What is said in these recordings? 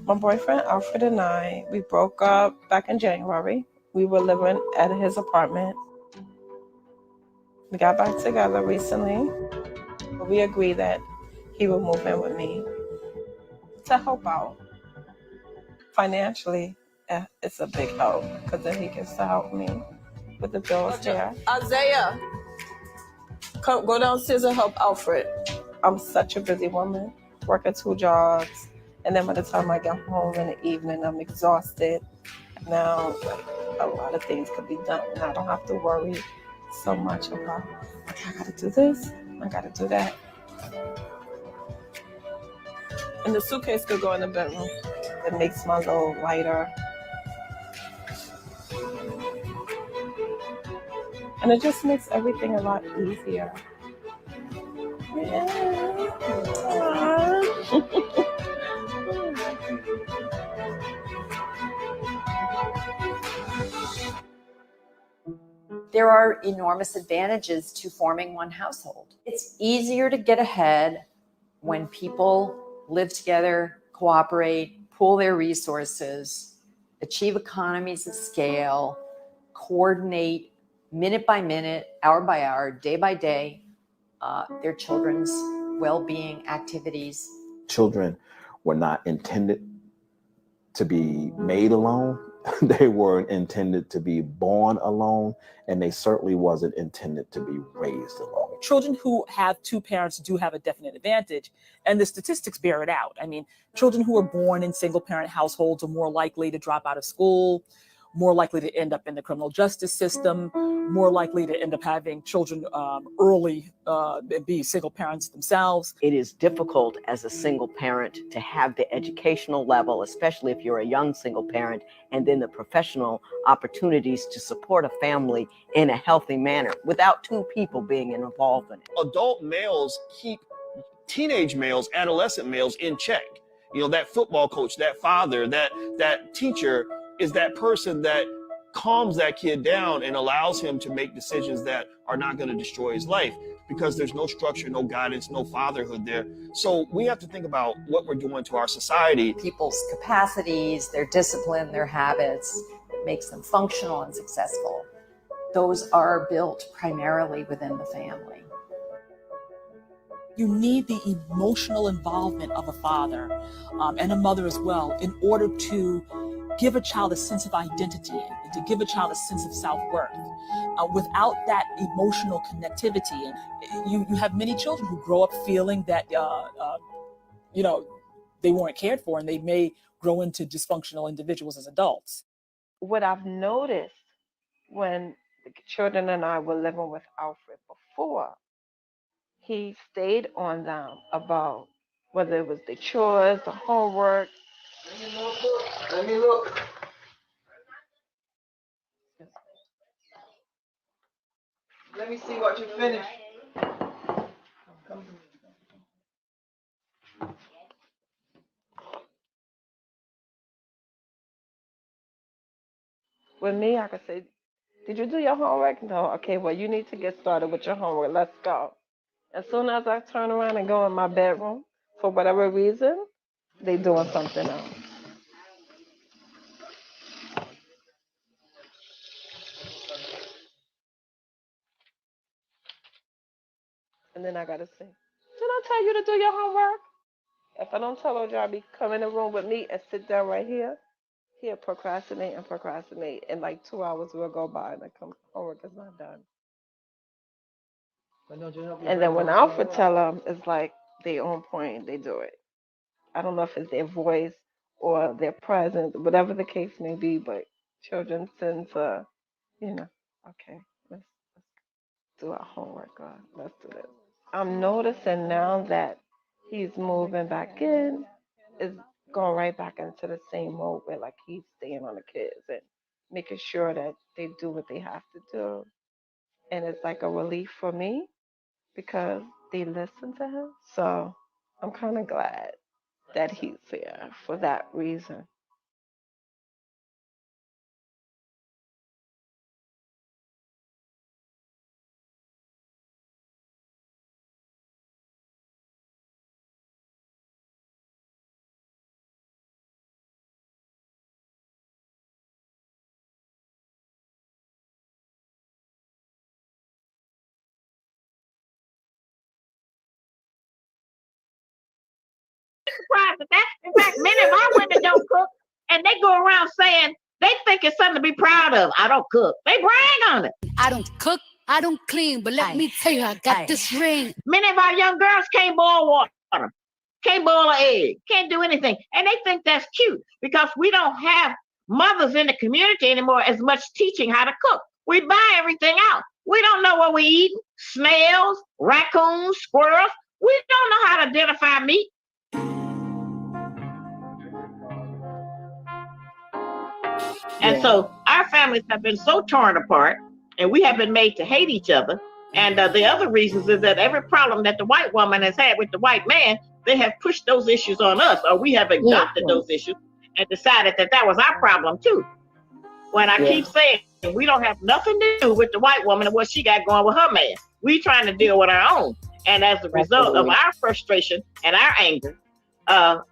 My boyfriend Alfred and I, we broke up back in January. We were living at his apartment. We got back together recently, but we agreed that he would move in with me to help out. Financially, it's a big help because then he gets to help me with the bills here. Isaiah, come go downstairs and help Alfred. I'm such a busy woman, working 2 jobs, and then by the time I get home in the evening, I'm exhausted. Now, like, a lot of things could be done, and I don't have to worry so much about, okay, I gotta do this, I gotta do that. And the suitcase could go in the bedroom. It makes my load lighter. And it just makes everything a lot easier. Yeah. There are enormous advantages to forming one household. It's easier to get ahead when people live together, cooperate, pool their resources, achieve economies of scale, coordinate minute by minute, hour by hour, day by day, their children's well-being activities. Children were not intended to be made alone. They weren't intended to be born alone, and they certainly wasn't intended to be raised alone. Children who have 2 parents do have a definite advantage, and the statistics bear it out. I mean, children who are born in single-parent households are more likely to drop out of school, more likely to end up in the criminal justice system, more likely to end up having children early, be single parents themselves. It is difficult as a single parent to have the educational level, especially if you're a young single parent, and then the professional opportunities to support a family in a healthy manner without 2 people being involved in it. Adult males keep teenage males, adolescent males in check. You know, that football coach, that father, that teacher is that person that calms that kid down and allows him to make decisions that are not going to destroy his life, because there's no structure, no guidance, no fatherhood there. So we have to think about what we're doing to our society. People's capacities, their discipline, their habits, it makes them functional and successful. Those are built primarily within the family. You need the emotional involvement of a father and a mother as well in order to give a child a sense of identity and to give a child a sense of self-worth. Without that emotional connectivity, and you have many children who grow up feeling that they weren't cared for, and they may grow into dysfunctional individuals as adults. What I've noticed when the children and I were living with Alfred before, he stayed on them about whether it was the chores, the homework. Let me look. Let me see what you finished. With me, I could say, did you do your homework? No. Okay, well, you need to get started with your homework. Let's go. As soon as I turn around and go in my bedroom, for whatever reason, they doing something else. And then I gotta say, did I tell you to do your homework? If I don't tell Ojabi, come in the room with me and sit down right here, he'll procrastinate and procrastinate. And like 2 hours will go by and the homework is not done. And then when Alfred tell them, it's like they on point, they do it. I don't know if it's their voice or their presence, whatever the case may be, but children tend to, okay, let's do our homework, let's do this. I'm noticing now that he's moving back in, is going right back into the same mode where like he's staying on the kids and making sure that they do what they have to do. And it's like a relief for me because they listen to him. So I'm kind of glad that he's here for that reason. surprised at that. In fact, many of our women don't cook, and they go around saying they think it's something to be proud of. I don't cook. They brag on it. I don't cook, I don't clean, but let me tell you, I got this ring. Many of our young girls can't boil water, can't boil an egg, can't do anything. And they think that's cute because we don't have mothers in the community anymore as much teaching how to cook. We buy everything out. We don't know what we eat. Snails, raccoons, squirrels. We don't know how to identify meat. And so our families have been so torn apart, and we have been made to hate each other. And the other reasons is that every problem that the white woman has had with the white man, they have pushed those issues on us, or we have adopted those issues and decided that that was our problem too. When I keep saying we don't have nothing to do with the white woman and what she got going with her man. We trying to deal with our own. And as a result of our frustration and our anger,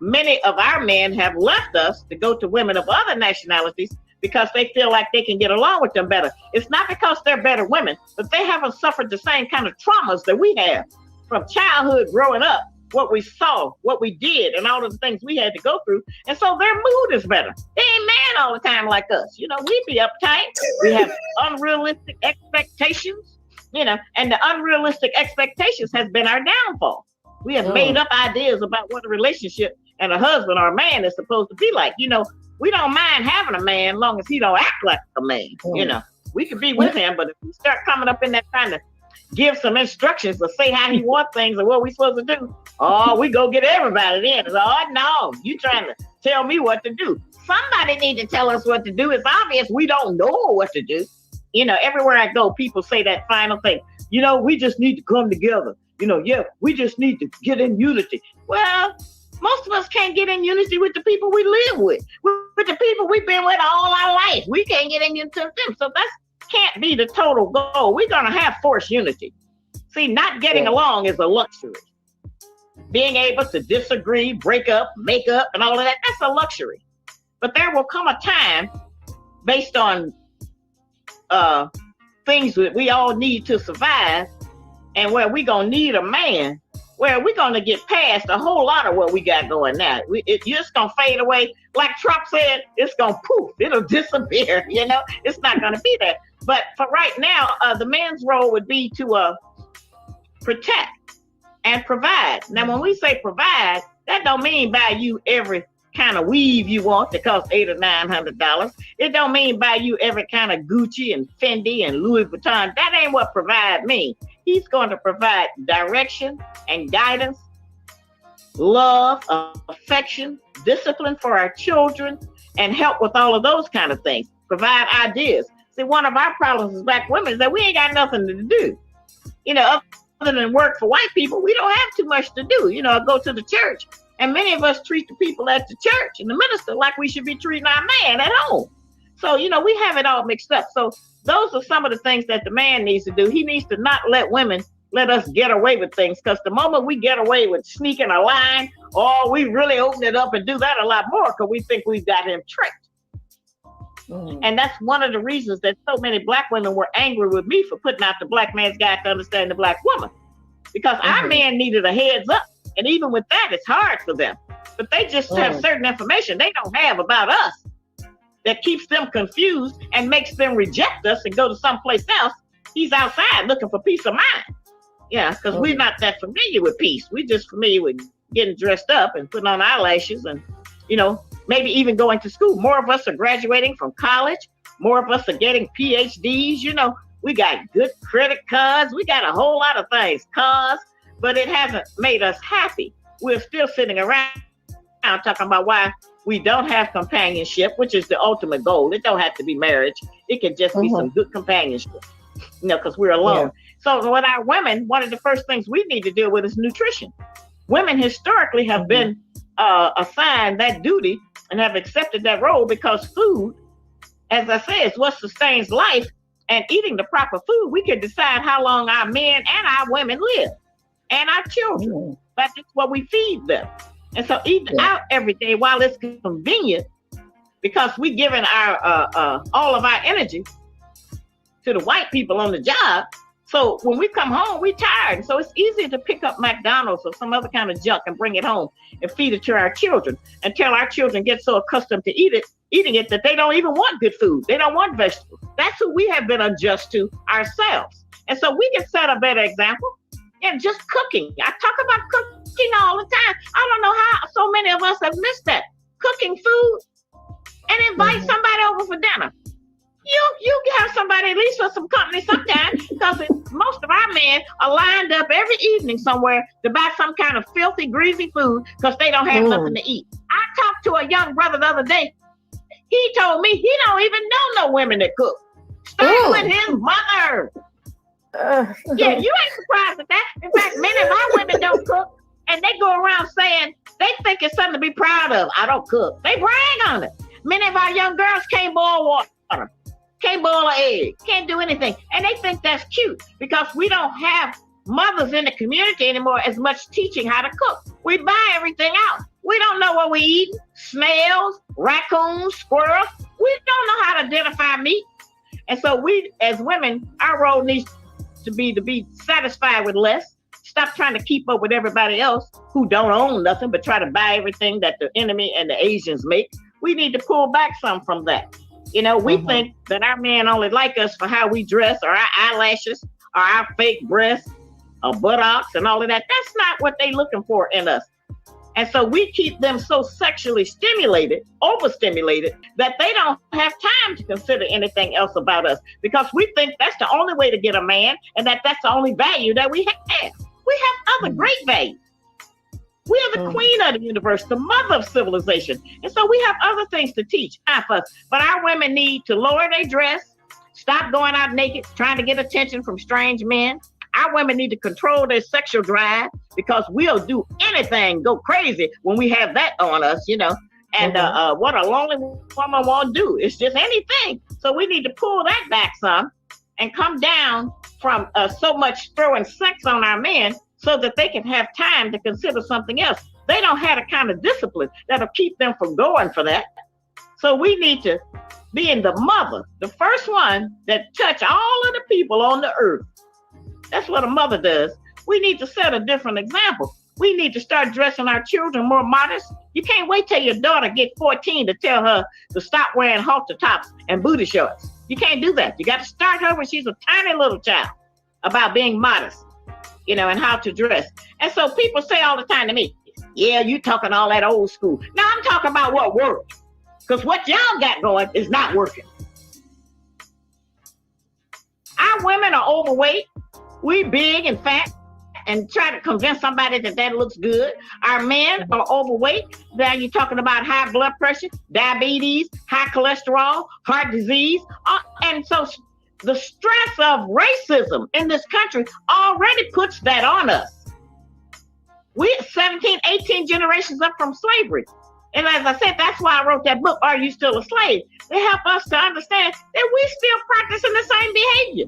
many of our men have left us to go to women of other nationalities because they feel like they can get along with them better. It's not because they're better women, but they haven't suffered the same kind of traumas that we have from childhood growing up, what we saw, what we did, and all of the things we had to go through. And so their mood is better. They ain't mad all the time like us. You know, we be uptight. We have unrealistic expectations, you know, and the unrealistic expectations has been our downfall. We have made up ideas about what a relationship and a husband or a man is supposed to be like. You know, we don't mind having a man as long as he don't act like a man. You know, we can be with him, but if we start coming up in that kind of give some instructions or say how he wants things or what we supposed to do, oh, we go get everybody then. It's, oh, no, you trying to tell me what to do. Somebody need to tell us what to do. It's obvious we don't know what to do. You know, everywhere I go, people say that final thing. You know, we just need to come together. You know, we just need to get in unity. Well, most of us can't get in unity with the people we live with the people we've been with all our life. We can't get in unity with them. So that can't be the total goal. We're going to have forced unity. See, not getting along is a luxury. Being able to disagree, break up, make up, and all of that, that's a luxury. But there will come a time based on things that we all need to survive, and where we're going to need a man, where we're going to get past a whole lot of what we got going now. It's just going to fade away. Like Trump said, it's going to poof. It'll disappear. You know, it's not going to be there. But for right now, the man's role would be to protect and provide. Now, when we say provide, that don't mean buy you every kind of weave you want that costs $800 or $900. It don't mean buy you every kind of Gucci and Fendi and Louis Vuitton. That ain't what provide means. He's going to provide direction and guidance, love, affection, discipline for our children, and help with all of those kind of things. Provide ideas. See, one of our problems as black women is that we ain't got nothing to do. You know, other than work for white people, we don't have too much to do. You know, I go to the church, and many of us treat the people at the church and the minister like we should be treating our man at home. So, you know, we have it all mixed up. So those are some of the things that the man needs to do. He needs to not let women let us get away with things, because the moment we get away with sneaking a line, or we really open it up and do that a lot more because we think we've got him tricked. And that's one of the reasons that so many black women were angry with me for putting out the Black Man's Guide to Understand the Black Woman, because our men needed a heads up. And even with that, it's hard for them. But they just have certain information they don't have about us that keeps them confused and makes them reject us and go to someplace else. He's outside looking for peace of mind. Yeah, because we're not that familiar with peace. We're just familiar with getting dressed up and putting on eyelashes and, you know, maybe even going to school. More of us are graduating from college. More of us are getting PhDs. You know, we got good credit cards. We got a whole lot of things, cars, but it hasn't made us happy. We're still sitting around talking about why we don't have companionship, which is the ultimate goal. It don't have to be marriage. It can just be some good companionship, you know, because we're alone. So with our women, one of the first things we need to deal with is nutrition. Women historically have been assigned that duty and have accepted that role because food, as I said, is what sustains life. And eating the proper food, we can decide how long our men and our women live and our children. That's just what we feed them. And so eating out every day, while it's convenient, because we're giving our all of our energy to the white people on the job, So when we come home, we tired. So it's easy to pick up McDonald's or some other kind of junk and bring it home and feed it to our children until our children get so accustomed to eating it that they don't even want good food. They don't want vegetables. That's who we have been unjust to ourselves. And so we can set a better example. And just cooking. I talk about cooking all the time. I don't know how so many of us have missed that. Cooking food and invite somebody over for dinner. You have somebody at least for some company sometimes, because most of our men are lined up every evening somewhere to buy some kind of filthy, greasy food because they don't have nothing to eat. I talked to a young brother the other day. He told me he don't even know no women that cook. Start with his mother. Yeah, you ain't surprised at that. In fact, many of our women don't cook, and they go around saying they think it's something to be proud of. I don't cook. They brag on it. Many of our young girls can't boil water, can't boil an egg, can't do anything, and they think that's cute because we don't have mothers in the community anymore as much teaching how to cook. We buy everything out. We don't know what we eat. Snails, raccoons, squirrels. We don't know how to identify meat. And so we, as women, our role needs to be satisfied with less. Stop trying to keep up with everybody else who don't own nothing, but try to buy everything that the enemy and the Asians make. We need to pull back some from that. You know, we think that our men only like us for how we dress, or our eyelashes, or our fake breasts, or buttocks, and all of that. That's not what they're looking for in us. And so we keep them so sexually stimulated, overstimulated, that they don't have time to consider anything else about us, because we think that's the only way to get a man, and that's the only value that we have. We have other great values. We are the queen of the universe, the mother of civilization. And so we have other things to teach us. But our women need to lower their dress, stop going out naked, trying to get attention from strange men. Our women need to control their sexual drive, because we'll do anything, go crazy when we have that on us, you know. And what a lonely woman won't do, it's just anything. So we need to pull that back some and come down from so much throwing sex on our men, so that they can have time to consider something else. They don't have the kind of discipline that'll keep them from going for that. So we need to be in the mother, the first one that touch all of the people on the earth. That's what a mother does. We need to set a different example. We need to start dressing our children more modest. You can't wait till your daughter gets 14 to tell her to stop wearing halter tops and booty shorts. You can't do that. You got to start her when she's a tiny little child about being modest, you know, and how to dress. And so people say all the time to me, yeah, you talking all that old school. Now I'm talking about what works, because what y'all got going is not working. Our women are overweight. We big and fat and try to convince somebody that looks good. Our men are overweight. Now you're talking about high blood pressure, diabetes, high cholesterol, heart disease. And so the stress of racism in this country already puts that on us. We're 17, 18 generations up from slavery. And as I said, that's why I wrote that book, Are You Still a Slave? They help us to understand that we're still practicing the same behavior.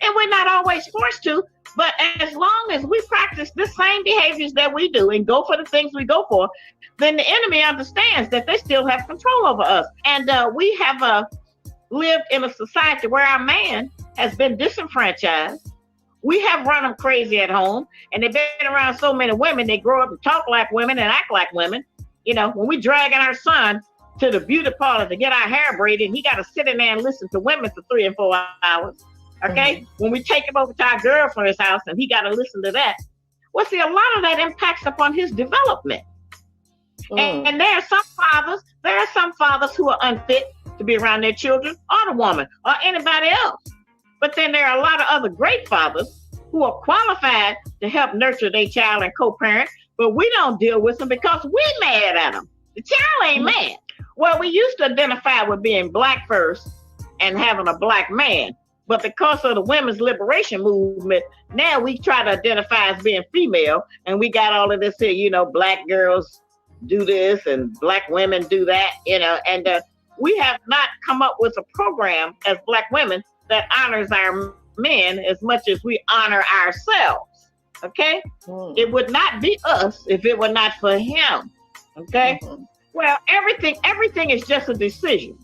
And we're not always forced to, but as long as we practice the same behaviors that we do and go for the things we go for, then the enemy understands that they still have control over us. And we have lived in a society where our man has been disenfranchised. We have run them crazy at home, and they've been around so many women, they grow up and talk like women and act like women. You know, when we dragging our son to the beauty parlor to get our hair braided, he got to sit in there and listen to women for 3 and 4 hours. Okay, when we take him over to our girlfriend's house and he got to listen to that. Well, see, a lot of that impacts upon his development. And there are some fathers who are unfit to be around their children, or the woman, or anybody else. But then there are a lot of other great fathers who are qualified to help nurture their child and co-parent, but we don't deal with them because we're mad at them. The child ain't mad. Well, we used to identify with being black first and having a black man. But because of the women's liberation movement, now we try to identify as being female, and we got all of this here, you know, black girls do this and black women do that, you know, and we have not come up with a program as black women that honors our men as much as we honor ourselves. Okay? It would not be us if it were not for him. Okay? Well, everything is just a decision.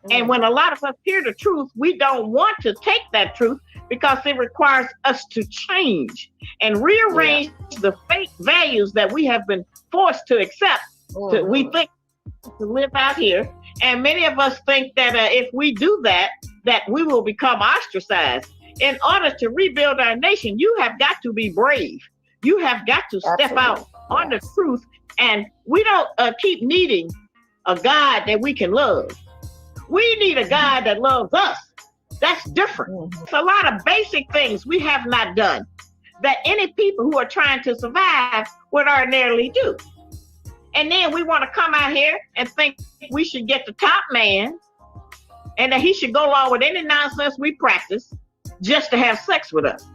And when a lot of us hear the truth, we don't want to take that truth because it requires us to change and rearrange the fake values that we have been forced to accept. We think to live out here, and many of us think that if we do that, that we will become ostracized. In order to rebuild our nation, you have got to be brave. You have got to step out on the truth, and we don't keep needing a God that we can love. We need a God that loves us. That's different. It's a lot of basic things we have not done that any people who are trying to survive would ordinarily do. And then we want to come out here and think we should get the top man and that he should go along with any nonsense we practice just to have sex with us.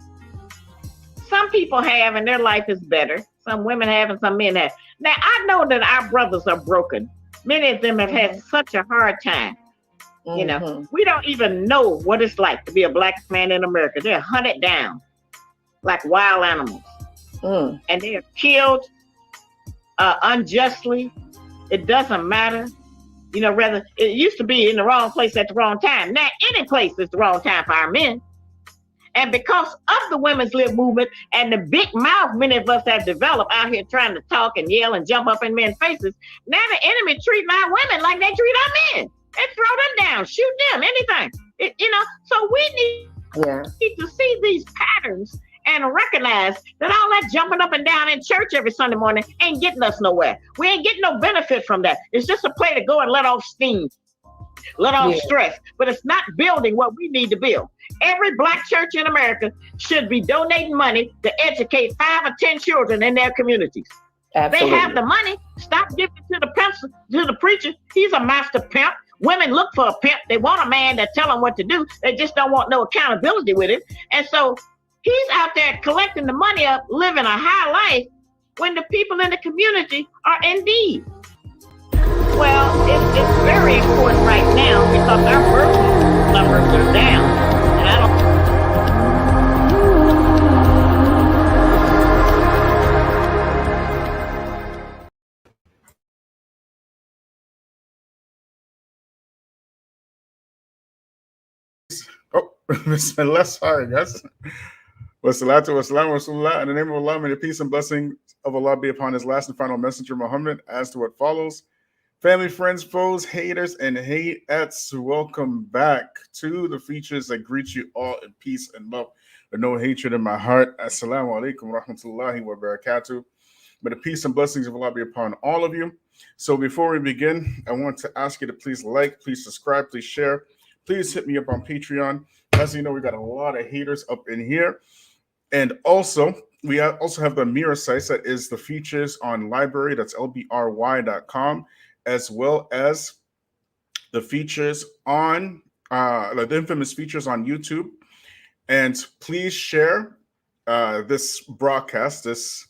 Some people have, and their life is better. Some women have, and some men have. Now, I know that our brothers are broken. Many of them have had such a hard time. You know, we don't even know what it's like to be a black man in America. They're hunted down like wild animals. And they are killed unjustly. It doesn't matter. You know, rather, it used to be in the wrong place at the wrong time. Now, any place is the wrong time for our men. And because of the women's lib movement and the big mouth many of us have developed out here trying to talk and yell and jump up in men's faces, now the enemy treating our women like they treat our men. They throw them down, shoot them, anything. You know, so we need to see these patterns and recognize that all that jumping up and down in church every Sunday morning ain't getting us nowhere. We ain't getting no benefit from that. It's just a play to go and let off steam, let off stress, but it's not building what we need to build. Every black church in America should be donating money to educate 5 or 10 children in their communities. Absolutely. They have the money. Stop giving it to the pimps, to the preacher. He's a master pimp. Women look for a pimp. They want a man that tell them what to do. They just don't want no accountability with it. And so he's out there collecting the money up, living a high life, when the people in the community are in need. Well, it's very important right now because our birth numbers are down. And I don't. Bismillah, sorry guys. Wassalatu wassalam wa rasulullah. In the name of Allah, may the peace and blessing of Allah be upon his last and final messenger Muhammad. As to what follows, family, friends, foes, haters, and hateettes, welcome back to the features that greet you all in peace and love with no hatred in my heart. Assalamu alaikum wa rahmatullahi wa barakatuh. May the peace and blessings of Allah be upon all of you. So before we begin, I want to ask you to please like, please subscribe, please share. Please hit me up on Patreon. As you know, we got a lot of haters up in here. And also, we also have the mirror sites, that is the features on library, that's lbry.com, as well as the features on, the infamous features on YouTube. And please share this broadcast, this,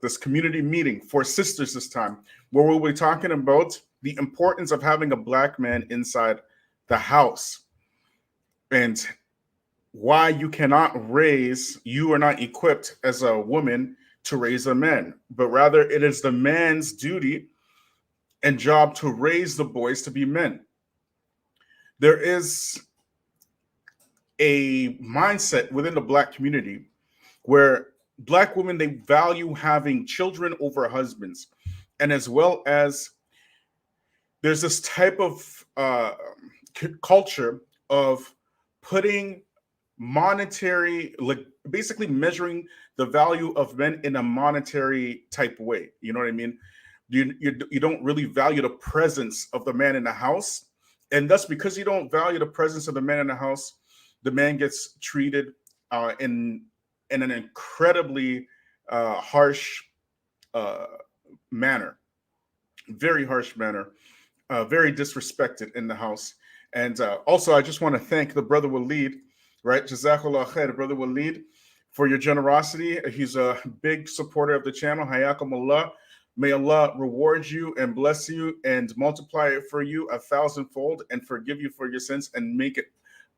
this community meeting for sisters this time, where we'll be talking about the importance of having a black man inside the house and why you are not equipped as a woman to raise a man, but rather it is the man's duty and job to raise the boys to be men. There is a mindset within the black community where black women, they value having children over husbands. And as well as there's this type of culture of putting monetary, like basically measuring the value of men in a monetary type way. You know what I mean? You don't really value the presence of the man in the house. And thus, because you don't value the presence of the man in the house, the man gets treated in an incredibly harsh manner, very harsh manner, very disrespected in the house. And also, I just want to thank the brother Waleed, right? Jazakallah khair, brother Waleed, for your generosity. He's a big supporter of the channel. Hayakumullah. May Allah reward you and bless you and multiply it for you 1,000-fold and forgive you for your sins and make it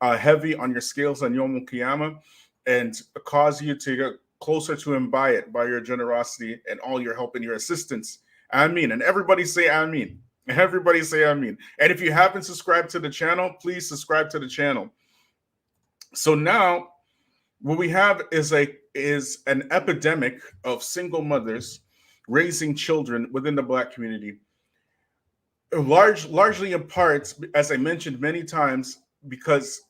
heavy on your scales on Yawm al-Qiyamah and cause you to get closer to him by your generosity and all your help and your assistance. Ameen. And everybody say Ameen. Everybody say Ameen. And if you haven't subscribed to the channel, please subscribe to the channel. So now what we have is an epidemic of single mothers raising children within the Black community. Largely in part, as I mentioned many times, because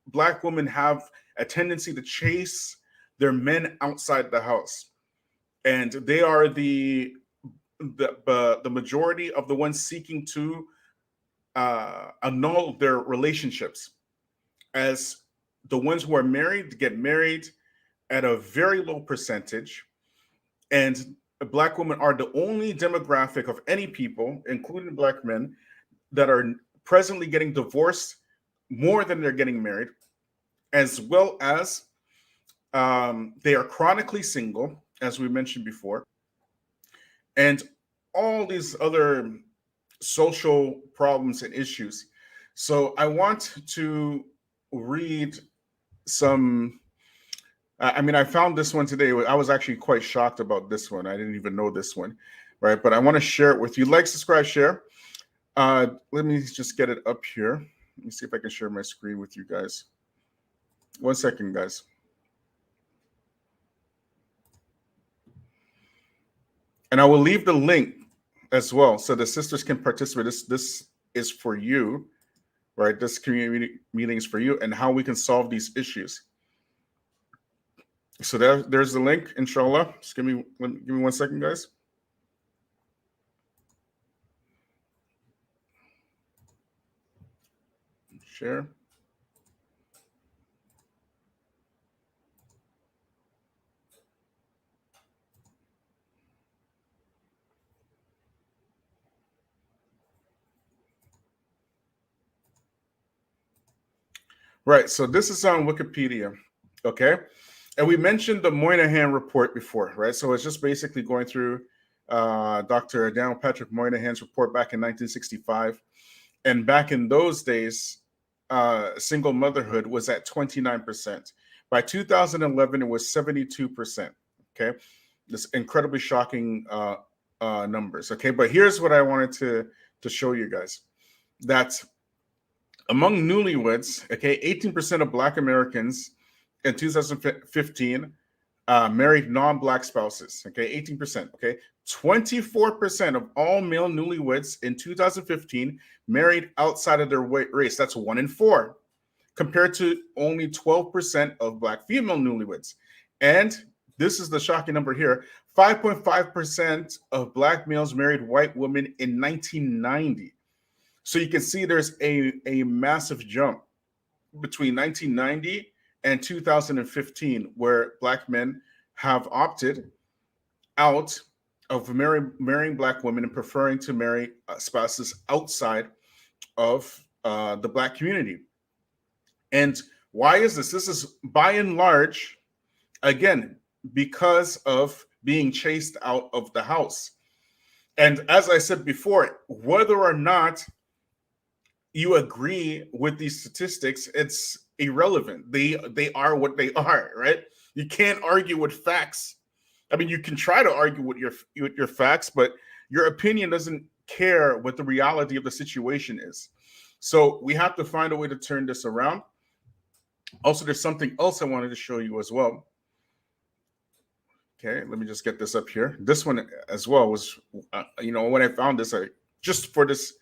Black women have a tendency to chase their men outside the house, and they are the majority of the ones seeking to annul their relationships, as the ones who are married get married at a very low percentage, and Black women are the only demographic of any people, including Black men, that are presently getting divorced more than they're getting married, as well as they are chronically single, as we mentioned before, and all these other social problems and issues. So I want to read some. I mean, I found this one today. I was actually quite shocked about this one. I didn't even know this one, right? But I want to share it with you. Like, subscribe, share. Let me just get it up here. Let me see if I can share my screen with you guys. 1 second, guys. And I will leave the link as well so the sisters can participate. This is for you, right? This community meeting is for you and how we can solve these issues. So there's the link, inshallah. Just give me 1 second, guys. Share. Right, so this is on Wikipedia, okay? And we mentioned the Moynihan report before, right? So it's just basically going through Dr. Daniel Patrick Moynihan's report back in 1965. And back in those days, single motherhood was at 29%. By 2011, it was 72%, okay? This incredibly shocking numbers, okay? But here's what I wanted to show you guys. That among newlyweds, okay, 18% of Black Americans in 2015 married non-Black spouses, okay, 18%, okay. 24% of all male newlyweds in 2015 married outside of their race. That's 1 in 4, compared to only 12% of Black female newlyweds. And this is the shocking number here, 5.5% of Black males married white women in 1990. So you can see there's a massive jump between 1990 and 2015, where Black men have opted out of marrying Black women and preferring to marry spouses outside of the Black community. And why is this? This is by and large, again, because of being chased out of the house. And as I said before, whether or not you agree with these statistics, it's irrelevant. They are what they are, right? You can't argue with facts. I mean, you can try to argue with your facts, but your opinion doesn't care what the reality of the situation is. So we have to find a way to turn this around. Also, there's something else I wanted to show you as well. Okay, let me just get this up here. This one as well was, when I found this, just for this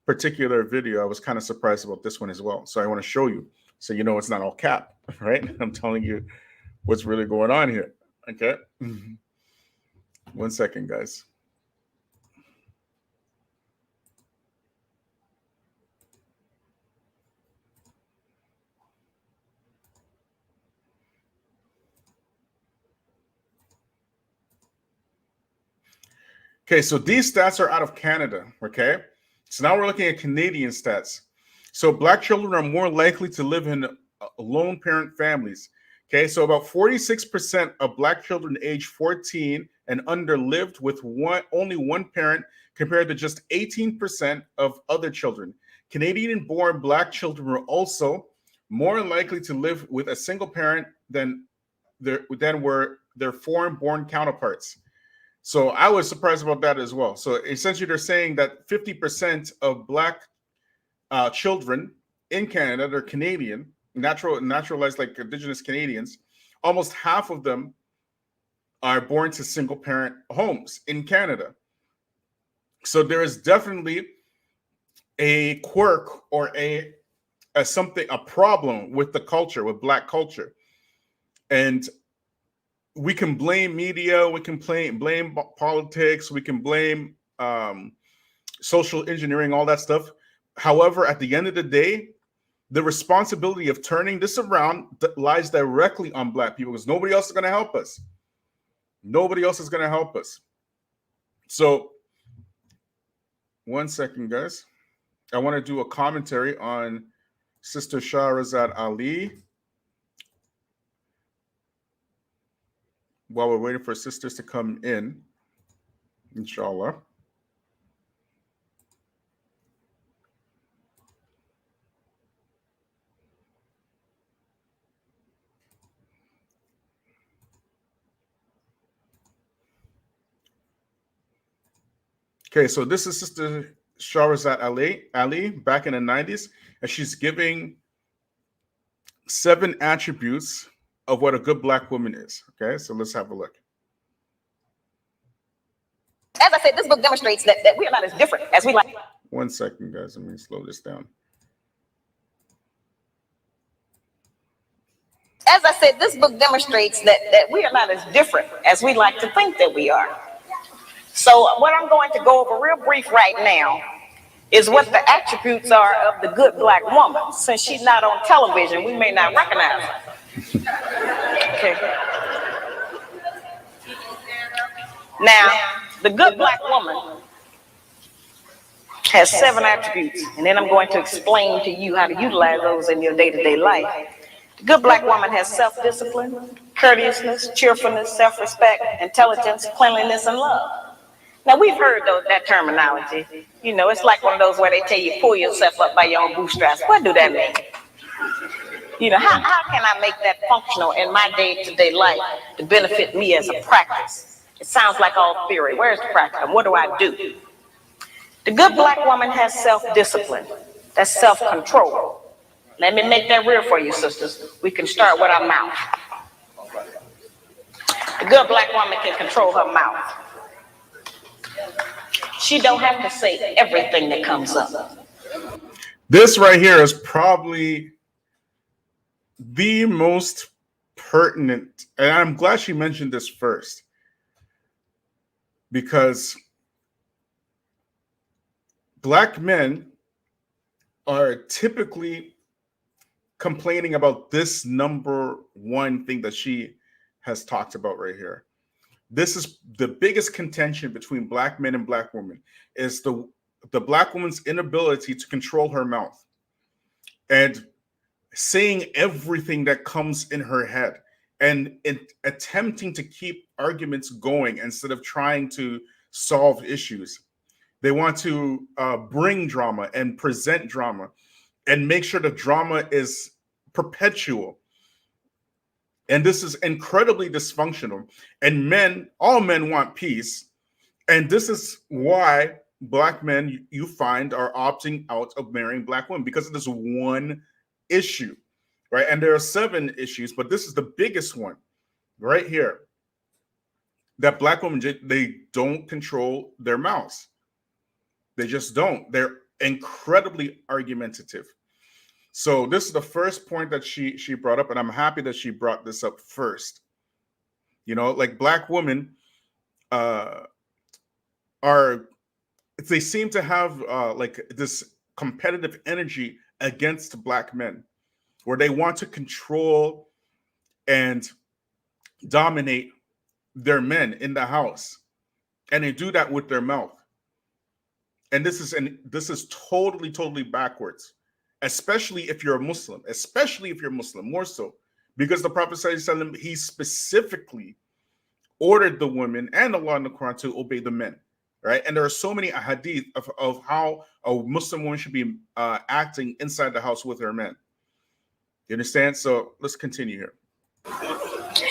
particular video, I was kind of surprised about this one as well. So I want to show you, so you know it's not all cap, right? I'm telling you what's really going on here. Okay. 1 second, guys. Okay, so these stats are out of Canada, okay? So now we're looking at Canadian stats. So Black children are more likely to live in lone parent families. Okay, so about 46% of Black children age 14 and under lived with only one parent, compared to just 18% of other children. Canadian-born Black children were also more likely to live with a single parent than were their foreign-born counterparts. So I was surprised about that as well. So essentially, they're saying that 50% of Black children in Canada, they're Canadian, naturalized like indigenous Canadians, almost half of them are born to single parent homes in Canada. So there is definitely a quirk or a problem with the culture, with Black culture. And we can blame media, we can blame politics, we can blame social engineering, all that stuff. However, at the end of the day, the responsibility of turning this around lies directly on Black people, because nobody else is going to help us. Nobody else is going to help us. So, one second, guys. I want to do a commentary on Sister Shahrazad Ali while we're waiting for sisters to come in, inshallah. Okay, so this is Sister Shahrazad Ali back in the 90s, and she's giving 7 attributes of what a good Black woman is. Okay, so let's have a look. As I said, this book demonstrates that we are not as different as we like. One second, guys. Let me slow this down. As I said, this book demonstrates that we are not as different as we like to think that we are. So what I'm going to go over real brief right now is what the attributes are of the good Black woman. Since she's not on television, we may not recognize her. Okay. Now, the good Black woman has 7 attributes, and then I'm going to explain to you how to utilize those in your day-to-day life. The good Black woman has self-discipline, courteousness, cheerfulness, self-respect, intelligence, cleanliness, and love. Now, we've heard that terminology. You know, it's like one of those where they tell you, pull yourself up by your own bootstraps. What do that mean? You know, how can I make that functional in my day-to-day life to benefit me as a practice? It sounds like all theory. Where's the practice? And what do I do? The good Black woman has self-discipline. That's self-control. Let me make that real for you, sisters. We can start with our mouth. The good Black woman can control her mouth. She don't have to say everything that comes up. This right here is probably the most pertinent, and I'm glad she mentioned this first, because Black men are typically complaining about this number one thing that she has talked about right here. This is the biggest contention between Black men and Black women, is the Black woman's inability to control her mouth and saying everything that comes in her head, and attempting to keep arguments going instead of trying to solve issues. They want to bring drama and present drama and make sure the drama is perpetual. And this is incredibly dysfunctional. And all men want peace. And this is why Black men, you find, are opting out of marrying Black women, because of this one issue, right? And there are 7 issues, but this is the biggest one right here. That Black women, they don't control their mouths. They just don't. They're incredibly argumentative. So this is the first point that she brought up, and I'm happy that she brought this up first. You know, like Black women they seem to have like this competitive energy against Black men, where they want to control and dominate their men in the house, and they do that with their mouth. And this is totally backwards. Especially if you're a Muslim, more so, because the Prophet ﷺ, he specifically ordered the women and Allah in the Quran to obey the men, right? And there are so many hadith of how a Muslim woman should be acting inside the house with her men. You understand? So let's continue here.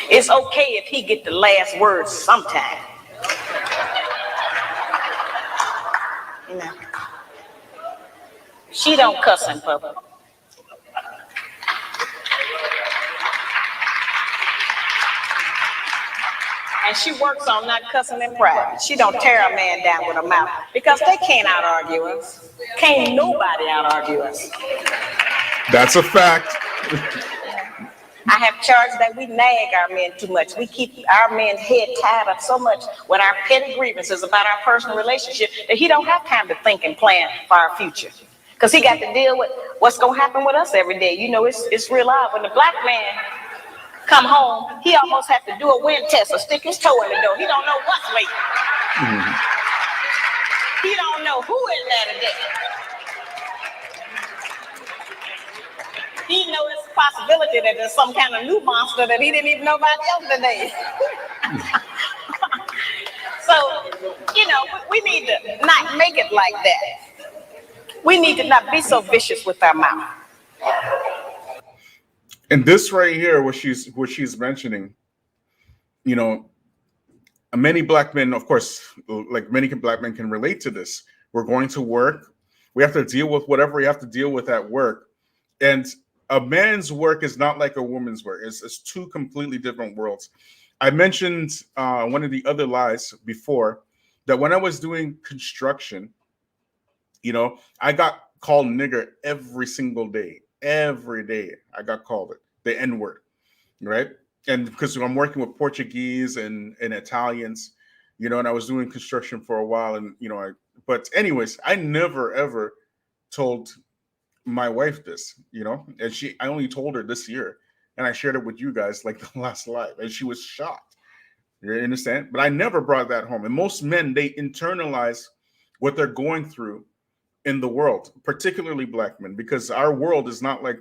It's okay if he get the last word sometime. You know. She don't cuss in public. And she works on not cussing in private. She don't tear a man down with her mouth because they can't out-argue us. Can't nobody out-argue us. That's a fact. I have charged that we nag our men too much. We keep our men's head tied up so much with our petty grievances about our personal relationship that he don't have time to think and plan for our future. Because he got to deal with what's going to happen with us every day. You know, it's real odd. When the black man come home, he almost have to do a wind test or stick his toe in the door. He don't know what's waiting. He don't know who is there today. He knows it's a possibility that there's some kind of new monster that he didn't even know about yesterday. So, you know, we need to not make it like that. We need to not be so vicious with our mouth. And this right here, what she's mentioning, you know, many black men, of course, like many black men can relate to this. We're going to work. We have to deal with whatever we have to deal with at work. And a man's work is not like a woman's work. It's two completely different worlds. I mentioned one of the other lies before that when I was doing construction, you know, I got called nigger every single day. Every day I got called it, the N-word, right? And because I'm working with Portuguese and Italians, you know, and I was doing construction for a while, and you know, but anyways, I never ever told my wife this, you know, and I only told her this year, and I shared it with you guys like the last live, and she was shocked. You understand? But I never brought that home. And most men, they internalize what they're going through in the world, particularly black men, because our world is not like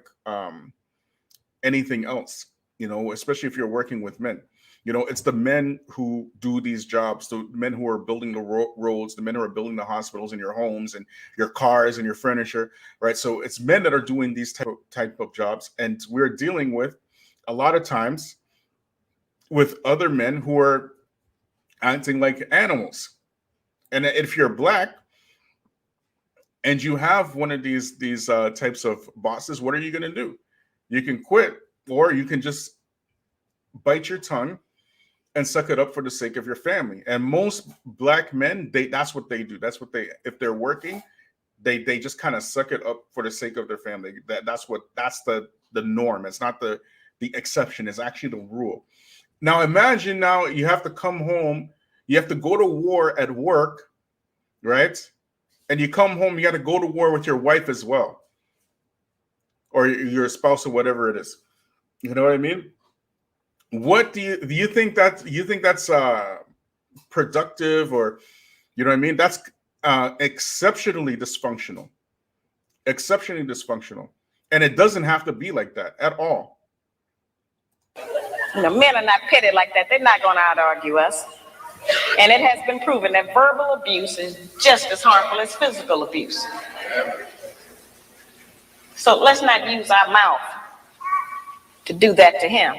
anything else, you know, especially if you're working with men. You know, it's the men who do these jobs, the men who are building the roads, the men who are building the hospitals and your homes and your cars and your furniture, right? So it's men that are doing these type of jobs. And we're dealing with, a lot of times, with other men who are acting like animals. And if you're black and you have one of these types of bosses, what are you going to do? You can quit, or you can just bite your tongue and suck it up for the sake of your family. And most black men, that's what they do. That's what if they're working, they just kind of suck it up for the sake of their family. That's the norm. It's not the exception. It's actually the rule. Now imagine now you have to come home, you have to go to war at work, right? And you come home, you got to go to war with your wife as well, or your spouse, or whatever it is. You know what I mean? What do you think that's productive, or you know what I mean? That's exceptionally dysfunctional, and it doesn't have to be like that at all. You know, men are not petty like that. They're not going to out-argue us. And it has been proven that verbal abuse is just as harmful as physical abuse. So let's not use our mouth to do that to him.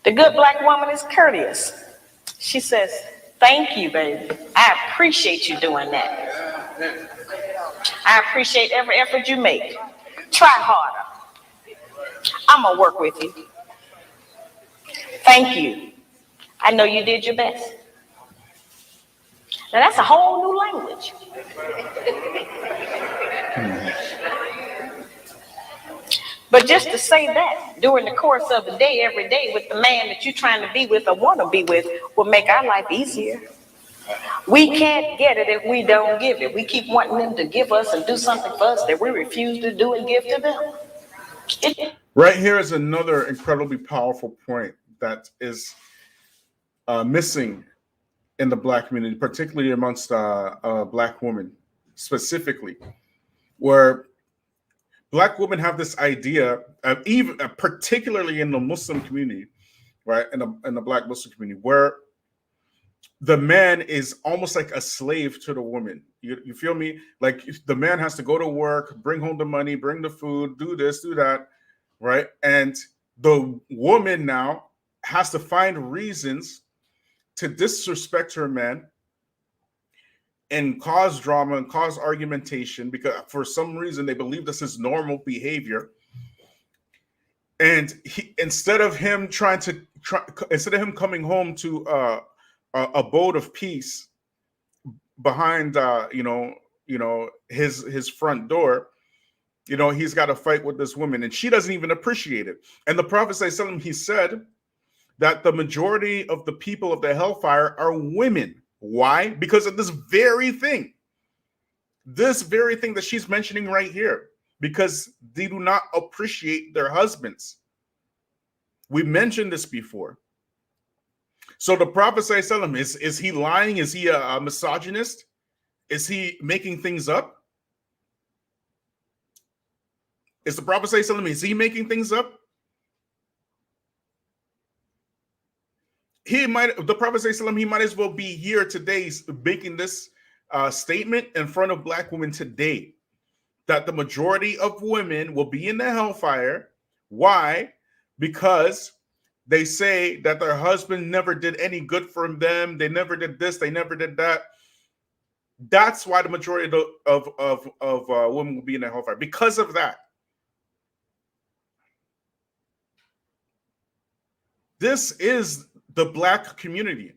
The good black woman is courteous. She says, "Thank you, baby. I appreciate you doing that. I appreciate every effort you make. Try harder. I'm going to work with you. Thank you. I know you did your best." Now that's a whole new language. But just to say that during the course of the day, every day, with the man that you're trying to be with or want to be with, will make our life easier. We can't get it if we don't give it. We keep wanting them to give us and do something for us that we refuse to do and give to them. Right here is another incredibly powerful point that is missing in the black community, particularly amongst black women specifically, where black women have this idea of, even particularly in the Muslim community, right, in the black Muslim community, where the man is almost like a slave to the woman. You feel me? Like the man has to go to work, bring home the money, bring the food, do this, do that, right? And the woman now has to find reasons to disrespect her man and cause drama and cause argumentation, because for some reason they believe this is normal behavior. And instead of him coming home to a abode of peace behind his front door, he's got to fight with this woman, and she doesn't even appreciate it. And the Prophet ﷺ, he said that the majority of the people of the hellfire are women. Why? Because of this very thing that she's mentioning right here, because they do not appreciate their husbands. We mentioned this before. So the Prophet ﷺ, is he lying? Is he a misogynist? Is he making things up? Is the Prophet ﷺ, is he making things up? The Prophet ﷺ, he might as well be here today making this statement in front of black women today, that the majority of women will be in the hellfire. Why? Because they say that their husband never did any good for them. They never did this. They never did that. That's why the majority of women will be in the hellfire, because of that. This is the black community.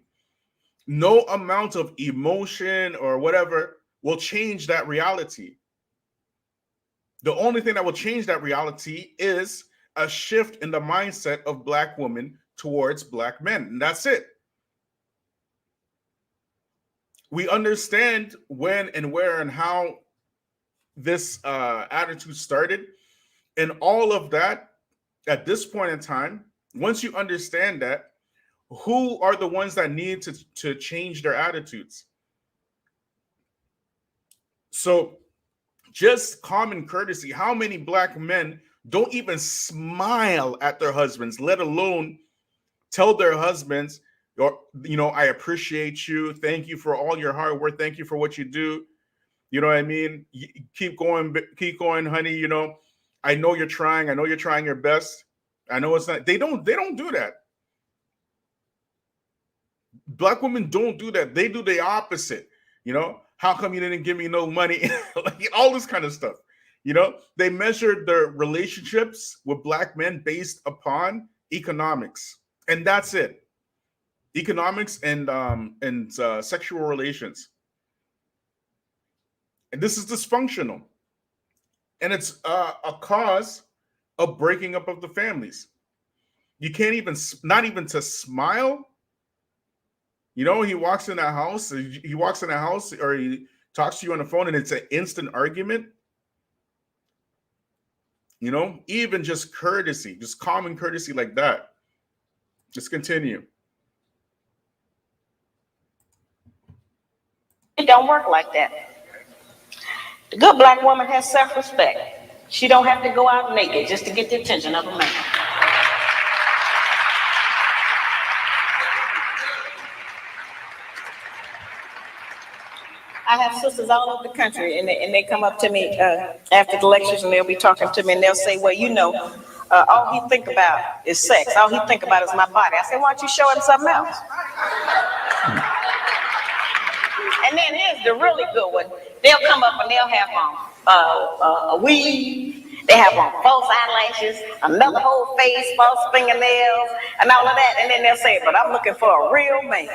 No amount of emotion or whatever will change that reality. The only thing that will change that reality is a shift in the mindset of black women towards black men. And that's it. We understand when and where and how this attitude started. And all of that, at this point in time, once you understand that, who are the ones that need to change their attitudes? So just common courtesy. How many black men don't even smile at their husbands, let alone tell their husbands, I appreciate you. Thank you for all your hard work. Thank you for what you do. You know what I mean? Keep going, honey. I know you're trying. I know you're trying your best. I know it's not. They don't do that. Black women don't do that. They do the opposite. How come you didn't give me no money? Like all this kind of stuff. They measure their relationships with black men based upon economics, and that's it. Economics and sexual relations. And this is dysfunctional. And it's a cause of breaking up of the families. You can't even, not even to smile. He walks in a house, or he talks to you on the phone and it's an instant argument. Even just courtesy, just common courtesy like that. Just continue. It don't work like that. The good black woman has self-respect. She don't have to go out naked just to get the attention of a man. I have sisters all over the country, and they come up to me after the lectures, and they'll be talking to me, and they'll say, well, all he think about is sex. All he think about is my body. I say, why don't you show him something else? And then here's the really good one. They'll come up and they'll have on a weave. They have on false eyelashes, another whole face, false fingernails, and all of that. And then they'll say, but I'm looking for a real man.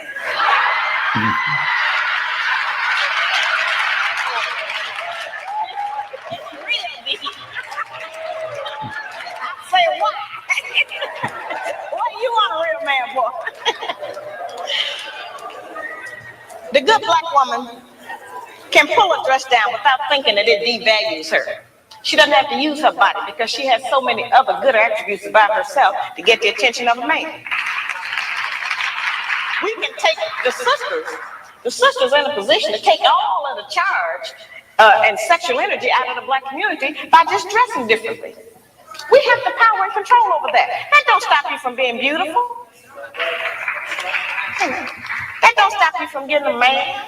Say, what? What do you want a real man for? The good black woman can pull a dress down without thinking that it devalues her. She doesn't have to use her body because she has so many other good attributes about herself to get the attention of a man. We can take the sisters in a position to take all of the charge and sexual energy out of the black community by just dressing differently. We have the power and control over that. That don't stop you from being beautiful. That don't stop you from getting a man.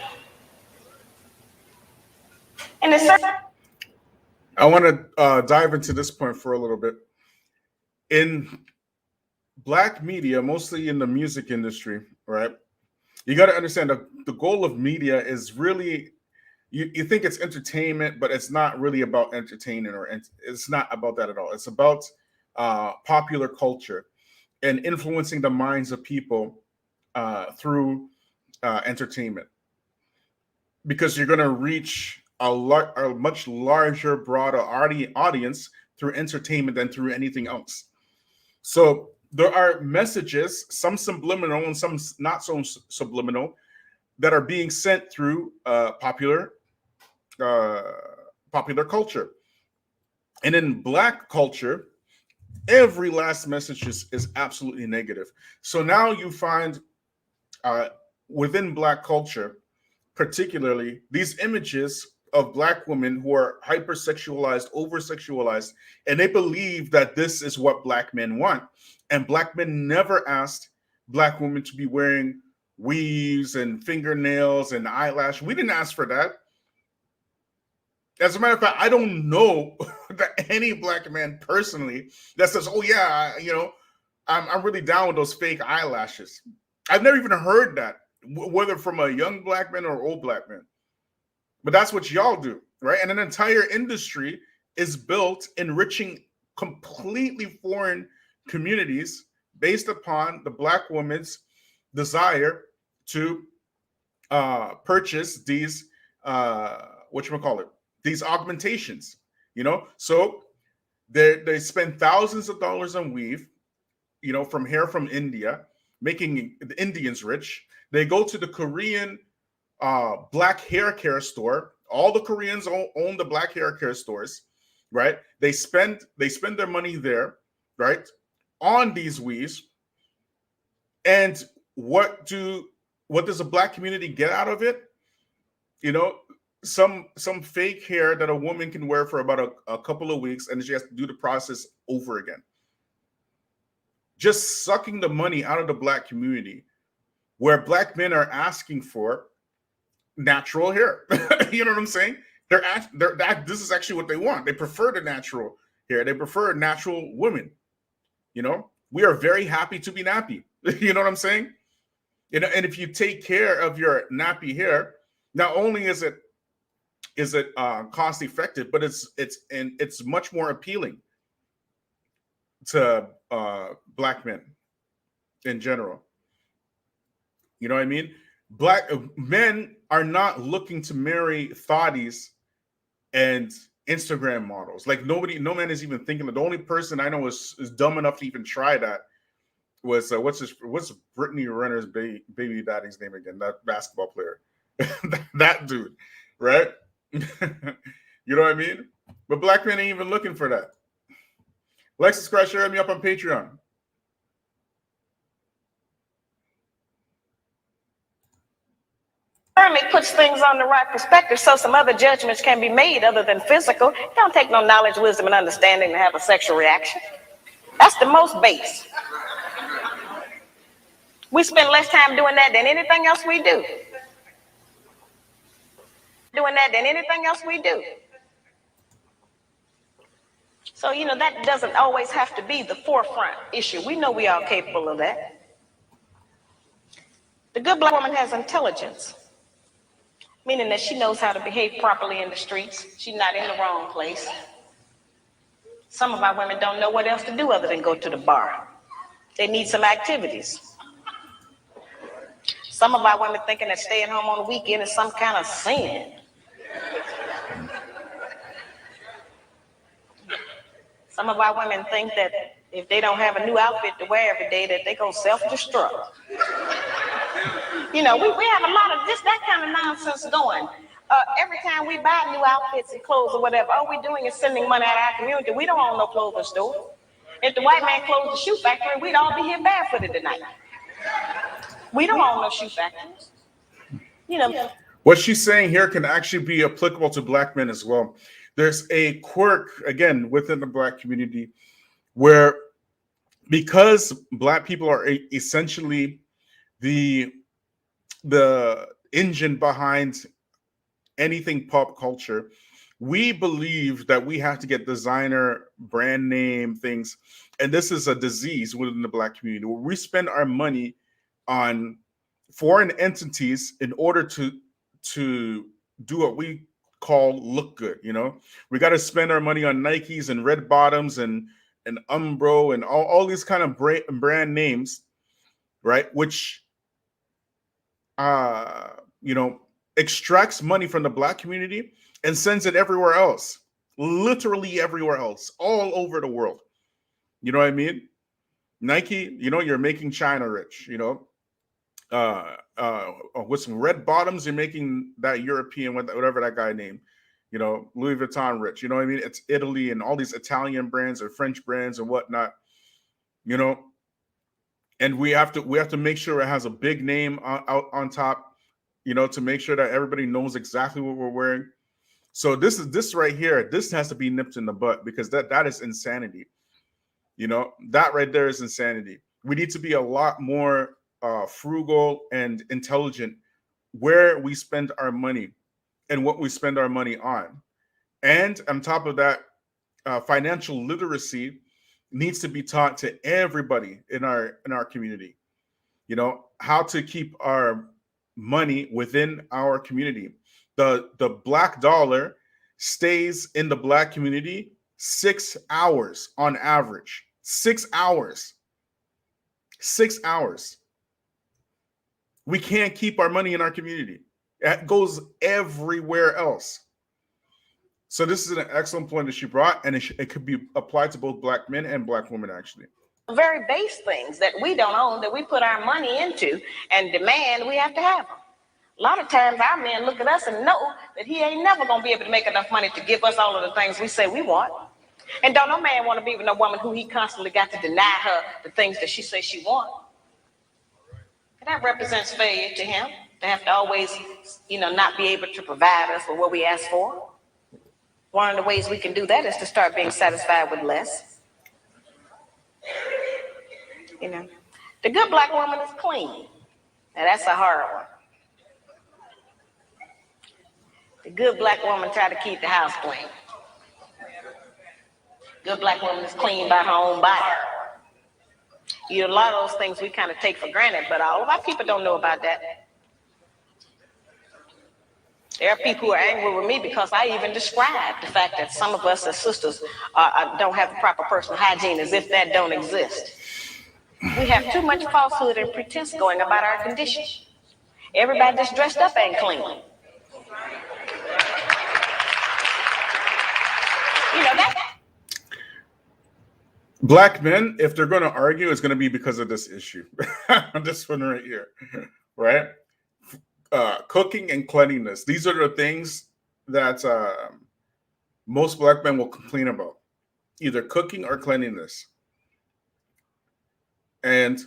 And it's certain. I want to dive into this point for a little bit. In black media, mostly in the music industry, right? You got to understand that the goal of media is really, you think it's entertainment, but it's not really about entertaining, or it's not about that at all. It's about popular culture and influencing the minds of people through entertainment, because you're going to reach a much larger, broader audience through entertainment than through anything else. So there are messages, some subliminal and some not so subliminal, that are being sent through popular culture. And in Black culture, every last message is absolutely negative. So now you find within Black culture, particularly, these images of Black women who are hypersexualized, over-sexualized, and they believe that this is what Black men want. And Black men never asked Black women to be wearing weaves and fingernails and eyelash. We didn't ask for that. As a matter of fact, I don't know that any Black man personally that says, "Oh yeah, I'm really down with those fake eyelashes." I've never even heard that, whether from a young Black man or old Black man. But that's what y'all do, right? And an entire industry is built enriching completely foreign communities based upon the Black woman's desire to purchase these these augmentations, So they spend thousands of dollars on weave, from hair from India, making the Indians rich. They go to the Korean Black hair care store. All the Koreans own the Black hair care stores, right? They spend their money there, right, on these weaves. And what does the Black community get out of it? Some fake hair that a woman can wear for about a couple of weeks, and she has to do the process over again. Just sucking the money out of the Black community, where Black men are asking for natural hair. You know what I'm saying? This is actually what they want. They prefer the natural hair. They prefer natural women. We are very happy to be nappy. You know what I'm saying? And if you take care of your nappy hair, not only is it cost effective, but it's much more appealing to Black men in general. You know what I mean? Black men are not looking to marry thotties and Instagram models. Like no man is even thinking of. The only person I know is dumb enough to even try that was what's Brittany Renner's baby daddy's name again? That basketball player, that dude, right? You know what I mean? But Black men ain't even looking for that. Like, subscribe, share me up on Patreon. It puts things on the right perspective so some other judgments can be made other than physical. It don't take no knowledge, wisdom, and understanding to have a sexual reaction. That's the most base. We spend less time doing that than anything else we do. So, that doesn't always have to be the forefront issue. We know we are capable of that. The good Black woman has intelligence, meaning that she knows how to behave properly in the streets. She's not in the wrong place. Some of our women don't know what else to do other than go to the bar. They need some activities. Some of our women thinking that staying home on the weekend is some kind of sin. Some of our women think that if they don't have a new outfit to wear every day, that they're going to self-destruct. We have a lot of just that kind of nonsense going. Every time we buy new outfits and clothes or whatever, all we're doing is sending money out of our community. We don't own no clothing store. If the white man closed the shoe factory, we'd all be here barefooted tonight. We don't own no shoe factories. What she's saying here can actually be applicable to Black men as well. There's a quirk, again, within the Black community where, because Black people are essentially the engine behind anything pop culture, we believe that we have to get designer brand name things. And this is a disease within the Black community where we spend our money on foreign entities in order to do what we call look good. We got to spend our money on Nikes and red bottoms and and Umbro and all these kind of brand names, right? Which, extracts money from the Black community and sends it everywhere else, literally everywhere else, all over the world. You know what I mean? Nike, you're making China rich, with some red bottoms, you're making that European, whatever that guy named, Louis Vuitton rich. You know what I mean? It's Italy and all these Italian brands or French brands and whatnot, and we have to make sure it has a big name out on top, to make sure that everybody knows exactly what we're wearing. So this right here, this has to be nipped in the butt, because that is insanity. That right there is insanity. We need to be a lot more frugal and intelligent where we spend our money and what we spend our money on. And on top of that, financial literacy needs to be taught to everybody in our community. How to keep our money within our community. The Black dollar stays in the Black community 6 hours on average. 6 hours. 6 hours. We can't keep our money in our community. It goes everywhere else. So this is an excellent point that she brought, and it could be applied to both Black men and Black women, actually. Very base things that we don't own, that we put our money into and demand we have to have them. A lot of times our men look at us and know that he ain't never going to be able to make enough money to give us all of the things we say we want. And don't no man want to be with no woman who he constantly got to deny her the things that she says she wants. And that represents failure to him, to have to always, not be able to provide us with what we ask for. One of the ways we can do that is to start being satisfied with less. The good Black woman is clean. Now that's a hard one. The good Black woman try to keep the house clean. Good Black woman is clean by her own body. A lot of those things we kind of take for granted, but all of our people don't know about that. There are people who are angry with me because I even described the fact that some of us as sisters don't have the proper personal hygiene, as if that don't exist. We have too much falsehood and pretense going about our condition. Everybody that's dressed up ain't clean. Black men, if they're going to argue, it's going to be because of this issue. This one right here, right? Cooking and cleanliness. These are the things that most Black men will complain about, either cooking or cleanliness. And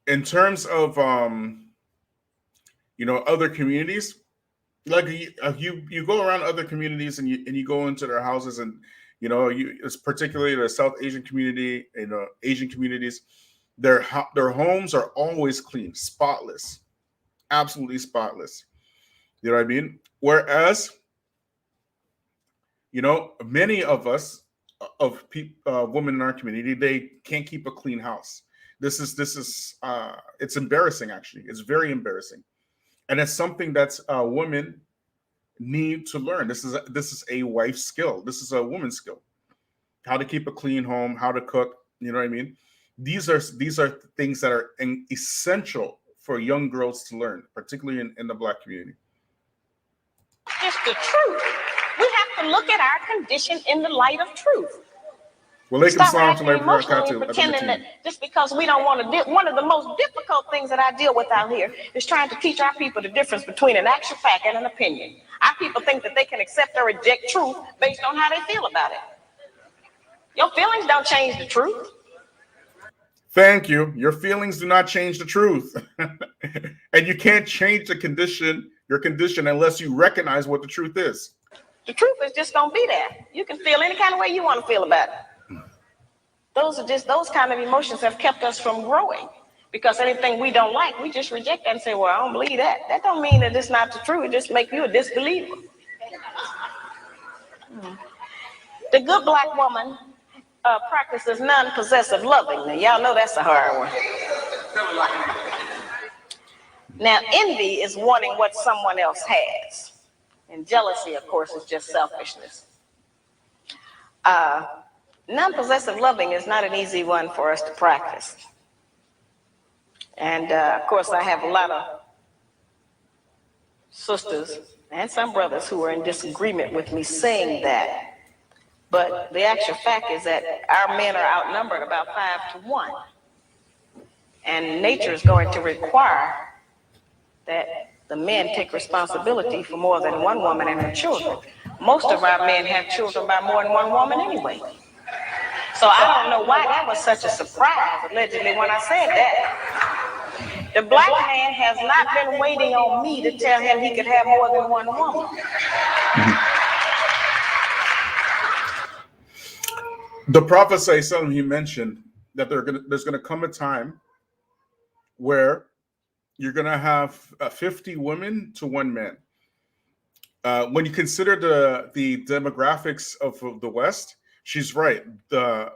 in terms of, other communities, like you go around other communities and you go into their houses, and it's particularly the South Asian community, Asian communities, their homes are always clean, spotless, absolutely spotless. You know what I mean? Whereas, many of us, women in our community, they can't keep a clean house. This is it's embarrassing, actually. It's very embarrassing, and it's something that women need to learn. This is a wife's skill. This is a woman's skill. How to keep a clean home, how to cook. You know what I mean? These are things that are essential for young girls to learn, particularly in the Black community. It's the truth. We have to look at our condition in the light of truth. Stop acting emotionally and pretending that just because we don't want to deal. One of the most difficult things that I deal with out here is trying to teach our people the difference between an actual fact and an opinion. Our people think that they can accept or reject truth based on how they feel about it. Your feelings don't change the truth. Thank you. Your feelings do not change the truth. And you can't change your condition unless you recognize what the truth is. The truth is just going to be there. You can feel any kind of way you want to feel about it. Those kind of emotions have kept us from growing, because anything we don't like, we just reject that and say, well, I don't believe that. That don't mean that it's not the truth. It just makes you a disbeliever. The good Black woman practices non-possessive loving. Now, y'all know that's a hard one. Now, envy is wanting what someone else has. And jealousy, of course, is just selfishness. Non-possessive loving is not an easy one for us to practice. And of course, I have a lot of sisters and some brothers who are in disagreement with me saying that. But the actual fact is that our men are outnumbered about 5-1. And nature is going to require that the men take responsibility for more than one woman and her children. Most of our men have children by more than one woman anyway. So I don't know why that was such a surprise, allegedly, when I said that. The black man has not been waiting on me to tell him he could have more than one woman. The Prophet ﷺ, he mentioned that there's gonna come a time where you're gonna have 50 women to one man. When you consider the demographics of the West, she's right. The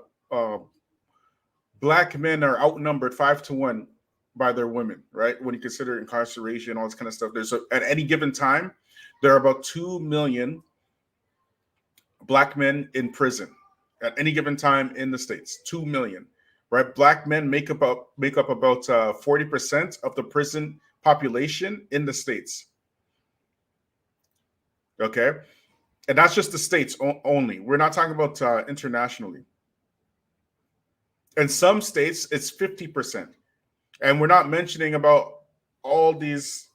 black men are outnumbered 5-1 by their women, right? When you consider incarceration, all this kind of stuff. At any given time, there are about 2 million black men in prison at any given time in the States. 2 million, right? Black men make up about 40% of the prison population in the States. Okay, and that's just the States only. We're not talking about internationally. In some states, it's 50%. And we're not mentioning about all these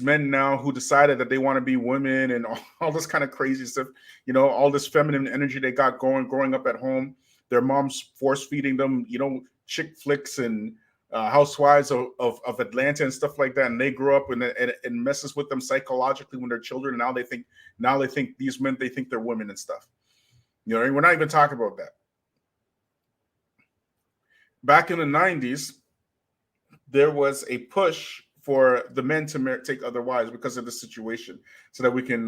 men now who decided that they want to be women and all this kind of crazy stuff, you know, all this feminine energy they got growing up at home. Their moms force feeding them, you know, chick flicks and housewives of Atlanta and stuff like that. And they grow up and it messes with them psychologically when they're children. And now they think these men, they think they're women and stuff. You know, we're not even talking about that. Back in the 90s, there was a push for the men to take other wives because of the situation, so that we can,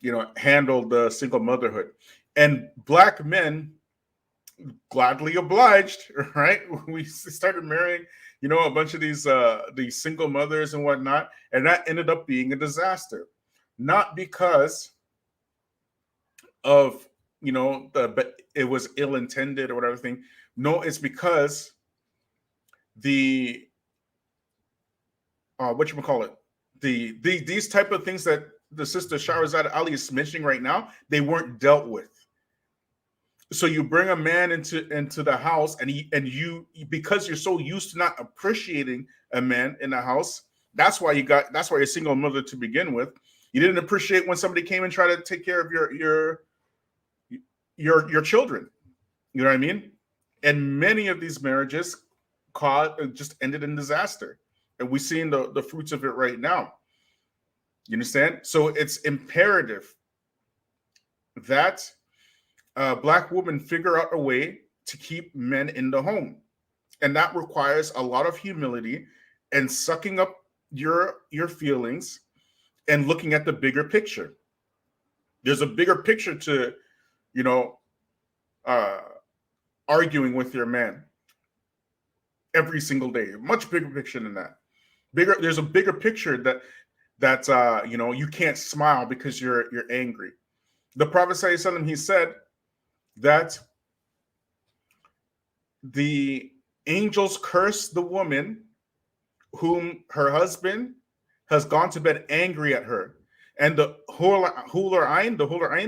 you know, handle the single motherhood. And black men gladly obliged, right? We started marrying, you know, a bunch of these single mothers and whatnot, and that ended up being a disaster. Not because of, you know, it was ill-intended or whatever thing. No, it's because these type of things that the sister Shahrazad Ali is mentioning right now, they weren't dealt with. So you bring a man into the house, and you because you're so used to not appreciating a man in the house, that's why you're a single mother to begin with. You didn't appreciate when somebody came and tried to take care of your children. You know what I mean? And many of these marriages just ended in disaster. And we're seeing the fruits of it right now. You understand? So it's imperative that black women figure out a way to keep men in the home. And that requires a lot of humility and sucking up your feelings and looking at the bigger picture. There's a bigger picture to, you know, arguing with your man every single day. Much bigger picture than that. There's a bigger picture that you know, you can't smile because you're angry. The Prophet ﷺ, he said that the angels curse the woman whom her husband has gone to bed angry at her. And the Hur Ain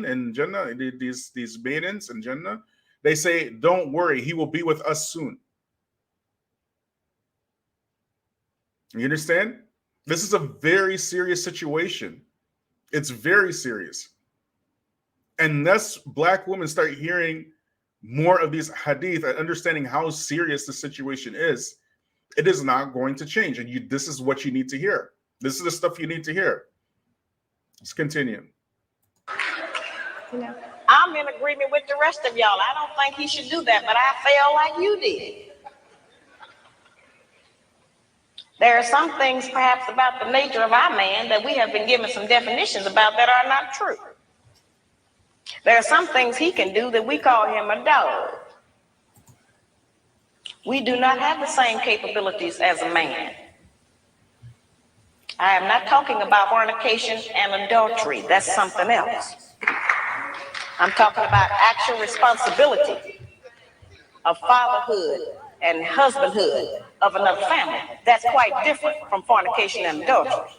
in Jannah, these maidens in Jannah, they say, don't worry, he will be with us soon. You understand? This is a very serious situation. It's very serious. Unless black women start hearing more of these hadith and understanding how serious the situation is, it is not going to change. And this is what you need to hear. This is the stuff you need to hear. Let's continue. You know, I'm in agreement with the rest of y'all. I don't think he should do that, but I feel like you did. There are some things perhaps about the nature of our man that we have been given some definitions about that are not true. There are some things he can do that we call him a dog. We do not have the same capabilities as a man. I am not talking about fornication and adultery. That's something else. I'm talking about actual responsibility of fatherhood and husbandhood of another family. That's quite different from fornication and adultery.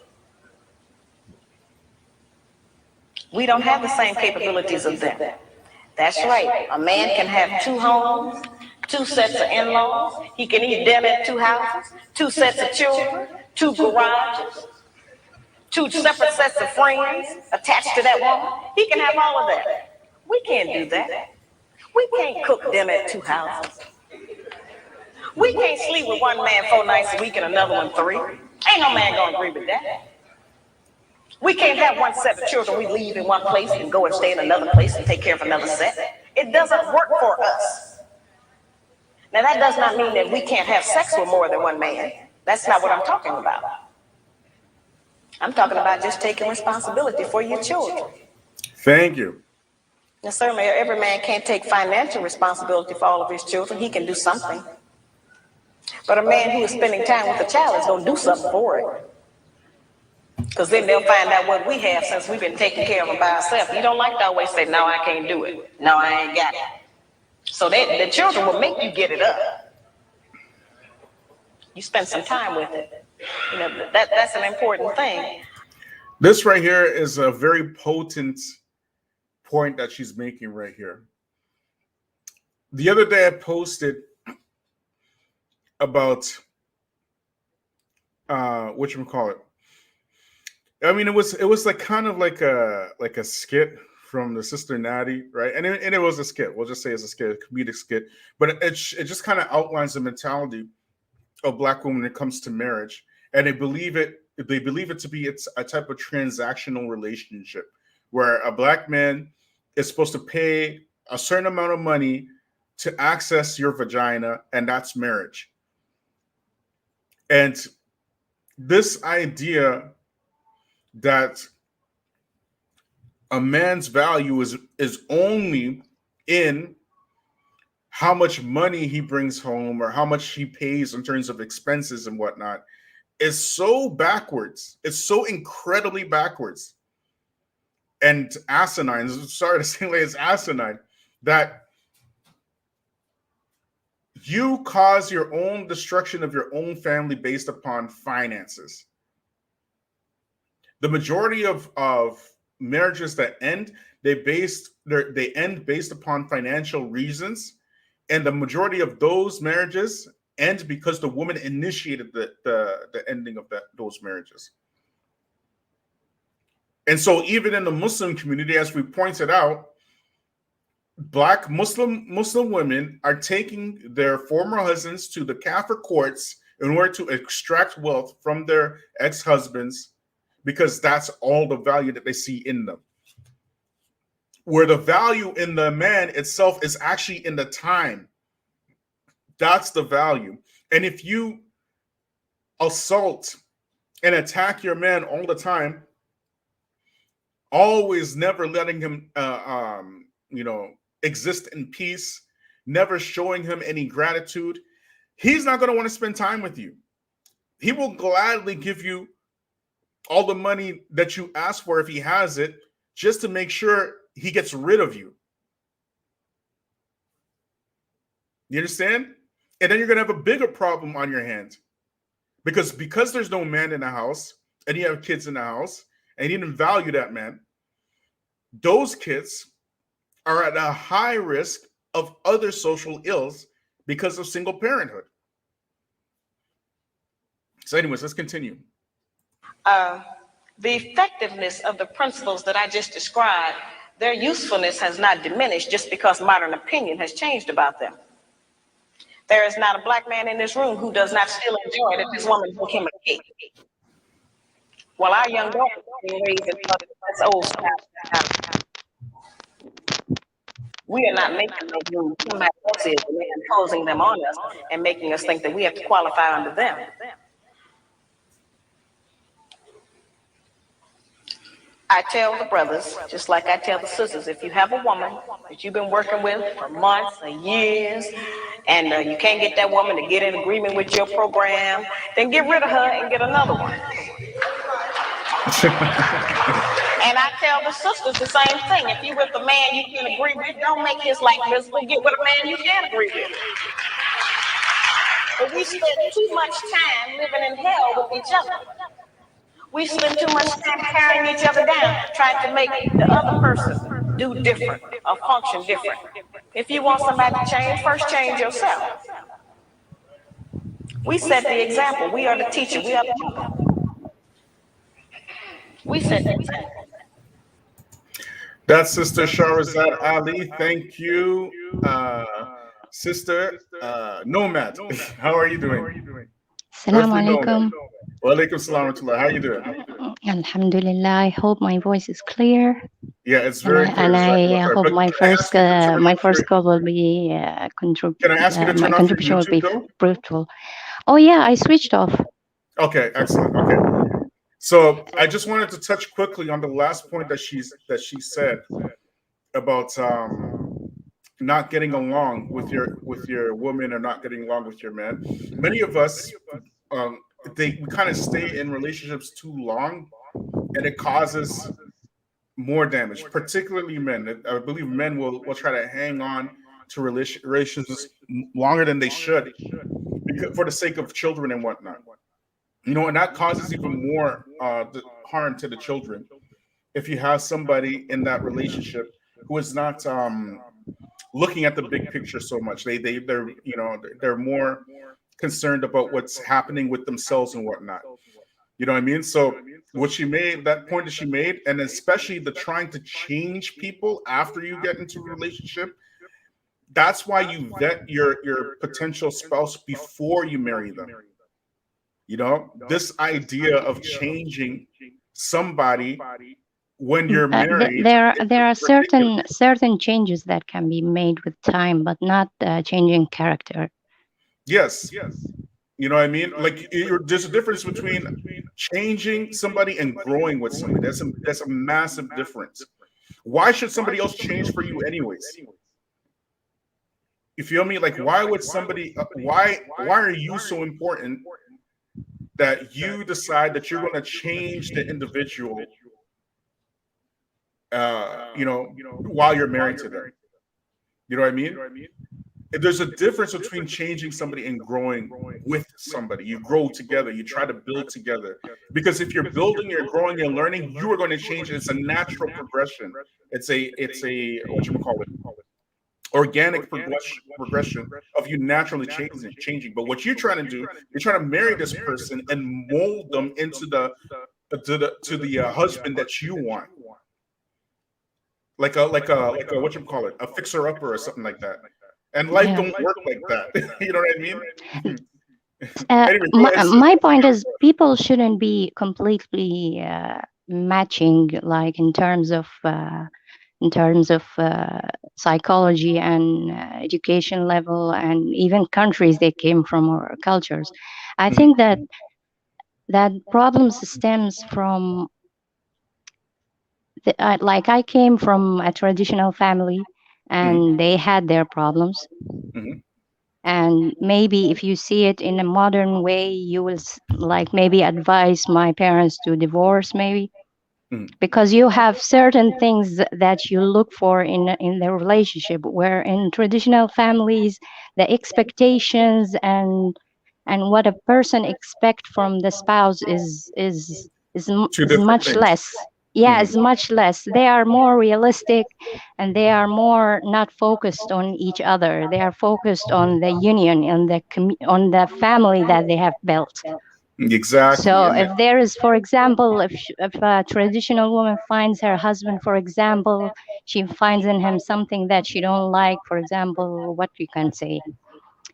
We don't have the same capabilities of them. That's right. A man can have 2 homes, 2 sets of in-laws. He can eat dinner at 2 houses, 2 sets of children, 2 garages, 2 separate sets of friends attached to that woman. He can have all of that. We can't do that. We can't cook dinner at 2 houses. We can't sleep with one man 4 nights a week and another one 3. Ain't no man gonna agree with that. We can't have one set of children we leave in one place and go and stay in another place and take care of another set. It doesn't work for us. Now that does not mean that we can't have sex with more than one man. That's not what I'm talking about. I'm talking about just taking responsibility for your children. Thank you. Now certainly every man can't take financial responsibility for all of his children. He can do something. But a man who is spending time with a child is going to do something for it. Because then they'll find out what we have since we've been taking care of them by ourselves. You don't like to always say, no, I can't do it. No, I ain't got it. So the children will make you get it up. You spend some time with it. You know, that's an important thing. This right here is a very potent point that she's making right here. The other day I posted about whatchamacallit. I mean, it was like kind of like a skit from the Sister Natty, right? And it was a skit. We'll just say it's a skit, a comedic skit. But it just kind of outlines the mentality of Black women when it comes to marriage, and they believe it to be it's a type of transactional relationship where a Black man is supposed to pay a certain amount of money to access your vagina, and that's marriage. And this idea that a man's value is only in how much money he brings home or how much he pays in terms of expenses and whatnot is so backwards. It's so incredibly backwards and asinine. Sorry to say it's asinine that you cause your own destruction of your own family based upon finances. The majority of marriages that end, they end based upon financial reasons, and the majority of those marriages end because the woman initiated the ending of those marriages. And so, even in the Muslim community, as we pointed out, Black Muslim women are taking their former husbands to the Kafir courts in order to extract wealth from their ex-husbands, because that's all the value that they see in them. Where the value in the man itself is actually in the time. That's the value. And if you assault and attack your man all the time, always never letting him exist in peace, never showing him any gratitude, he's not going to want to spend time with you. He will gladly give you all the money that you ask for if he has it, just to make sure he gets rid of you. You understand? And then you're going to have a bigger problem on your hands. Because there's no man in the house, and you have kids in the house, and you didn't value that man, those kids are at a high risk of other social ills because of single parenthood. So anyways, let's continue. The effectiveness of the principles that I just described, their usefulness has not diminished just because modern opinion has changed about them. There is not a Black man in this room who does not still enjoy that this woman took him a cake. Well, our young daughter is being raised in that's old style. We are not making those rules. Somebody else is, and they're imposing them on us and making us think that we have to qualify under them. I tell the brothers, just like I tell the sisters, if you have a woman that you've been working with for months or years, and you can't get that woman to get in agreement with your program, then get rid of her and get another one. And I tell the sisters the same thing. If you with a man you can agree with, don't make his life miserable. Get with a man you can agree with. But we spend too much time living in hell with each other. We spend too much time tearing each other down, trying to make the other person do different or function different. If you want somebody to change, first change yourself. We set the example. We are the teacher. We are the mother. We set the example. That's Sister Shahrazad Ali. Thank you, Sister Nomad. How are you doing? Salaam Alaikum. Wa alaikum salam wa rahmatullah. How you doing? Alhamdulillah. I hope my voice is clear. Yeah, it's very clear. And I hope my first call will be Can I ask you to turn my off contribution your will be YouTube, though? fruitful. Oh yeah, I switched off. Okay, excellent. Okay. So I just wanted to touch quickly on the last point that she said about not getting along with your woman or not getting along with your man. Many of us we kind of stay in relationships too long, and it causes more damage, particularly men. I believe men will try to hang on to relationships longer than they should because, for the sake of children and whatnot. You know, and that causes even more harm to the children if you have somebody in that relationship who is not looking at the big picture so much. They're more concerned about what's happening with themselves and whatnot. You know what I mean? So that point that she made, and especially the trying to change people after you get into a relationship, that's why you vet your potential spouse before you marry them. You know, this idea of changing somebody when you're married. There are certain changes that can be made with time, but not changing character. Yes. You know what I mean? Like there's a difference between changing somebody and growing with somebody. That's a massive difference. Why should somebody else change for you anyways? You feel me? Like why would somebody? Why are you so important that you decide that you're going to change the individual? While you're married to them. You know what I mean? There's a difference between changing somebody and growing with somebody. You grow together. You try to build together. Because if you're building, you're growing, you're learning, you are going to change. It's a natural progression. It's a organic progression of you naturally changing. But what you're trying to do, you're trying to marry this person and mold them into the husband that you want. Like a a fixer upper or something like that. And life don't work like that. You know what I mean? Anyway, my point is people shouldn't be completely matching, like in terms of psychology and education level and even countries they came from or cultures. I think that problem stems from like I came from a traditional family and they had their problems. And maybe if you see it in a modern way, you will like maybe advise my parents to divorce maybe. Because you have certain things that you look for in the relationship, where in traditional families, the expectations and what a person expects from the spouse is much less. Yeah, it's much less. They are more realistic, and they are more not focused on each other. They are focused on the union, on the family that they have built. Exactly. So if there is, for example, if a traditional woman finds her husband, for example, she finds in him something that she don't like, for example, what you can say,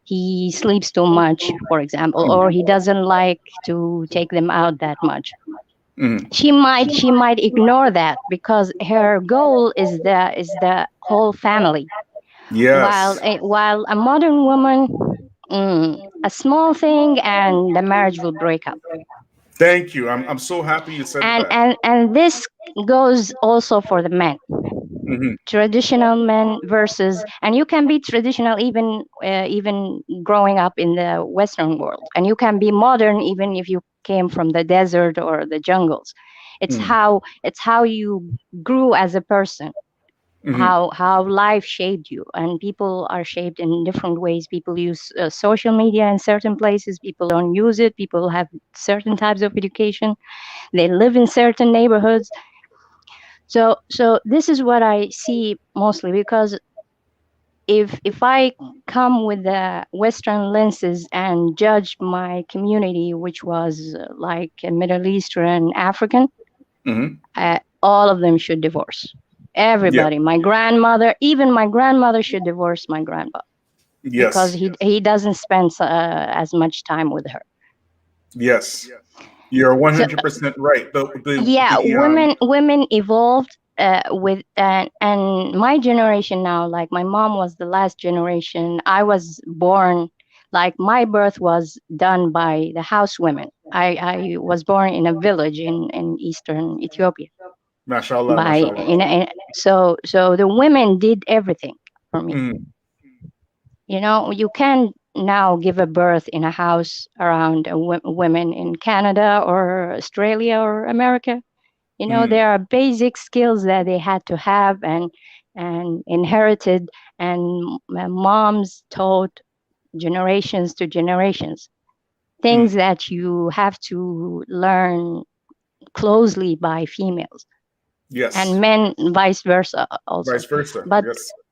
he sleeps too much, for example, or he doesn't like to take them out that much. She might ignore that because her goal is the whole family. Yes. While a modern woman, a small thing and the marriage will break up. Thank you. I'm so happy you said that. And this goes also for the men. Traditional men versus, and you can be traditional even growing up in the Western world, and you can be modern even if you came from the desert or the jungles. It's how you grew as a person. How life shaped you, and people are shaped in different ways. People use social media in certain places, people don't use it, people have certain types of education, they live in certain neighborhoods. So this is what I see mostly, because if I come with the Western lenses and judge my community, which was like a Middle Eastern African, all of them should divorce. Everybody, my grandmother, even my grandmother should divorce my grandpa, because he doesn't spend as much time with her. Yes, you're 100% right. Women evolved with and my generation now, like my mom was the last generation. I was born, like my birth was done by the house women. I was born in a village in eastern Ethiopia. Mashallah, mashallah. So the women did everything for me. You know, you can now give a birth in a house around women in Canada or Australia or America. You know, there are basic skills that they had to have and inherited, and moms taught generations to generations. Things that you have to learn closely by females. Yes. And men vice versa also. Vice versa. But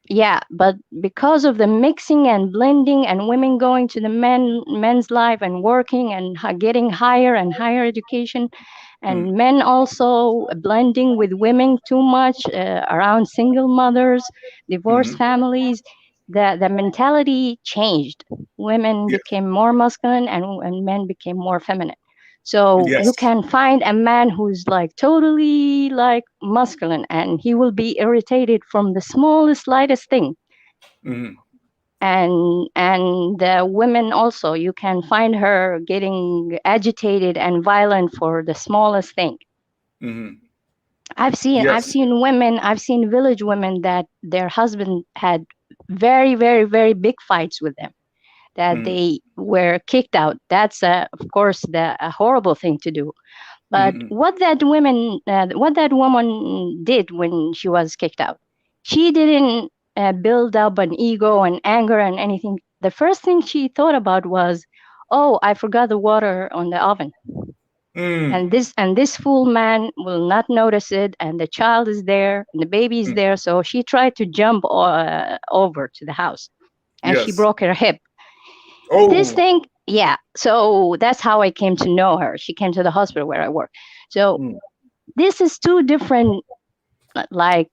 yeah, but because of the mixing and blending and women going to the men's life and working and getting higher and higher education, and men also blending with women too much around single mothers, divorced families, the mentality changed. Women became more masculine and men became more feminine. So you can find a man who's like totally like masculine, and he will be irritated from the smallest, slightest thing. And the women also, you can find her getting agitated and violent for the smallest thing. I've seen women, I've seen village women that their husband had very, very, very big fights with them, that they were kicked out. That's of course a horrible thing to do. But what that woman did when she was kicked out, she didn't build up an ego and anger and anything. The first thing she thought about was, oh, I forgot the water on the oven. And this fool man will not notice it, and the child is there, and the baby is there. So she tried to jump over to the house, and she broke her hip. This thing, yeah. So that's how I came to know her. She came to the hospital where I work. So this is two different, like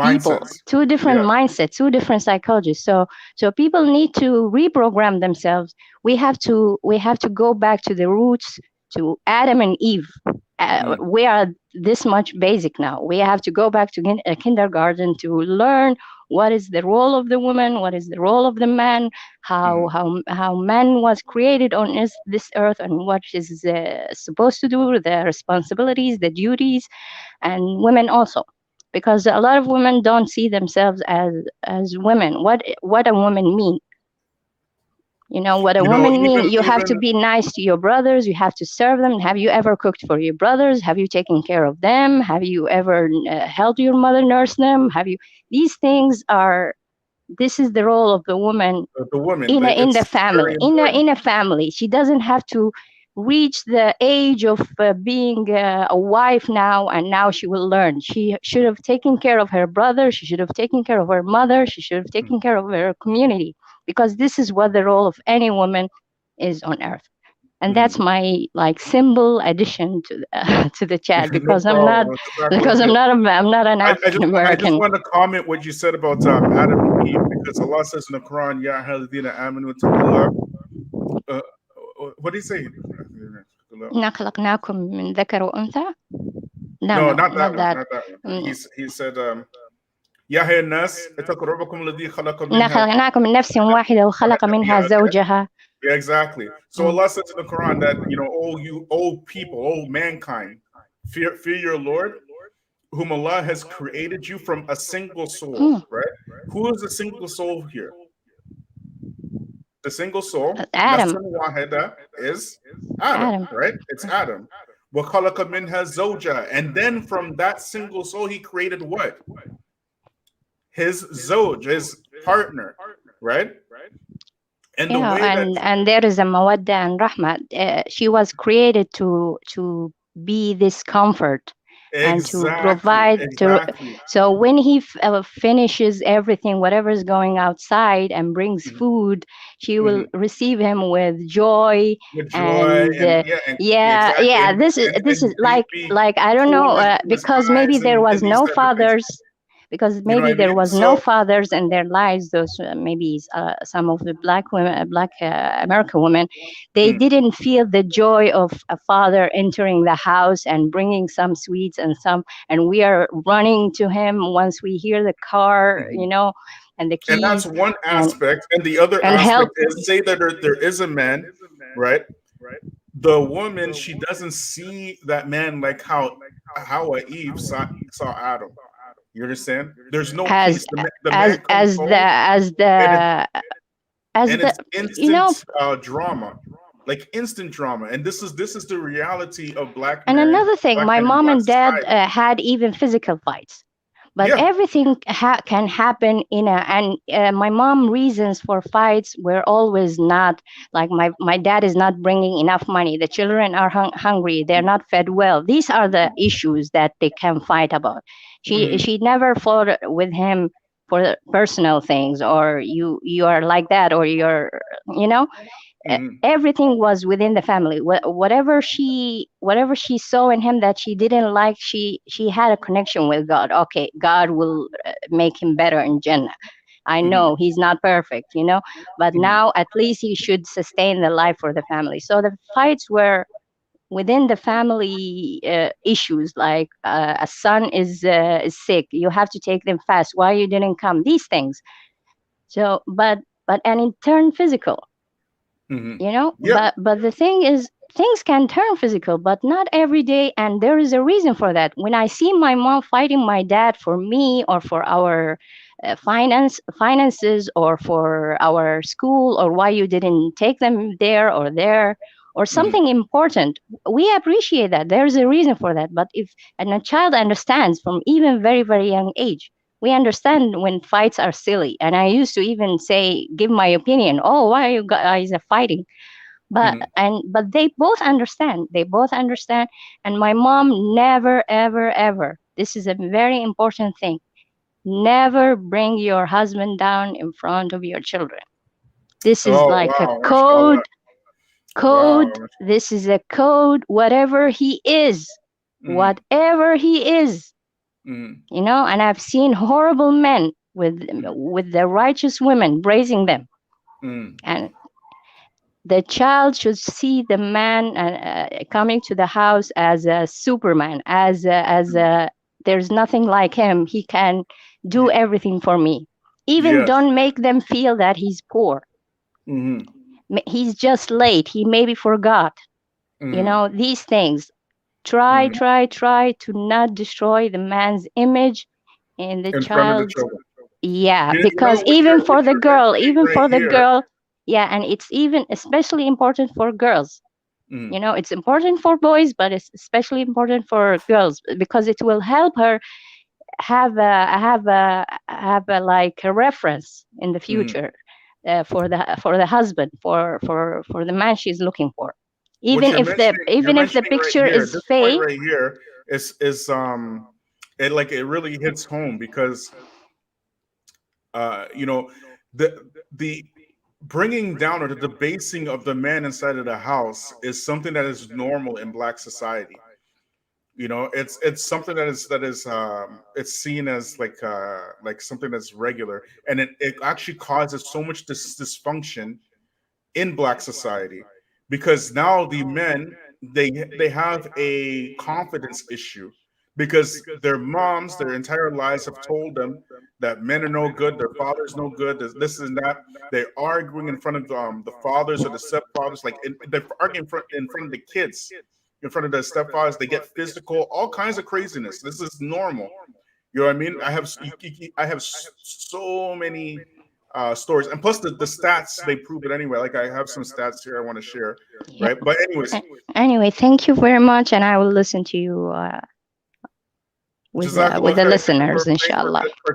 people, two different mindsets, two different psychologists. So people need to reprogram themselves. We have to go back to the roots, to Adam and Eve. We are this much basic now. We have to go back to kindergarten to learn what is the role of the woman, what is the role of the man, how man was created on this earth, and what is supposed to do, the responsibilities, the duties, and women also. Because a lot of women don't see themselves as women. What a woman mean? You know what a woman mean? You have to be nice to your brothers. You have to serve them. Have you ever cooked for your brothers? Have you taken care of them? Have you ever helped your mother nurse them? These things are. This is the role of the woman. In the family. In a family, she doesn't have to reach the age of being a wife now, and now she will learn. She should have taken care of her brother. She should have taken care of her mother. She should have taken care of her community. Because this is what the role of any woman is on earth. And that's my like simple addition to the chat, because I'm not an African American. I just want to comment what you said about Adam and Eve, because Allah says in the Quran, Ya ayyuhalladhina amanu taqullah. What do you say? خلقناكم من ذكر وأنثى. No, not that one. He said يا أيها الناس اتقوا ربكم الذي خلقناكم من نفس واحدة وخلق منها زوجها. Yeah, exactly. So Allah says in the Quran that, all people, all mankind, fear your Lord, whom Allah has created you from a single soul, right? Who is the single soul here? The single soul, Adam, is Adam, right? It's Adam. وَخَلَقَ مِنْهَا زَوْجَهَا. And then from that single soul, he created what? His zawj, his partner, right? And the way that and there is a mawadda and rahmat. She was created to be this comfort and to provide to. So when he finishes everything, whatever is going outside, and brings food, she will receive him with joy. And yeah, this is like I don't know, because maybe there was no fathers. Because maybe there was no fathers in their lives. Those maybe some of the black women, black American women, they didn't feel the joy of a father entering the house and bringing some sweets and we are running to him once we hear the car, you know, and the keys. And that's one aspect. And the other aspect is, say that there is a man, right? The woman, she doesn't see that man like how Eve saw Adam. You understand? There's no peace. It's instant drama, like instant drama. And this is the reality of black. And another thing, my mom and dad had even physical fights, but everything can happen in my mom reasons for fights were always not like my dad is not bringing enough money. The children are hungry. They're not fed well. These are the issues that they can fight about. She never fought with him for personal things, or you are like that, or you're, you know, everything was within the family. Whatever she saw in him that she didn't like, she had a connection with God. Okay, God will make him better in Jannah. I know he's not perfect, you know, but now at least he should sustain the life for the family. So the fights were within the family issues, like a son is sick, you have to take them fast, why you didn't come, these things. So but and it turned physical, you know. But the thing is, things can turn physical, but not every day, and there is a reason for that. When I see my mom fighting my dad for me or for our finances or for our school, or why you didn't take them there or something important, we appreciate that. There's a reason for that. But if a child understands from even very, very young age, we understand when fights are silly. And I used to even say, give my opinion. Oh, why are you guys are fighting? But but they both understand. They both understand. And my mom never, ever, ever. This is a very important thing. Never bring your husband down in front of your children. This is a code. Wow. This is a code. Whatever he is, you know. And I've seen horrible men with the righteous women raising them, and the child should see the man coming to the house as a Superman, as there's nothing like him. He can do everything for me. Even don't make them feel that he's poor. He's just late. He maybe forgot. You know, these things. Try to not destroy the man's image in the child. Yeah, because even for the girl, yeah, and it's even especially important for girls. You know, it's important for boys, but it's especially important for girls, because it will help her have a like a reference in the future for the husband, for the man she's looking for. Even if the picture is fake. Right here is it like it really hits home, because you know, the bringing down or the debasing of the man inside of the house is something that is normal in Black society. You know, it's something that is it's seen as like something that's regular, and it actually causes so much dysfunction in Black society, because now the men, they have a confidence issue, because their moms their entire lives have told them that men are no good, their father's no good, this and that. They're arguing in front of the fathers or the stepfathers, like they're arguing in front of the kids, in front of the stepfathers. They get physical, all kinds of craziness. This is normal. You know what I mean? I have so many stories, and plus the stats, they prove it anyway. Like I have some stats here I want to share, Yeah. right? But anyways, Anyway, thank you very much, and I will listen to you with Jazakallah the khair. listeners, Thanks inshallah. for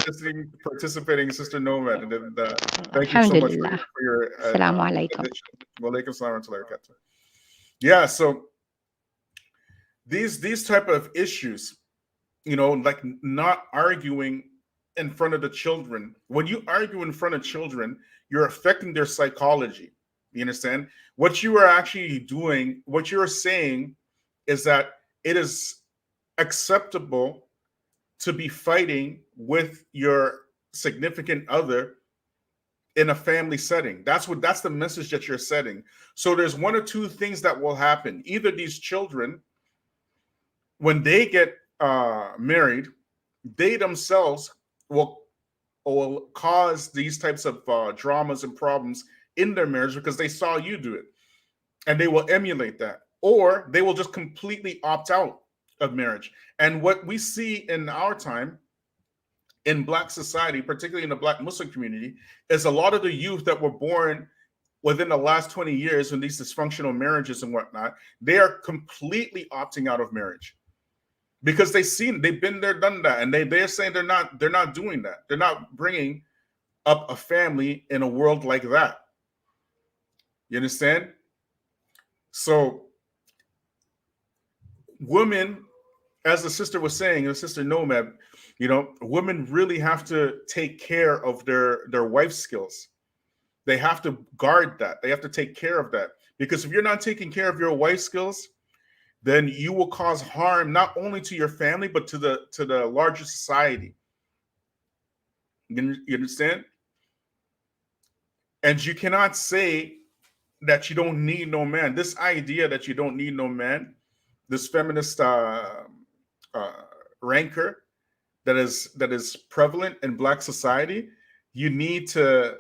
participating, Sister Nomad, and then thank you so much Alhamdulillah. for your Salaam Alaikum. addition. Wa alaikum salam wa rahmatullahi wa barakatuh. Yeah, so these type of issues, you know, like not arguing in front of the children. When you argue in front of children, you're affecting their psychology. You understand? What you are actually doing, what you're saying is that it is acceptable to be fighting with your significant other in a family setting. That's the message that you're setting. So there's one or two things that will happen. Either these children, when they get married, they themselves will cause these types of dramas and problems in their marriage because they saw you do it, and they will emulate that, or they will just completely opt out of marriage. And what we see in our time in Black society, particularly in the Black Muslim community, is a lot of the youth that were born within the last 20 years in these dysfunctional marriages and whatnot, they are completely opting out of marriage because they've been there, done that, and they're saying they're not doing that. They're not bringing up a family in a world like that. You understand? So women, as the sister was saying, the sister Nomad, you know, women really have to take care of their wife skills. They have to guard that. They have to take care of that, because if you're not taking care of your wife skills, then you will cause harm not only to your family but to the larger society. You understand? And you cannot say that you don't need no man. This idea that you don't need no man, this feminist rancor that is prevalent in Black society, you need to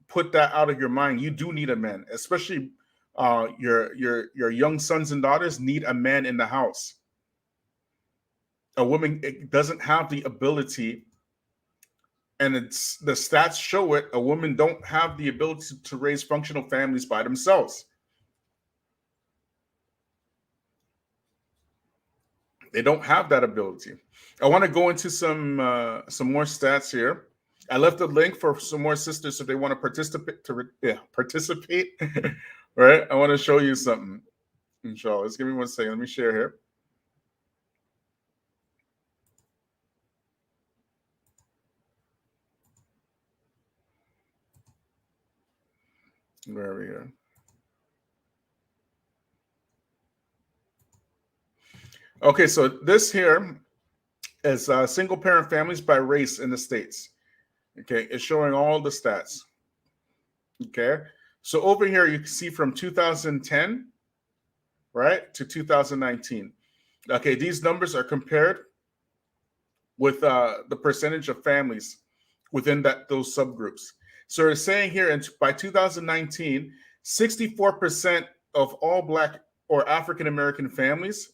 put that out of your mind. You do need a man, especially your young sons and daughters need a man in the house. A woman doesn't have the ability, and it's the stats show it, a woman don't have the ability to raise functional families by themselves. They don't have that ability. I want to go into some more stats here. I left a link for some more sisters if they want to participate. Right? I want to show you something. Inshallah. Just give me 1 second. Let me share here. Where are we here? Okay, so this here is single parent families by race in the States. Okay, it's showing all the stats. Okay, so over here you can see from 2010, right, to 2019. Okay, these numbers are compared with the percentage of families within those subgroups. So it's saying here, by 2019, 64% of all Black or African American families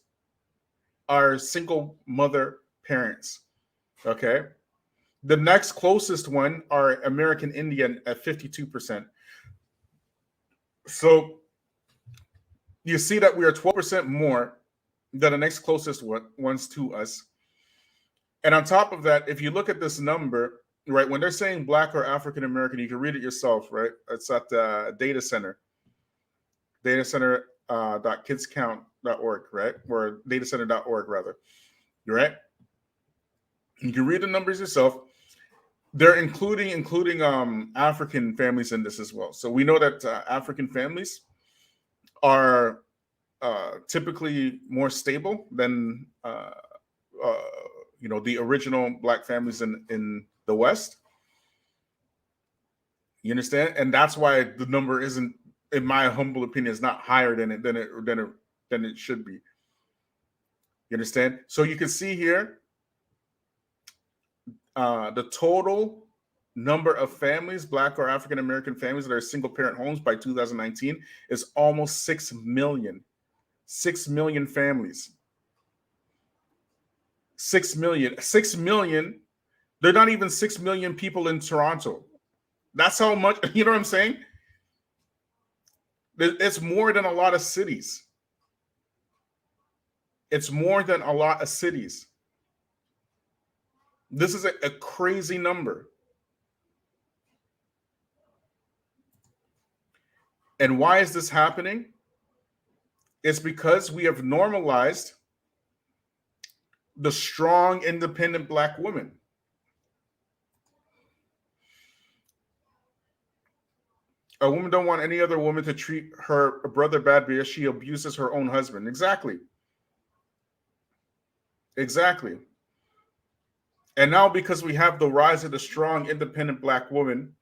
are single mother parents. Okay. The next closest one are American Indian at 52%. So you see that we are 12% more than the next closest ones to us. And on top of that, if you look at this number, right, when they're saying Black or African American, you can read it yourself, right? It's at the data center .kidscount.org, right? Or datacenter.org rather. You're right. You can read the numbers yourself. They're including African families in this as well. So we know that African families are typically more stable than the original Black families in the West. You understand? And that's why the number isn't, in my humble opinion, is not higher than it should be. You understand? So you can see here the total number of families, Black or African American families that are single parent homes by 2019 is almost 6 million. 6 million families. 6 million. 6 million. They're not even 6 million people in Toronto. That's how much, you know what I'm saying? It's more than a lot of cities. It's more than a lot of cities. This is a crazy number. And why is this happening? It's because we have normalized the strong, independent Black woman. A woman don't want any other woman to treat her brother bad because she abuses her own husband. Exactly. Exactly. And now because we have the rise of the strong, independent Black woman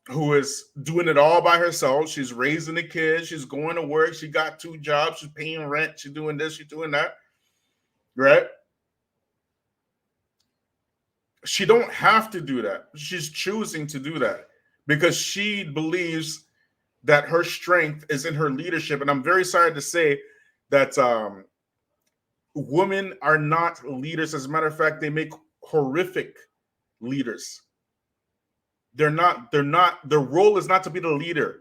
who is doing it all by herself, she's raising the kids, she's going to work, she got 2 jobs, she's paying rent, she's doing this, she's doing that, right? She don't have to do that. She's choosing to do that because she believes that her strength is in her leadership. And I'm very sorry to say that women are not leaders. As a matter of fact, they make horrific leaders. Their role is not to be the leader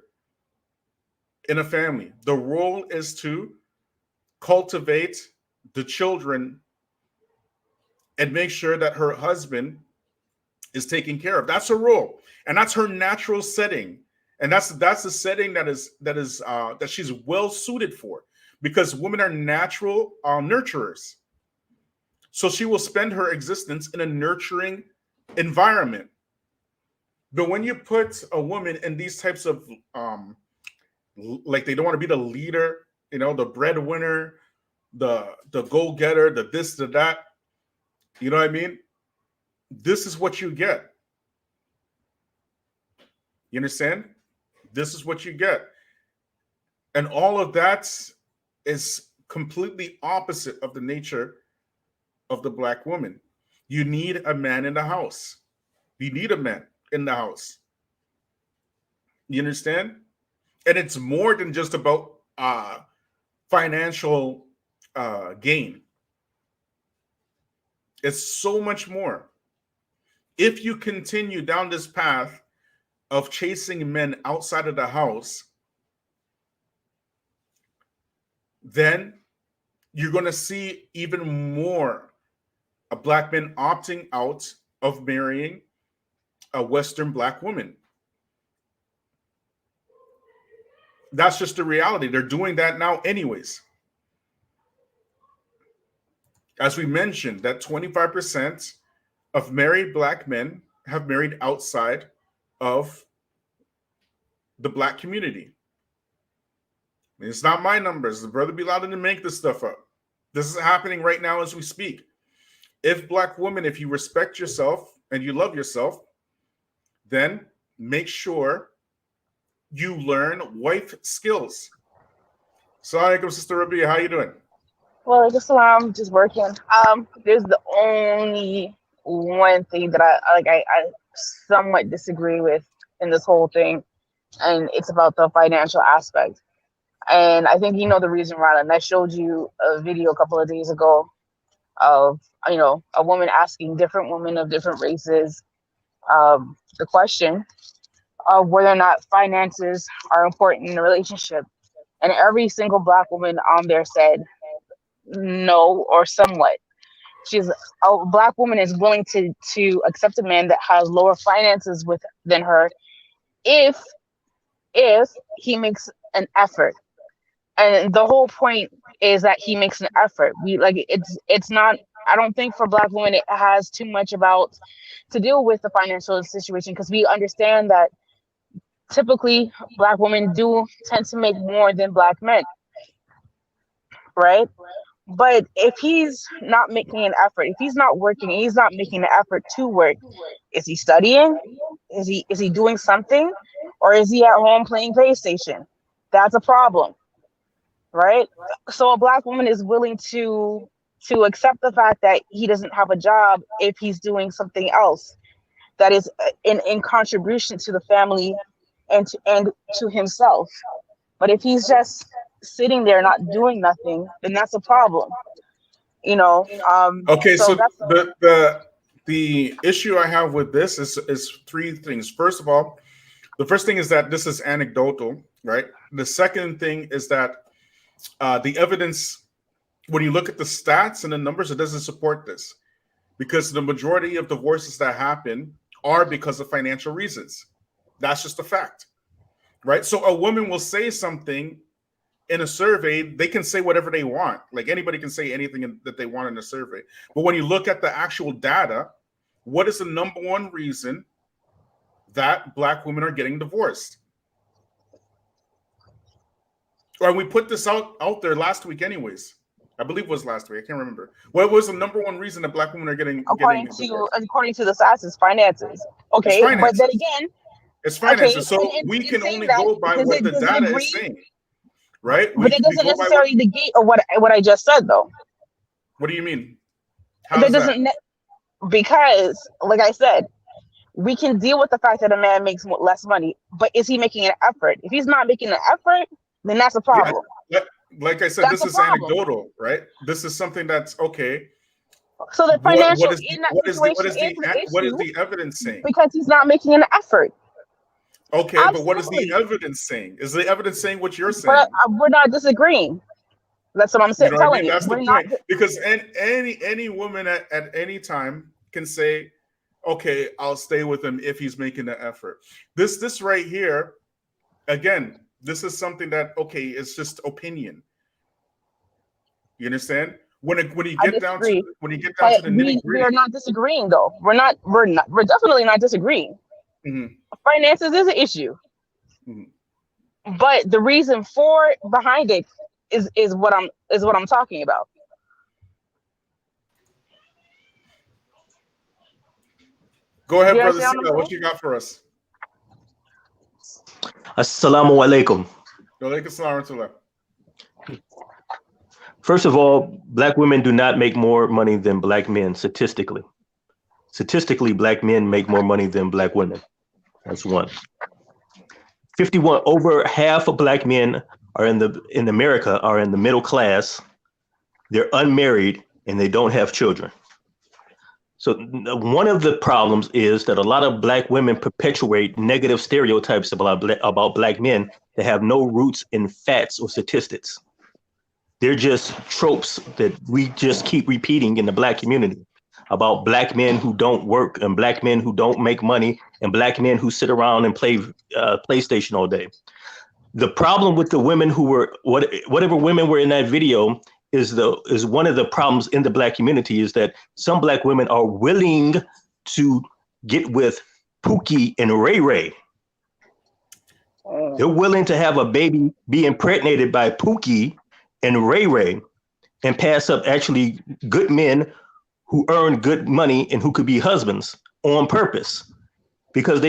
in a family. The role is to cultivate the children and make sure that her husband is taken care of. That's her role. And that's her natural setting. And that's the setting that she's well suited for, because women are natural nurturers. So she will spend her existence in a nurturing environment. But when you put a woman in these types of like, they don't want to be the leader, you know, the breadwinner, the go-getter, the this, the that, you know what I mean? This is what you get. You understand? This is what you get. And all of that is completely opposite of the nature of the Black woman. You need a man in the house. You need a man in the house. You understand? And it's more than just about financial gain. It's so much more. If you continue down this path of chasing men outside of the house, then you're going to see even more Black men opting out of marrying a Western Black woman. That's just the reality. They're doing that now anyways. As we mentioned, that 25% of married Black men have married outside of the Black community. It's not my numbers. The brother Bilal didn't make this stuff up. This is happening right now as we speak. If Black women, if you respect yourself and you love yourself, then make sure you learn wife skills. Salaam Alaikum, Sister Rabia. How you doing? Well, just just working. There's the only one thing that I somewhat disagree with in this whole thing, and it's about the financial aspect. And I think you know the reason why. And I showed you a video a couple of days ago of a woman asking different women of different races the question of whether or not finances are important in a relationship, and every single Black woman on there said no or somewhat. A Black woman is willing to accept a man that has lower finances than her if he makes an effort. And the whole point is that he makes an effort. It's not, I don't think for Black women it has too much to deal with the financial situation, because we understand that typically Black women do tend to make more than Black men, right? But if he's not making an effort, if he's not working, he's not making an effort to work, is he studying? Is he doing something? Or is he at home playing PlayStation? That's a problem, right? So a Black woman is willing to accept the fact that he doesn't have a job if he's doing something else that is in contribution to the family and to himself. But if he's just sitting there not doing nothing, then that's a problem. Okay, so that's the The issue I have with this is three things. First of all, the first thing is that this is anecdotal, right? The second thing is that the evidence, when you look at the stats and the numbers, it doesn't support this, because the majority of divorces that happen are because of financial reasons. That's just a fact, right? So a woman will say something in a survey. They can say whatever they want. Like anybody can say anything that they want in a survey. But when you look at the actual data, what is the number one reason that Black women are getting divorced? Or we put this out there last week anyways. I believe it was last week. I can't remember. What was the number one reason that Black women are getting according to the stats, it's finances. Okay, it's finances. But then again, it's finances. Okay, so we can only go by what the data is saying, right? But that doesn't necessarily negate or what I just said, though. What do you mean? How that doesn't because, like I said, we can deal with the fact that a man makes less money, but is he making an effort? If he's not making an effort, then that's a problem. Yeah, like I said, this is anecdotal, right? This is something that's okay. So the financial what is the evidence saying? Because he's not making an effort. Okay, Absolutely. But what is the evidence saying? Is the evidence saying what you're saying? But we're not disagreeing. That's what I'm saying. You know what I mean? That's the point. Because any woman at any time can say, okay, I'll stay with him if he's making the effort. This right here, again, this is something that, okay, it's just opinion. You understand? When you get down to the nitty-gritty, we are not disagreeing, though. We're definitely not disagreeing. Mm-hmm. Finances is an issue, but the reason behind it is what I'm talking about. Go ahead, brother. What you got for us? Assalamu alaikum. Walaikum salam. First of all, Black women do not make more money than Black men statistically. Statistically, Black men make more money than Black women. That's one. 51, over half of Black men are in America are in the middle class. They're unmarried and they don't have children. So one of the problems is that a lot of Black women perpetuate negative stereotypes about Black men that have no roots in facts or statistics. They're just tropes that we just keep repeating in the Black community about Black men who don't work and Black men who don't make money and Black men who sit around and play PlayStation all day. The problem with the women who were, whatever women were in that video is one of the problems in the Black community is that some Black women are willing to get with Pookie and Ray Ray. They're willing to have a baby be impregnated by Pookie and Ray Ray and pass up actually good men who earn good money and who could be husbands on purpose. Because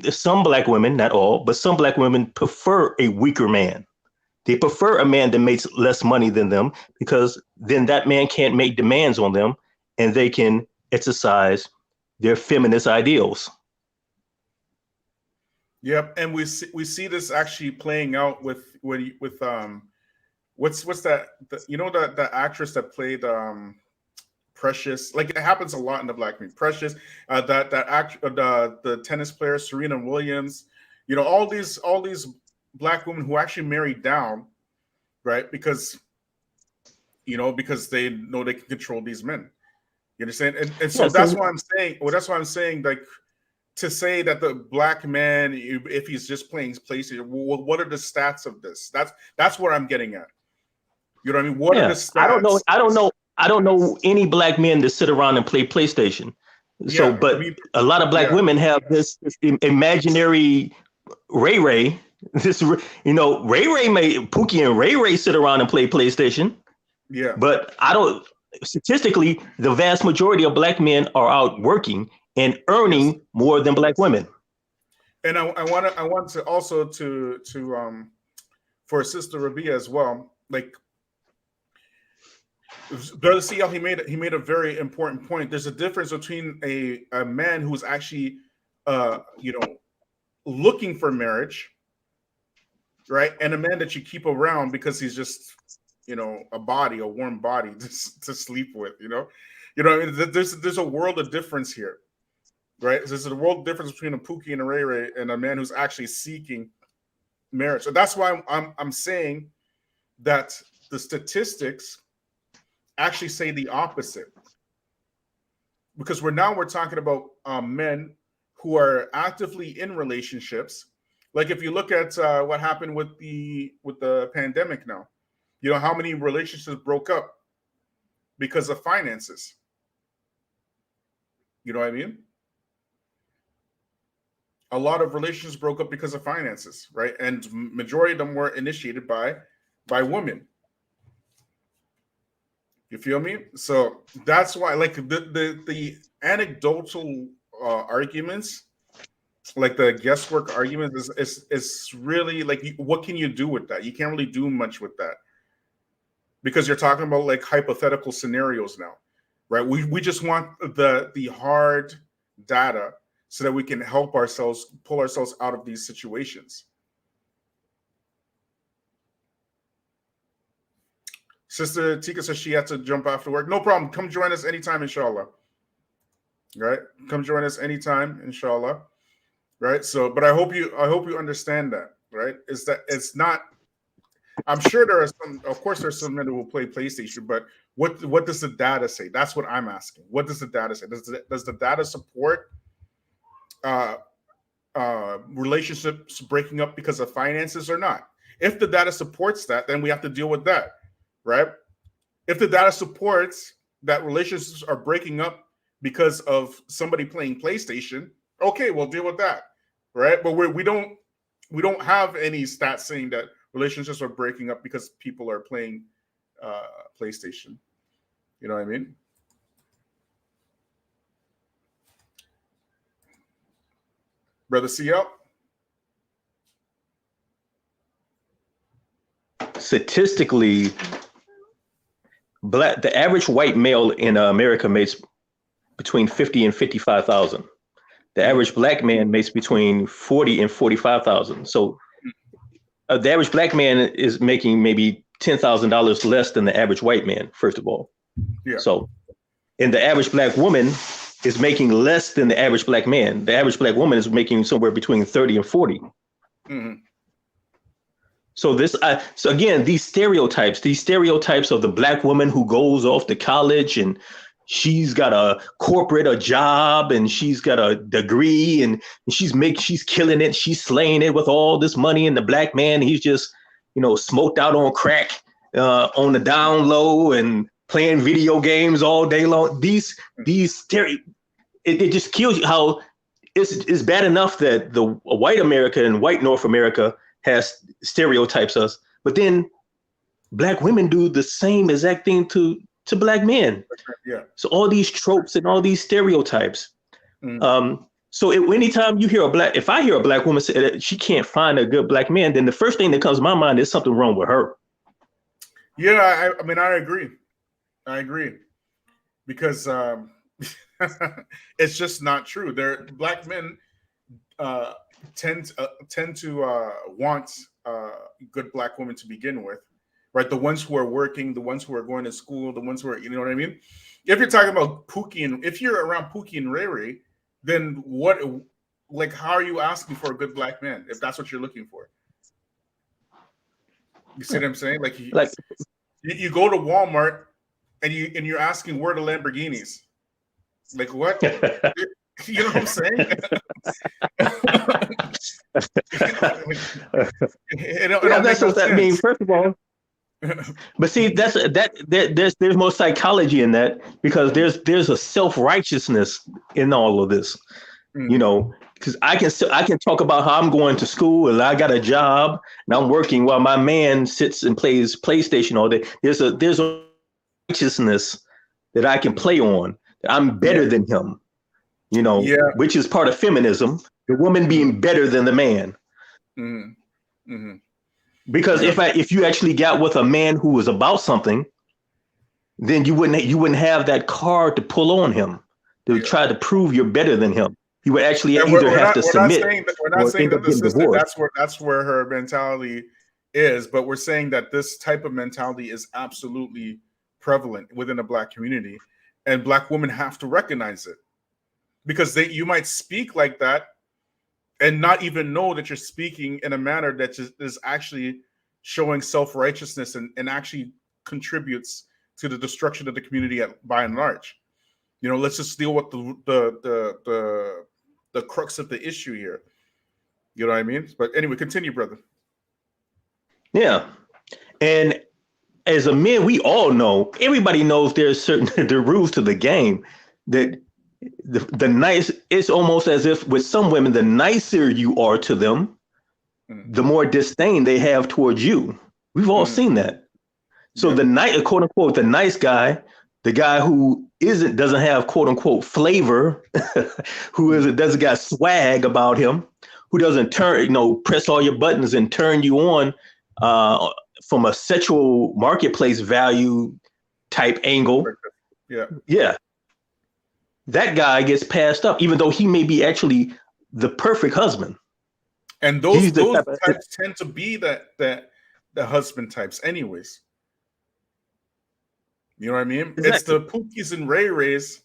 some Black women, not all, but some Black women prefer a weaker man. They prefer a man that makes less money than them because then that man can't make demands on them and they can exercise their feminist ideals. Yep, and we see this actually playing out with what's that? The actress that played Precious, like it happens a lot in the Black community. Precious, the tennis player Serena Williams, all these Black women who actually married down, right? Because they know they can control these men. You understand? And so that's why I'm saying. Well, that's why I'm saying, like, to say that the Black man, if he's just playing PlayStation, what are the stats of this? That's what I'm getting at. You know what I mean? What are the stats? I don't know any Black men that sit around and play PlayStation. So, but a lot of Black women have this imaginary Ray Ray. Ray Ray Pookie and Ray Ray sit around and play PlayStation. Yeah. But statistically, the vast majority of Black men are out working and earning more than Black women. And I want to also to for Sister Rabia as well, like, Brother CL, he made a very important point. There's a difference between a man who's actually looking for marriage, right, and a man that you keep around because he's just a warm body to sleep with. You know, I mean, there's a world of difference here, right? There's a world difference between a Pookie and a Ray Ray and a man who's actually seeking marriage. So that's why I'm saying that the statistics actually say the opposite, because we're talking about men who are actively in relationships. Like if you look at what happened with the pandemic now, you know how many relationships broke up because of finances. You know what I mean? A lot of relationships broke up because of finances, right? And majority of them were initiated by women. You feel me? So that's why, like the anecdotal arguments, like the guesswork arguments, is really like, what can you do with that? You can't really do much with that, because you're talking about like hypothetical scenarios now, right? We just want the hard data so that we can help ourselves pull ourselves out of these situations. Sister Tika says she had to jump after work. No problem. Come join us anytime, inshallah. Right? Come join us anytime, inshallah. Right? So, but I hope you understand that, right? Is that it's not. I'm sure there are some. Of course, there's some men who will play PlayStation, but what does the data say? That's what I'm asking. What does the data say? Does the data support relationships breaking up because of finances or not? If the data supports that, then we have to deal with that. Right? If the data supports that relationships are breaking up because of somebody playing PlayStation, okay, we'll deal with that, right? But we don't have any stats saying that relationships are breaking up because people are playing PlayStation. You know what I mean? Brother CL? Statistically, the average white male in America makes between 50 and 55,000. The average black man makes between 40 and 45,000. So the average black man is making maybe $10,000 less than the average white man, first of all. Yeah. So, and the average black woman is making less than the average black man. The average black woman is making somewhere between 30 and 40. Mm-hmm. So so again, these stereotypes of the black woman who goes off to college and she's got a job and she's got a degree and she's killing it. She's slaying it with all this money, and the black man, he's just, smoked out on crack, on the down low and playing video games all day long. It just kills you how it's bad enough that the white America and white North America has stereotypes us, but then black women do the same exact thing to black men. Yeah. So all these tropes and all these stereotypes. So anytime you hear if I hear a black woman say that she can't find a good black man, then the first thing that comes to my mind is something wrong with her. Yeah, I mean, I agree. Because it's just not true. Black men tend to want good black women to begin with, right? The ones who are working, the ones who are going to school, the ones who are, you know what I mean? If you're talking about Pookie, if you're around Pookie and Ray Ray, then how are you asking for a good black man if that's what you're looking for? You see what I'm saying? You go to Walmart and you're asking where the Lamborghinis. Like what? You know what I'm saying? That's what that means, first of all. But see, there's more psychology in that, because there's a self-righteousness in all of this, because I can talk about how I'm going to school and I got a job and I'm working while my man sits and plays PlayStation all day. There's a righteousness that I can play on. I'm better than him, which is part of feminism. The woman being better than the man. Mm-hmm. Mm-hmm. Because if you actually got with a man who was about something, then you wouldn't have that card to pull on him to try to prove you're better than him. You would actually either have to submit. We're not saying that the sister, that's where her mentality is, but we're saying that this type of mentality is absolutely prevalent within the black community. And Black women have to recognize it, because you might speak like that and not even know that you're speaking in a manner that is actually showing self-righteousness and actually contributes to the destruction of the community by and large. You know, let's just deal with the crux of the issue here. You know what I mean? But anyway, continue, brother. Yeah. And as a man, we all know, everybody knows there's certain the rules to the game, that the nice, it's almost as if with some women, the nicer you are to them, the more disdain they have towards you. We've all seen that. So the nice, quote unquote, the nice guy, the guy who doesn't have quote unquote flavor, doesn't got swag about him, who doesn't press all your buttons and turn you on from a sexual marketplace value type angle. Yeah. That guy gets passed up, even though he may be actually the perfect husband. And those types tend to be the husband types anyways. You know what I mean? Exactly. It's the Pookies and Ray Rays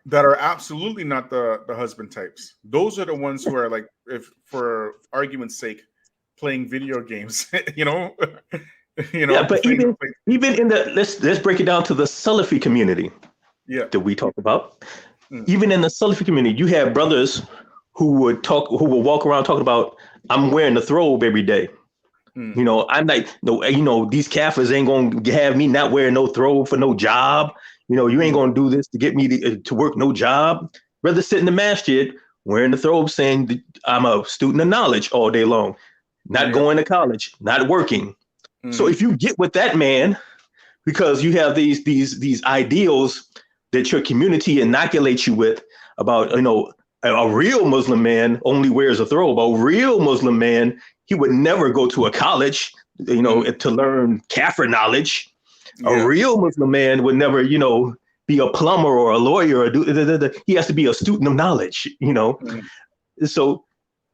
that are absolutely not the husband types. Those are the ones who are like, if for argument's sake, playing video games, you know? Yeah, but even in the let's break it down to the Salafi community that we talk about. Even in the Salafi community, you have brothers who would walk around talking about, I'm wearing the throbe every day. You know, I'm like, these Kafirs ain't gonna have me not wearing no throbe for no job. You know, you ain't gonna do this to get me to work no job. Rather sit in the masjid wearing the throbe, saying I'm a student of knowledge all day long, not going to college, not working. So if you get with that man, because you have these ideals that your community inoculates you with about, a real Muslim man only wears a throbe. A real Muslim man, he would never go to a college, to learn Kafir knowledge. A real Muslim man would never, be a plumber or a lawyer or he has to be a student of knowledge, So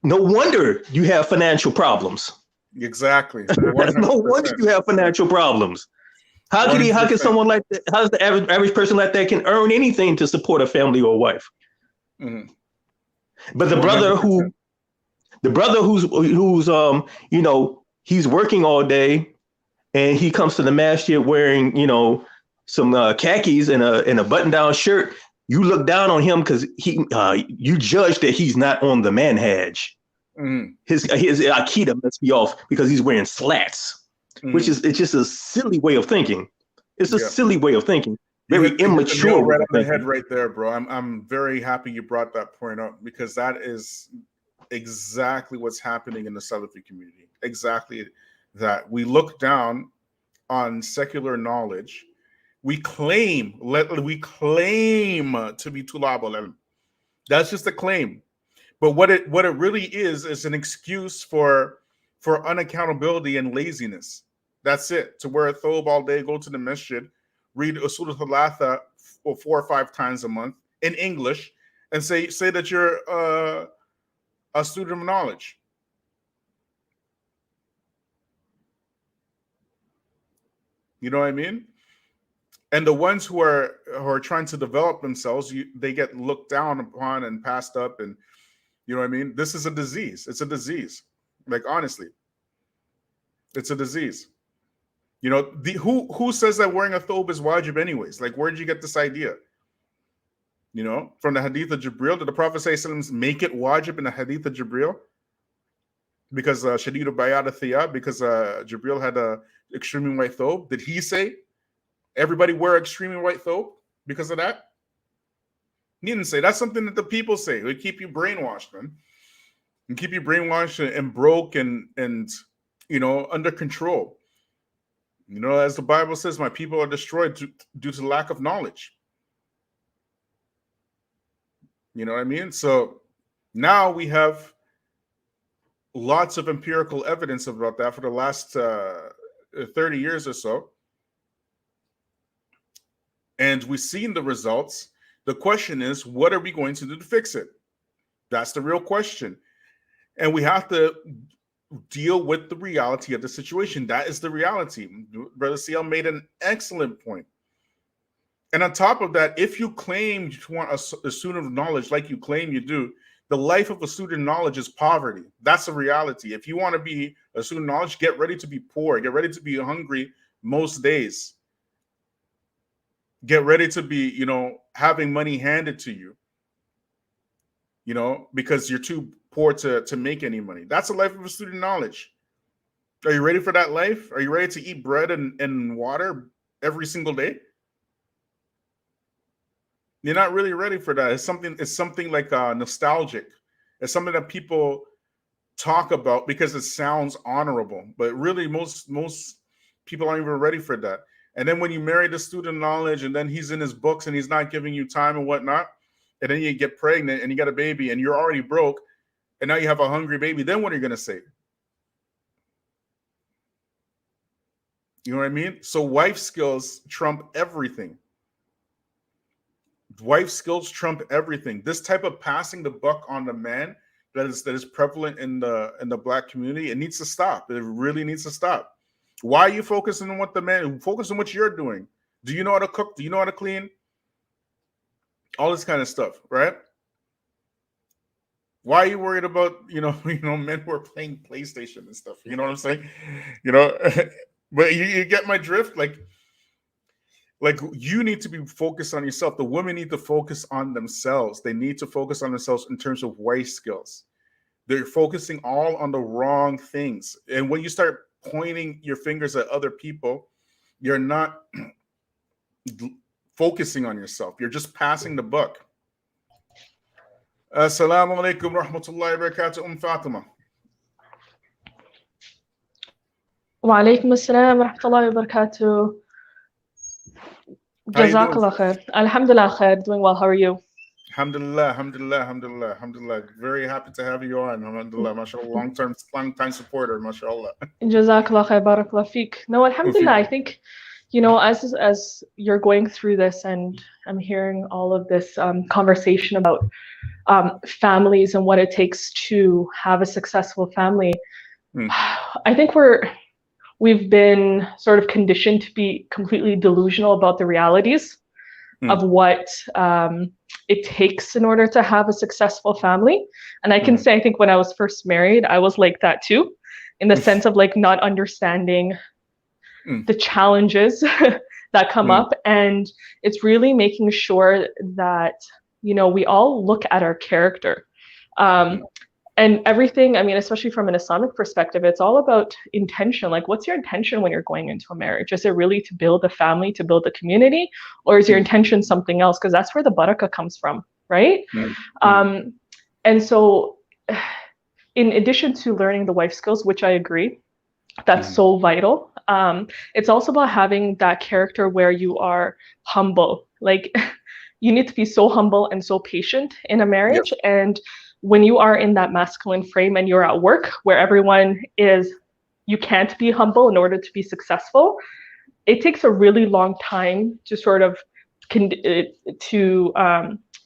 no wonder you have financial problems. Exactly. No wonder you have financial problems. How can someone like that, how does the average person like that can earn anything to support a family or a wife? But the brother who's he's working all day and he comes to the masjid wearing, some khakis and a button-down shirt, you look down on him because you judge that he's not on the manhaj. His Akida must be off because he's wearing slats, it's just a silly way of thinking. It's a silly way of thinking. Very immature. Right on the head right there, bro. I'm very happy you brought that point up, because that is exactly what's happening in the Salafi community. Exactly that. We look down on secular knowledge. We claim to be tulab al-ilm. That's just a claim. But what it really is an excuse for unaccountability and laziness. That's it. To wear a thobe all day, go to the masjid, read Usul al-Thalatha 4 or 5 times a month in English, and say that you're a student of knowledge. You know what I mean? And the ones who are trying to develop themselves, they get looked down upon and passed up, and you know what I mean? This is a disease. It's a disease. Like, honestly, it's a disease. Who says that wearing a thobe is wajib anyways? Like, where did you get this idea? From the hadith of Jibril? Did the Prophet make it wajib in the hadith of Jibril? Because Shadidu Bayad al-Thiyab, because Jibril had a extremely white thobe. Did he say everybody wear extremely white thobe because of that? He didn't say. That's something that the people say. They keep you brainwashed, man. And keep you brainwashed and broke and under control. As the Bible says, my people are destroyed due to lack of knowledge. You know what I mean? So now we have lots of empirical evidence about that for the last 30 years or so. And we've seen the results. The question is, what are we going to do to fix it? That's the real question. And we have to deal with the reality of the situation. That is the reality. Brother CL made an excellent point. And on top of that, if you claim you want a student of knowledge like you claim you do, the life of a student of knowledge is poverty. That's a reality. If you want to be a student of knowledge, get ready to be poor. Get ready to be hungry most days. Get ready to be, having money handed to you, because you're too poor to make any money. That's the life of a student of knowledge. Are you ready for that life? Are you ready to eat bread and water every single day? You're not really ready for that. It's something like nostalgic. It's something that people talk about because it sounds honorable, but really most people aren't even ready for that. And then when you marry the student of knowledge and then he's in his books and he's not giving you time and whatnot, and then you get pregnant and you got a baby and you're already broke and now you have a hungry baby, then what are you going to say? You know what I mean? So wife skills trump everything. Wife skills trump everything. This type of passing the buck on the man that is prevalent in the Black community, it needs to stop. It really needs to stop. Why are you focusing on what the man? Focus on what you're doing. Do you know how to cook? Do you know how to clean? All this kind of stuff, right? Why are you worried about men who are playing PlayStation and stuff? You know what I'm saying? But you get my drift, like you need to be focused on yourself. The women need to focus on themselves. They need to focus on themselves in terms of wife skills. They're focusing all on the wrong things. And when you start pointing your fingers at other people, you're not focusing on yourself. You're just passing the buck. Salaam Alaikum rahmatullahi wa barakatuh, Fatima. Wa alaikum assalam wa rahmatullahi wa barakatuh. Jazakallah khair. Alhamdulillah khair. Doing well. How are you? Alhamdulillah, alhamdulillah, alhamdulillah, alhamdulillah. Very happy to have you on. Alhamdulillah, mashallah. Long time supporter, mashallah. Jazakallah khair, barakallah feek. No, alhamdulillah. I think, as you're going through this and I'm hearing all of this conversation about families and what it takes to have a successful family, I think we've been sort of conditioned to be completely delusional about the realities of what it takes in order to have a successful family. And I can say, I think when I was first married, I was like that too, in the sense of like not understanding the challenges that come up. And it's really making sure that, we all look at our character. And everything, especially from an Islamic perspective, it's all about intention. Like, what's your intention when you're going into a marriage? Is it really to build a family, to build a community? Or is your intention something else? Because that's where the barakah comes from, right? And so in addition to learning the wife skills, which I agree, that's so vital. It's also about having that character where you are humble. Like, you need to be so humble and so patient in a marriage. And when you are in that masculine frame and you're at work where everyone is, you can't be humble in order to be successful, it takes a really long time to sort of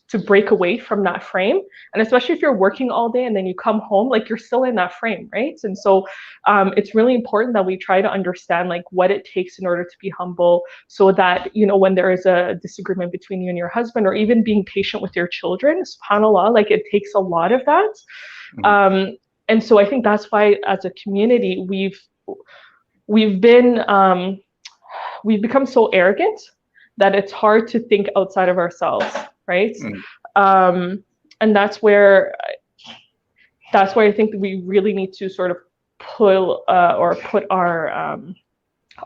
to break away from that frame. And especially if you're working all day and then you come home, like you're still in that frame, right? And so it's really important that we try to understand like what it takes in order to be humble, so that, when there is a disagreement between you and your husband, or even being patient with your children, subhanAllah, like it takes a lot of that. And so I think that's why as a community, we've become so arrogant that it's hard to think outside of ourselves, right? And that's where I think that we really need to sort of put our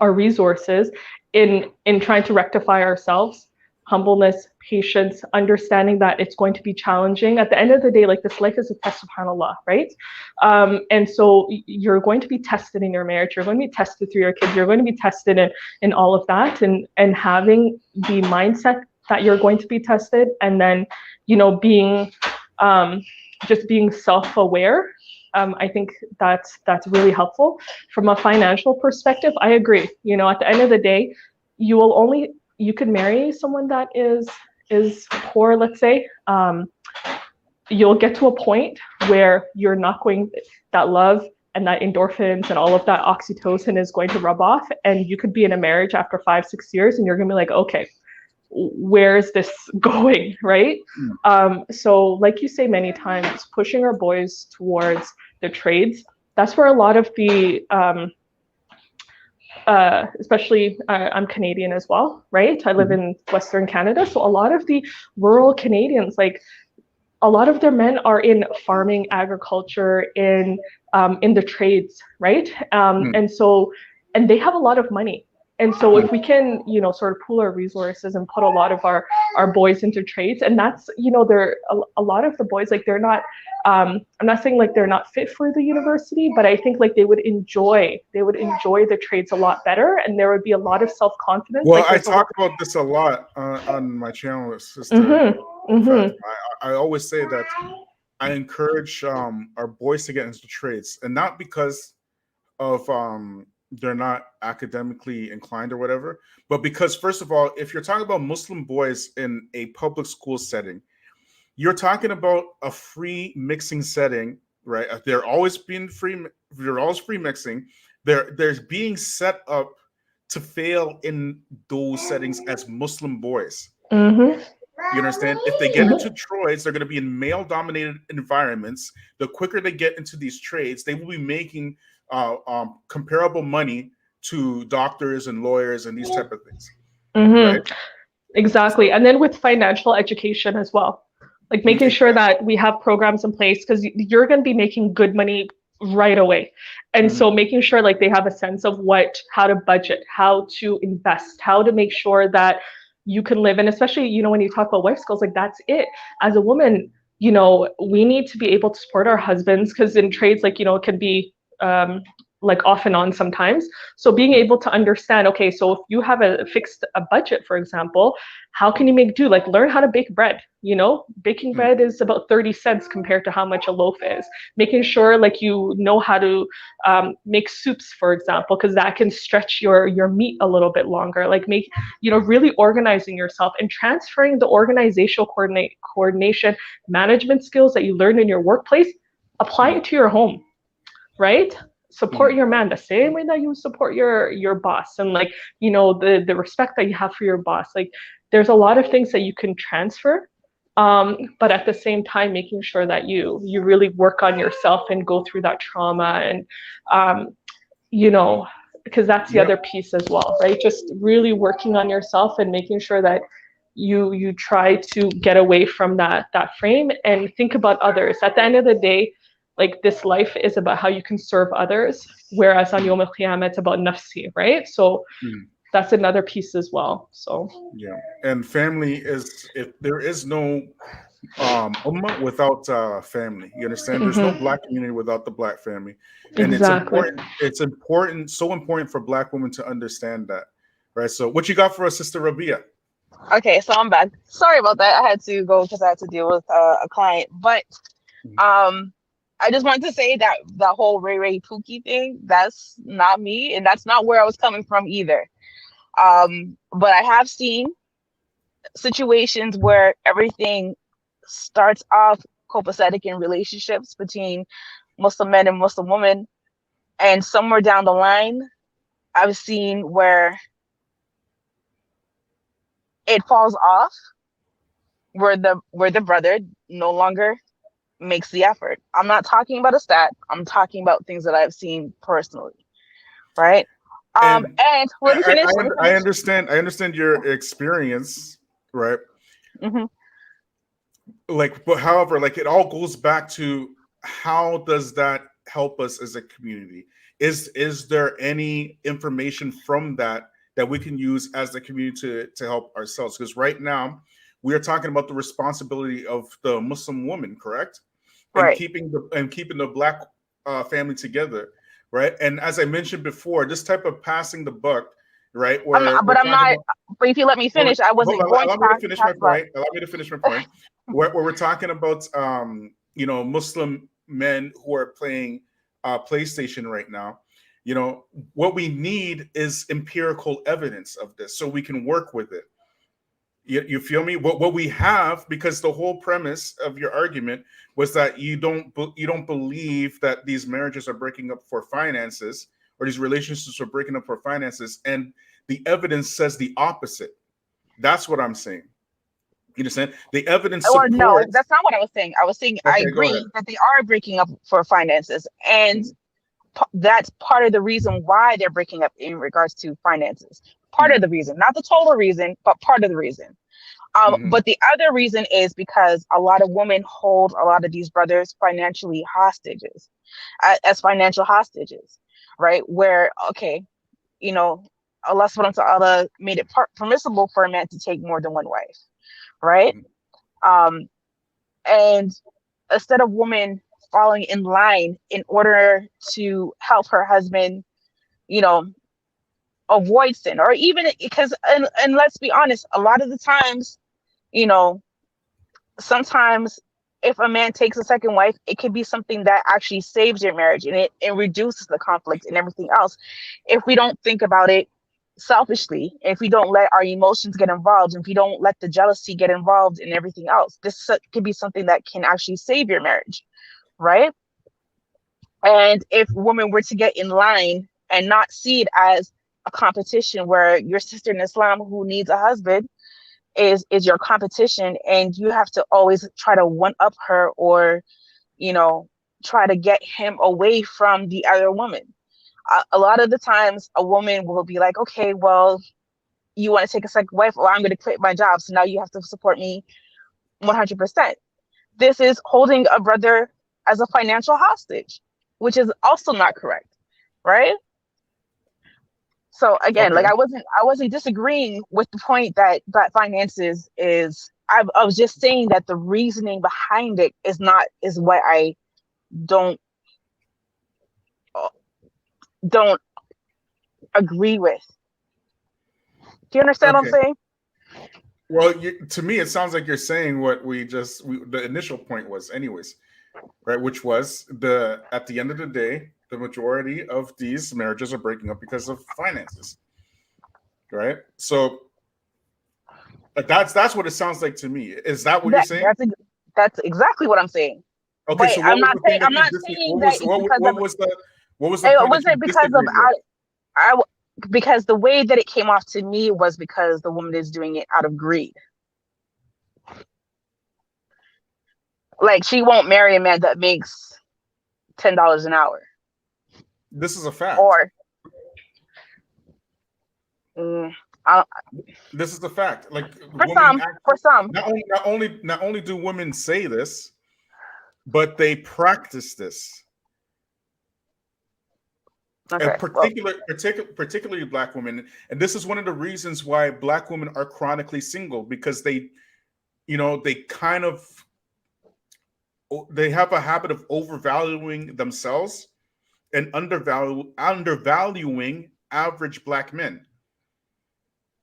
resources in trying to rectify ourselves. Humbleness, patience, understanding that it's going to be challenging. At the end of the day, like, this life is a test, subhanAllah, right? And so you're going to be tested in your marriage, you're going to be tested through your kids, you're going to be tested in all of that, and having the mindset that you're going to be tested, and then, being self-aware. I think that's really helpful. From a financial perspective, I agree. At the end of the day, you could marry someone that is poor, let's say. You'll get to a point where you're not going, that love and that endorphins and all of that oxytocin is going to rub off, and you could be in a marriage after 5-6 years and you're gonna be like, okay, where is this going, right? So like you say many times, pushing our boys towards the trades, that's where a lot of the especially I'm Canadian as well, right? I live in Western Canada, so a lot of the rural Canadians, like a lot of their men are in farming, agriculture, in the trades, right? And they have a lot of money. And so if we can, sort of pool our resources and put a lot of our boys into trades, and that's, they're a lot of the boys, like they're not, I'm not saying like they're not fit for the university, but I think like they would enjoy the trades a lot better, and there would be a lot of self-confidence. Well, like I talk about this a lot on my channel, sister. I always say that I encourage our boys to get into trades, and not because of they're not academically inclined or whatever, but because, first of all, if you're talking about Muslim boys in a public school setting, you're talking about a free mixing setting, right? They're always free mixing. They're being set up to fail in those settings as Muslim boys. You understand? If they get into trades, they're going to be in male-dominated environments. The quicker they get into these trades, they will be making comparable money to doctors and lawyers and these type of things. Right? Exactly. And then with financial education as well, like making sure that we have programs in place, because you're going to be making good money right away. And so making sure like they have a sense of how to budget, how to invest, how to make sure that you can live. And especially, when you talk about life skills, like that's it. As a woman, we need to be able to support our husbands, because in trades, like, it can be like off and on sometimes. So being able to understand, okay, so if you have a budget, for example, how can you make do? Like learn how to bake bread. Baking bread is about 30 cents compared to how much a loaf is. Making sure like you know how to make soups, for example, because that can stretch your meat a little bit longer. Like really organizing yourself and transferring the organizational coordination management skills that you learned in your workplace, apply it to your home, right? Support your man the same way that you support your boss, and like the respect that you have for your boss. Like there's a lot of things that you can transfer, but at the same time making sure that you really work on yourself and go through that trauma, and because that's the other piece as well, right? Just really working on yourself and making sure that you try to get away from that frame and think about others. At the end of the day, like this life is about how you can serve others, whereas on Yom al-Qiyamah it's about nafsi, right? So that's another piece as well. So and family is, if there is no ummah without family, you understand? There's no black community without the black family, and it's important, so important for black women to understand that, right? So what you got for us, Sister Rabia? Okay, so I'm back. Sorry about that. I had to go because I had to deal with a client, but I just wanted to say that the whole Ray Pookie thing, that's not me, and that's not where I was coming from either. But I have seen situations where everything starts off copacetic in relationships between Muslim men and Muslim women, and somewhere down the line, I've seen where it falls off, where the brother no longer makes the effort. I'm not talking about a stat. I'm talking about things that I've seen personally, right? And let me finish. I understand your experience, right? Like, but however, like it all goes back to how does that help us as a community? Is there any information from that we can use as the community to help ourselves? Because right now we are talking about the responsibility of the Muslim woman, correct? Right. And keeping the black family together, right? And as I mentioned before, this type of passing the buck, right? But if you let me finish, I wasn't going to Allow me to finish my point. Allow me to finish my point. Where we're talking about, Muslim men who are playing PlayStation right now. What we need is empirical evidence of this, so we can work with it. You feel me? What we have, because the whole premise of your argument was that you don't believe that these marriages are breaking up for finances, or these relationships are breaking up for finances, and the evidence says the opposite. That's what I'm saying. You understand? The evidence Or no, supports. that's not what I was saying. I was saying I Okay, go agree ahead. that they are breaking up for finances, and that's part of the reason why they're breaking up in regards to finances. Part of the reason, not the total reason, but part of the reason. But the other reason is because a lot of women hold a lot of these brothers financially hostages, as financial hostages, right? Where, okay, you know, Allah subhanahu wa ta'ala made it permissible for a man to take more than one wife, right? And instead of women falling in line in order to help her husband, you know, avoid sin, or even because, and let's be honest, a lot of the times, you know, sometimes if a man takes a second wife, it could be something that actually saves your marriage, and it reduces the conflict and everything else. If we don't think about it selfishly, if we don't let our emotions get involved, if we don't let the jealousy get involved in everything else, this could be something that can actually save your marriage, right? And if women were to get in line and not see it as a competition where your sister in Islam who needs a husband is your competition, and you have to always try to one up her, or, you know, try to get him away from the other woman. A lot of the times a woman will be like, okay, well, you want to take a second wife, or I'm going to quit my job, so now you have to support me 100%. This is holding a brother as a financial hostage, which is also not correct, right? So again, like I wasn't disagreeing with the point that finances is. I was just saying that the reasoning behind it is what I don't agree with. Do you understand what I'm saying? Well, to me, it sounds like you're saying what the initial point was, anyways, right? Which was at the end of the day, the majority of these marriages are breaking up because of finances, right? So that's what it sounds like to me. Is that what you're saying? That's exactly what I'm saying. Okay, but so what was the thing I'm not saying that it's because what was the it point wasn't that you because of disagreed with? because the way that it came off to me was because the woman is doing it out of greed. Like, she won't marry a man that makes $10 an hour. This is a fact. Or this is a fact. Like, for some, not only do women say this, but they practice this. Okay, and particularly Black women, and this is one of the reasons why Black women are chronically single, because they have a habit of overvaluing themselves and undervaluing average Black men.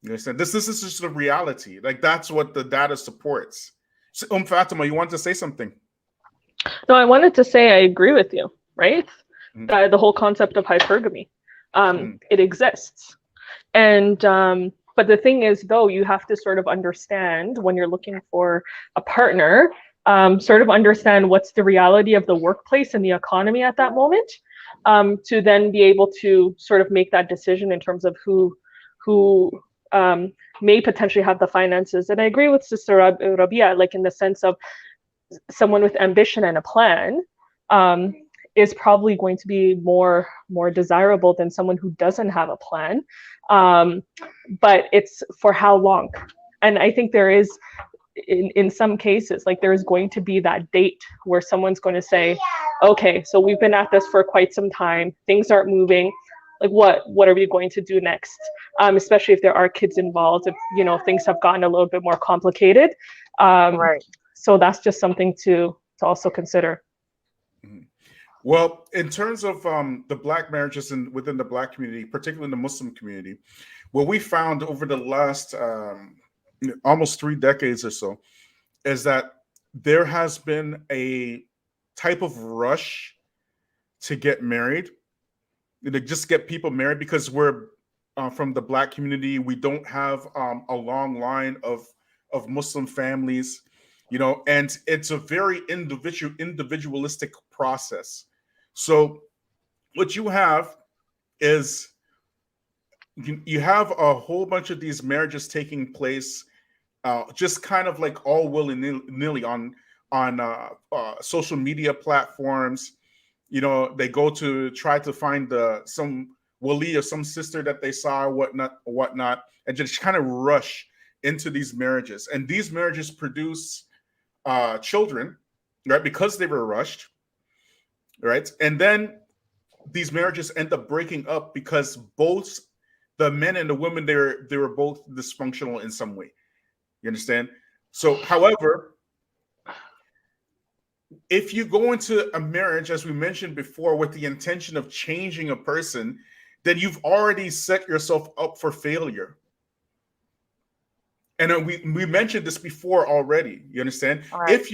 You understand? This is just the reality. Like, that's what the data supports. So, Fatima, you want to say something? No, I wanted to say I agree with you, right? The whole concept of hypergamy, it exists. And but the thing is, though, you have to sort of understand when you're looking for a partner, sort of understand what's the reality of the workplace and the economy at that moment, to then be able to sort of make that decision in terms of who may potentially have the finances. And I agree with Sister Rabia, like in the sense of someone with ambition and a plan is probably going to be more desirable than someone who doesn't have a plan. But it's for how long? And I think there is, in some cases, like there's going to be that date where someone's going to say, okay, so we've been at this for quite some time, things aren't moving, like what are we going to do next? Especially if there are kids involved, if things have gotten a little bit more complicated. Right. So that's just something to also consider. Well, in terms of the Black marriages within the Black community, particularly in the Muslim community, what we found over the last almost 3 decades or so is that there has been a type of rush to get married, to just get people married, because we're from the Black community. We don't have a long line of Muslim families, and it's a very individualistic process. So what you have is you have a whole bunch of these marriages taking place, just kind of like all willy-nilly on social media platforms. You know, they go to try to find some wali or some sister that they saw, or whatnot, and just kind of rush into these marriages. And these marriages produce children, right? Because they were rushed, right? And then these marriages end up breaking up because both the men and the women, they were both dysfunctional in some way. You understand? So, however, if you go into a marriage, as we mentioned before, with the intention of changing a person, then you've already set yourself up for failure. And we mentioned this before already. You understand? Right. If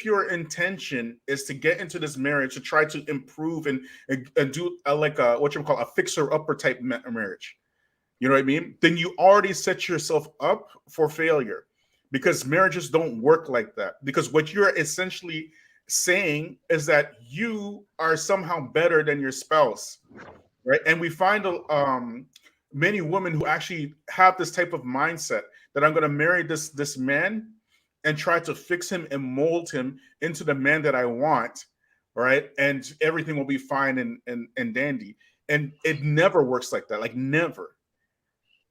your intention is to get into this marriage to try to improve and do like what you call a fixer upper type marriage, you know what I mean? Then you already set yourself up for failure, because marriages don't work like that. Because what you're essentially saying is that you are somehow better than your spouse, right? And we find many women who actually have this type of mindset that I'm going to marry this man and try to fix him and mold him into the man that I want, right? And everything will be fine and dandy. And it never works like that, like never.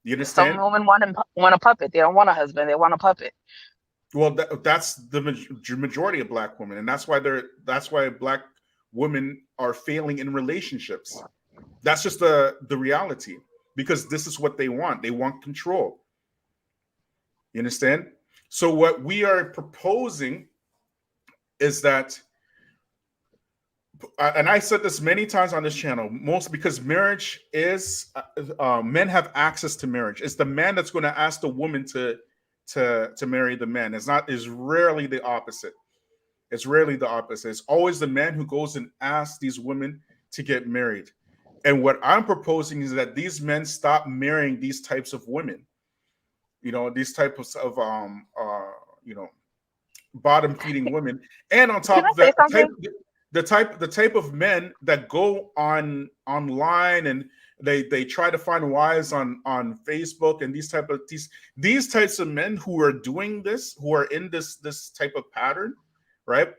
You understand? Some women want a puppet. They don't want a husband. They want a puppet. Well, that's the majority of Black women, and that's why Black women are failing in relationships. That's just the reality, because this is what they want. They want control. You understand? So what we are proposing is that, and I said this many times on this channel, most because marriage is men have access to marriage. It's the man that's going to ask the woman to marry the man. It's rarely the opposite. It's rarely the opposite. It's always the man who goes and asks these women to get married. And what I'm proposing is that these men stop marrying these types of women. You know, these types of bottom feeding women. And on top of that, the type of men that go online and they try to find wives on Facebook, and these types of men who are doing this, who are in this type of pattern, right?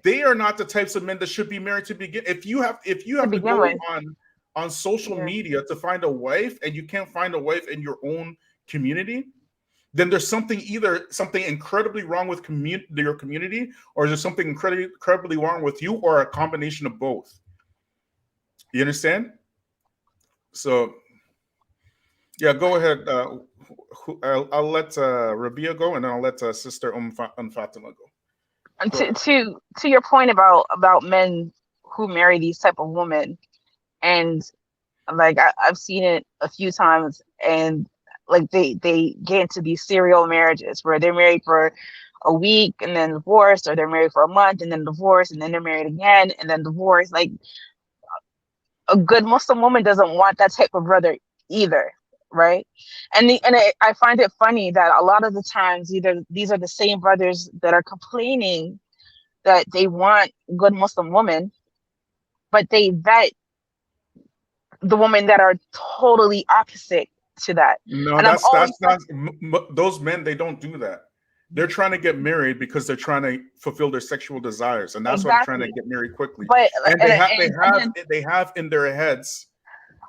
They are not the types of men that should be married to begin. If you have to go on social media to find a wife, and you can't find a wife in your own community, then there's something incredibly wrong with your community, or is there something incredibly wrong with you, or a combination of both? You understand? So, yeah, go ahead. I'll let Rabia go, and then I'll let Sister Fatima go. And to your point about men who marry these type of women, and like I've seen it a few times, and like they get into these serial marriages where they're married for a week and then divorced, or they're married for a month and then divorced, and then they're married again and then divorced. Like, a good Muslim woman doesn't want that type of brother either, right? I find it funny that a lot of the times these are the same brothers that are complaining that they want good Muslim women, but they vet the women that are totally opposite to that. No, and that's not those men. They don't do that. They're trying to get married because they're trying to fulfill their sexual desires, and that's why they're trying to get married quickly. But they have in their heads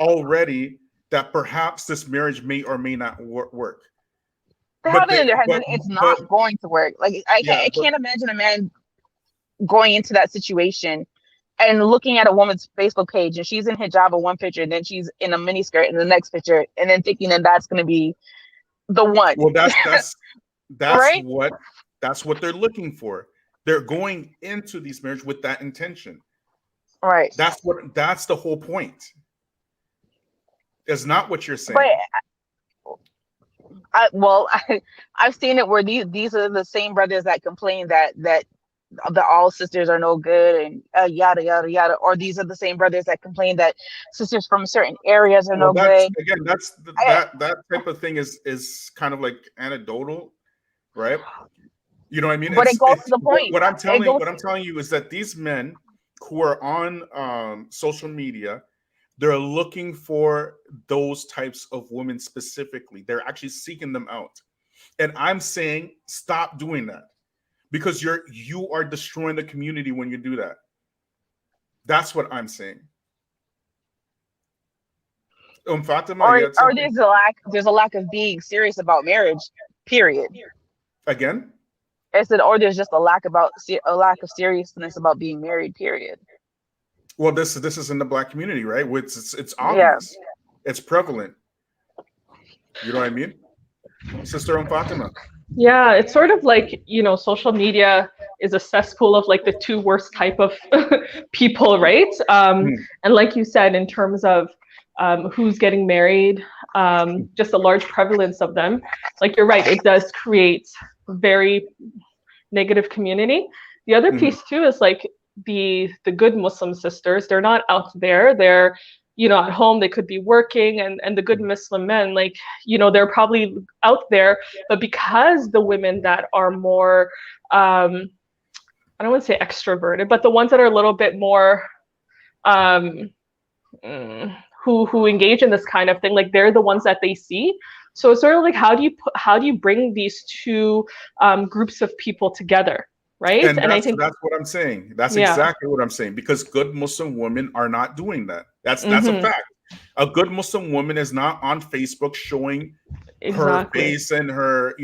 already that perhaps this marriage may or may not work. They have it in their heads, and it's not going to work. Like I can't imagine a man going into that situation and looking at a woman's Facebook page, and she's in hijab in one picture, and then she's in a miniskirt in the next picture, and then thinking that that's going to be the one. Well, that's right? That's what they're looking for. They're going into these marriages with that intention. Right. That's the whole point. It's not what you're saying. But I've seen it where these are the same brothers that complain that all sisters are no good and yada yada yada, or these are the same brothers that complain that sisters from certain areas are no good. Again, that type of thing is kind of like anecdotal, right? You know what I mean? But it goes to the point. What I'm telling you is that these men who are on social media They're looking for those types of women specifically. They're actually seeking them out. And I'm saying stop doing that, because you are destroying the community when you do that. That's what I'm saying. Fatima, or there's a lack of being serious about marriage, period. Again? I said, or there's just a lack of seriousness about being married, period. Well, this is in the Black community, right? It's obvious. Yeah. It's prevalent. You know what I mean? Sister Fatima. Yeah, it's sort of like, social media is a cesspool of like the two worst type of people, right? And like you said, in terms of who's getting married, just a large prevalence of them. Like, you're right, it does create very negative community. The other piece too is like the good Muslim sisters. They're not out there. They're at home. They could be working, and the good Muslim men, like, they're probably out there. But because the women that are more, I don't want to say extroverted, but the ones that are a little bit more, who engage in this kind of thing, like, they're the ones that they see. So it's sort of like, how do you bring these two groups of people together, right? And I think that's what I'm saying. That's exactly what I'm saying, because good Muslim women are not doing that. That's a fact. A good Muslim woman is not on Facebook showing her face and her,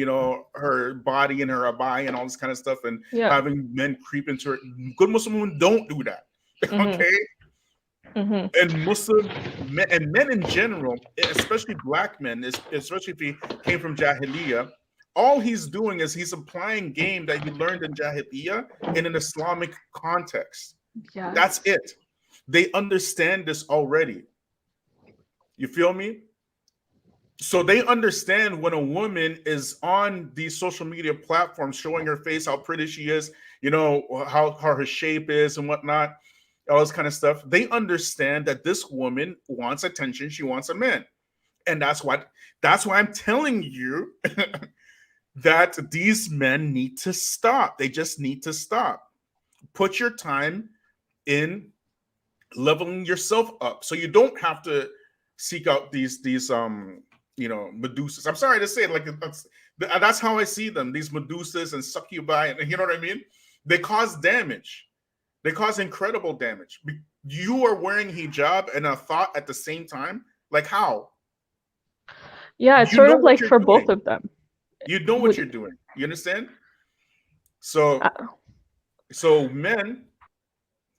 her body and her abaya and all this kind of stuff, and having men creep into her. Good Muslim women don't do that. Okay. And Muslim men, and men in general, especially black men, especially if he came from Jahiliyyah, all he's doing is he's applying game that he learned in Jahiliyyah in an Islamic context. Yes. That's it. They understand this already. You feel me? So they understand when a woman is on these social media platforms showing her face, how pretty she is, how her shape is and whatnot, all this kind of stuff. They understand that this woman wants attention. She wants a man. And that's why I'm telling you that these men need to stop. They just need to stop. Put your time in leveling yourself up, so you don't have to seek out these Medusas. I'm sorry to say it, like, that's how I see them. These Medusas and succubi, and you know what I mean? They cause damage. They cause incredible damage. You are wearing hijab and a thought at the same time. Like, how? Yeah, it's sort of like for both of them. You know what you're doing. You understand? So men,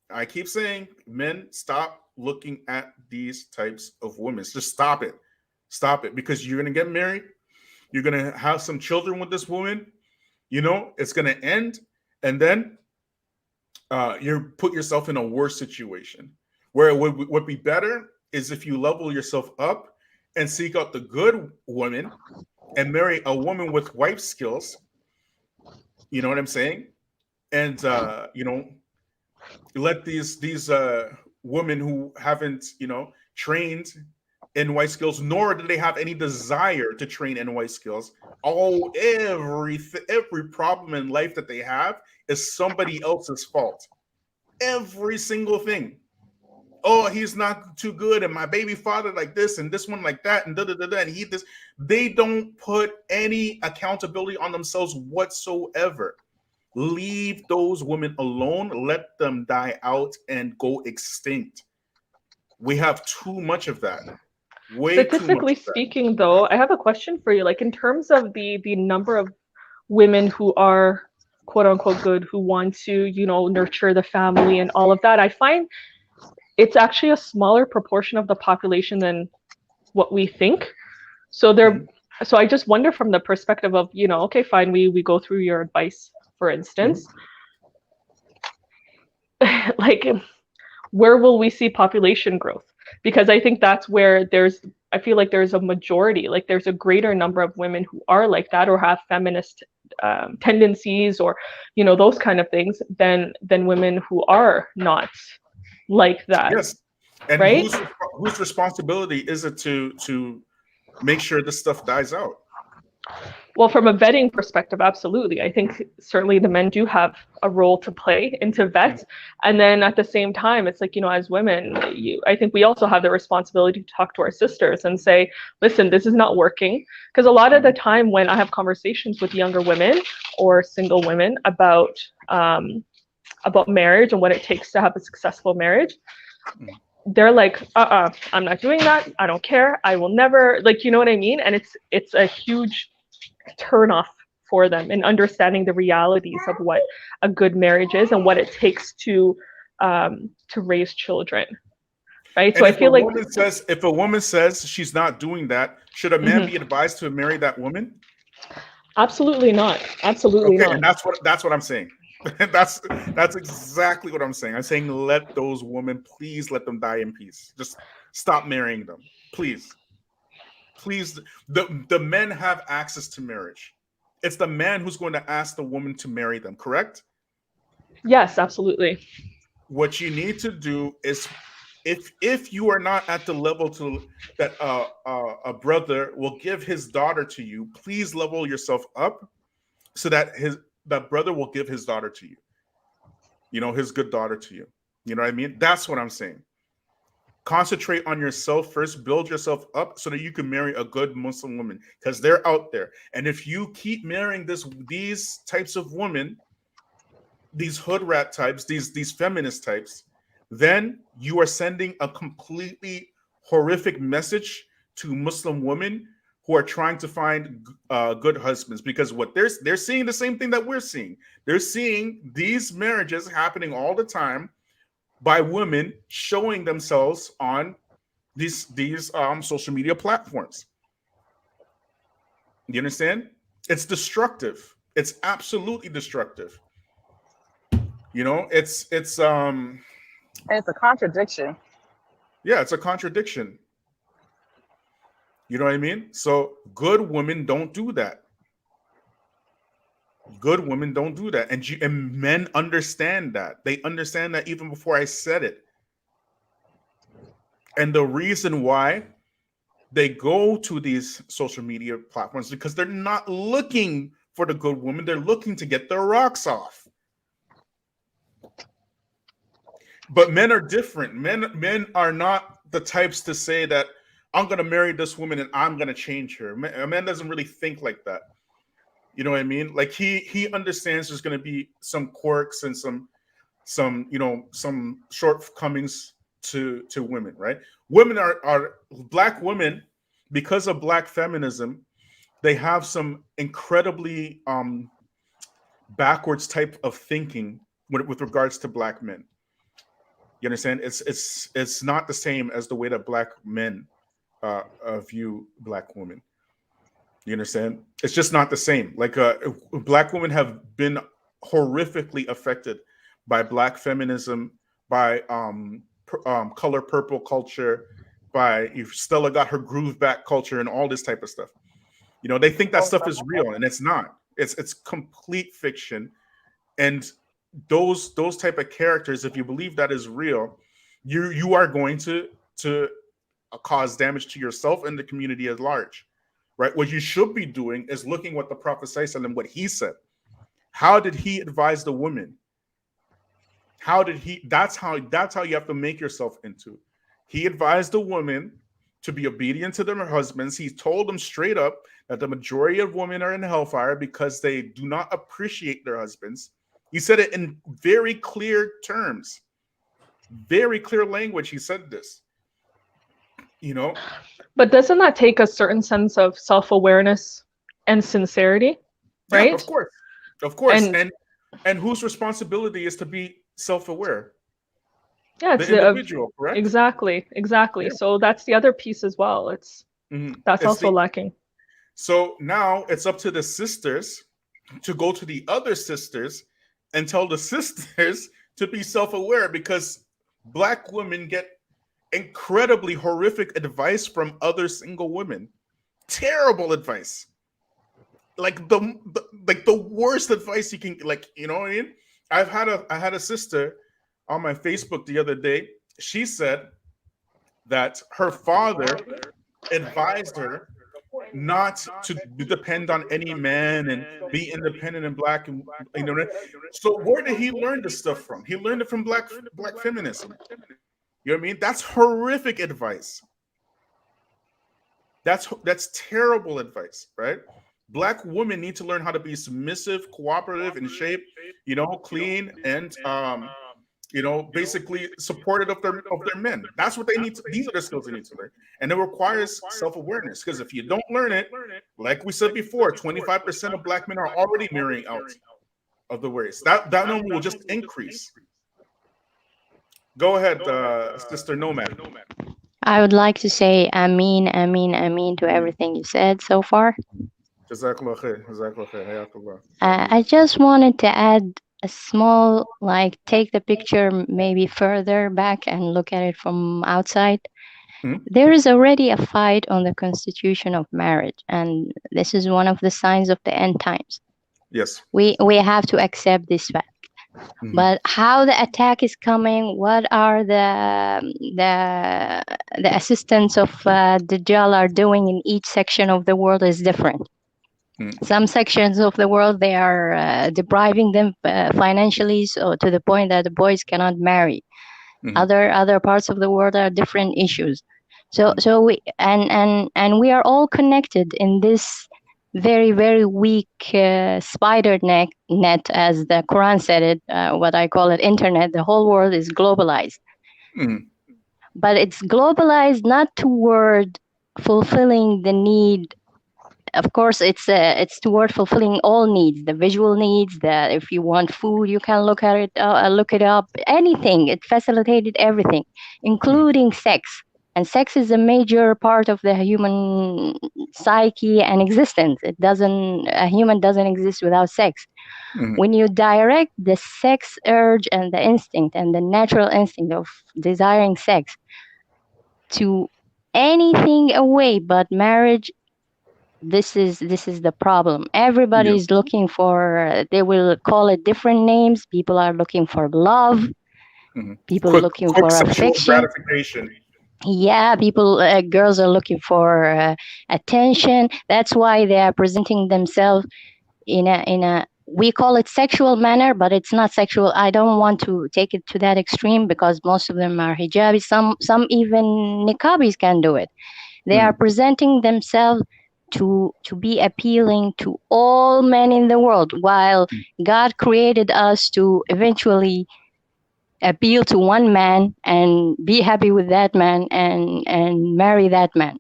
I keep saying, men, stop looking at these types of women. Just stop it. Stop it. Because you're going to get married. You're going to have some children with this woman. It's going to end. And then you put yourself in a worse situation, where it would be better is if you level yourself up and seek out the good woman and marry a woman with wife skills. You know what I'm saying? And let these women who haven't trained in wife skills, nor do they have any desire to train in wife skills. Every problem in life that they have is somebody else's fault. Every single thing. Oh, he's not too good, and my baby father like this, and this one like that, and and he this. They don't put any accountability on themselves whatsoever. Leave those women alone. Let them die out and go extinct. We have too much of that. Statistically speaking, though, I have a question for you. Like, in terms of the number of women who are quote unquote good, who want to, nurture the family and all of that, I find it's actually a smaller proportion of the population than what we think. So so I just wonder, from the perspective of, okay, fine, we go through your advice, for instance, like, where will we see population growth? Because I think that's where I feel like there's a majority, like there's a greater number of women who are like that, or have feminist tendencies, or, those kind of things, than women who are not like that. Yes. And right? whose responsibility is it to make sure this stuff dies out? Well, from a vetting perspective, absolutely. I think certainly the men do have a role to play into vet. And then at the same time, it's like, as women, I think we also have the responsibility to talk to our sisters and say, listen, this is not working. Because a lot of the time when I have conversations with younger women or single women about marriage and what it takes to have a successful marriage, they're like, I'm not doing that. I don't care. I will never, like, you know what I mean? And it's a huge turn off for them in understanding the realities of what a good marriage is and what it takes to raise children, right? So I feel like if a woman says she's not doing that, should a man be advised to marry that woman? Absolutely not. Absolutely not. And that's what I'm saying. that's exactly what I'm saying. I'm saying let those women, please let them die in peace. Just stop marrying them, please. Please, the men have access to marriage. It's the man who's going to ask the woman to marry them, correct? Yes, absolutely. What you need to do is, if you are not at the level that a brother will give his daughter to you, please level yourself up so that that brother will give his daughter to you. His good daughter to you. You know what I mean? That's what I'm saying. Concentrate on yourself first, build yourself up so that you can marry a good Muslim woman, because they're out there. And if you keep marrying these types of women, these hood rat types, these feminist types, then you are sending a completely horrific message to Muslim women who are trying to find good husbands, because what they're seeing the same thing that we're seeing. They're seeing these marriages happening all the time by women showing themselves on these social media platforms. You understand? It's destructive. It's absolutely destructive. It's and it's a contradiction. Yeah, it's a contradiction. You know what I mean? So good women don't do that. Good women don't do that. And men understand that. They understand that even before I said it. And the reason why they go to these social media platforms, because they're not looking for the good woman. They're looking to get their rocks off. But men are different. Men are not the types to say that I'm going to marry this woman and I'm going to change her. A man doesn't really think like that. You know what I mean? Like he understands there's going to be some quirks and some shortcomings to women, right? Women are black women, because of black feminism, they have some incredibly backwards type of thinking with regards to black men. You understand? It's not the same as the way that black men view black women. You understand? It's just not the same. Like black women have been horrifically affected by black feminism, by color purple culture, by Stella got her groove back culture, and all this type of stuff. They think that stuff is real, and it's not. It's complete fiction. And those type of characters, if you believe that is real, you are going to cause damage to yourself and the community at large, right? What you should be doing is looking what the Prophet said and what he said. How did he advise the women? How did he? That's how you have to make yourself into. He advised the women to be obedient to their husbands. He told them straight up that the majority of women are in hellfire because they do not appreciate their husbands. He said it in very clear terms, very clear language. He said this, But doesn't that take a certain sense of self-awareness and sincerity, right? Yeah, of course. And whose responsibility is to be self-aware? Yeah, the individual, correct? Exactly. Yeah. So that's the other piece as well. That's also lacking. So now it's up to the sisters to go to the other sisters and tell the sisters to be self-aware, because black women get incredibly horrific advice from other single women. Terrible advice. Like the worst advice you can, you know what I mean? I had a sister on my Facebook the other day. She said that her father advised her not to depend on any man and be independent and black and so where did he learn this stuff from? He learned it from black feminism. You know what I mean? That's horrific advice. That's terrible advice, right? Black women need to learn how to be submissive, cooperative, in shape, clean, and basically supportive of their men. That's what they need to, these are the skills they need to learn. And it requires self-awareness, because if you don't learn it, like we said before, 25% of black men are already marrying out of the race. That number will just increase. Go ahead, Sister Nomad. I would like to say Ameen, Ameen, Ameen to everything you said so far. Jazakallah khair, Jazakallah khair, Hayakallah. I just wanted to add a small, take the picture maybe further back and look at it from outside. There is already a fight on the constitution of marriage, and this is one of the signs of the end times. Yes. We have to accept this fact. But how the attack is coming, what are the assistants of Dajjal are doing in each section of the world is different. Some sections of the world, they are depriving them financially, so to the point that the boys cannot marry. Other parts of the world are different issues. So we and we are all connected in this very, very weak spider net, as the Quran said it, what I call it internet. The whole world is globalized. But it's globalized not toward fulfilling the need. Of course, it's toward fulfilling all needs, the visual needs, that if you want food, you can look at it, look it up, anything. It facilitated everything, including sex. And sex is a major part of the human psyche and existence. A human doesn't exist without sex. When you direct the sex urge and the instinct and the natural instinct of desiring sex to anything away but marriage, this is the problem. Everybody's looking for, they will call it different names. People are looking for love. People looking for affection. Gratification. Yeah, girls are looking for attention. That's why they are presenting themselves in a we call it sexual manner, but it's not sexual. I don't want to take it to that extreme, because most of them are hijabis. Some even niqabis can do it. They are presenting themselves to be appealing to all men in the world, while God created us to eventually appeal to one man and be happy with that man and marry that man.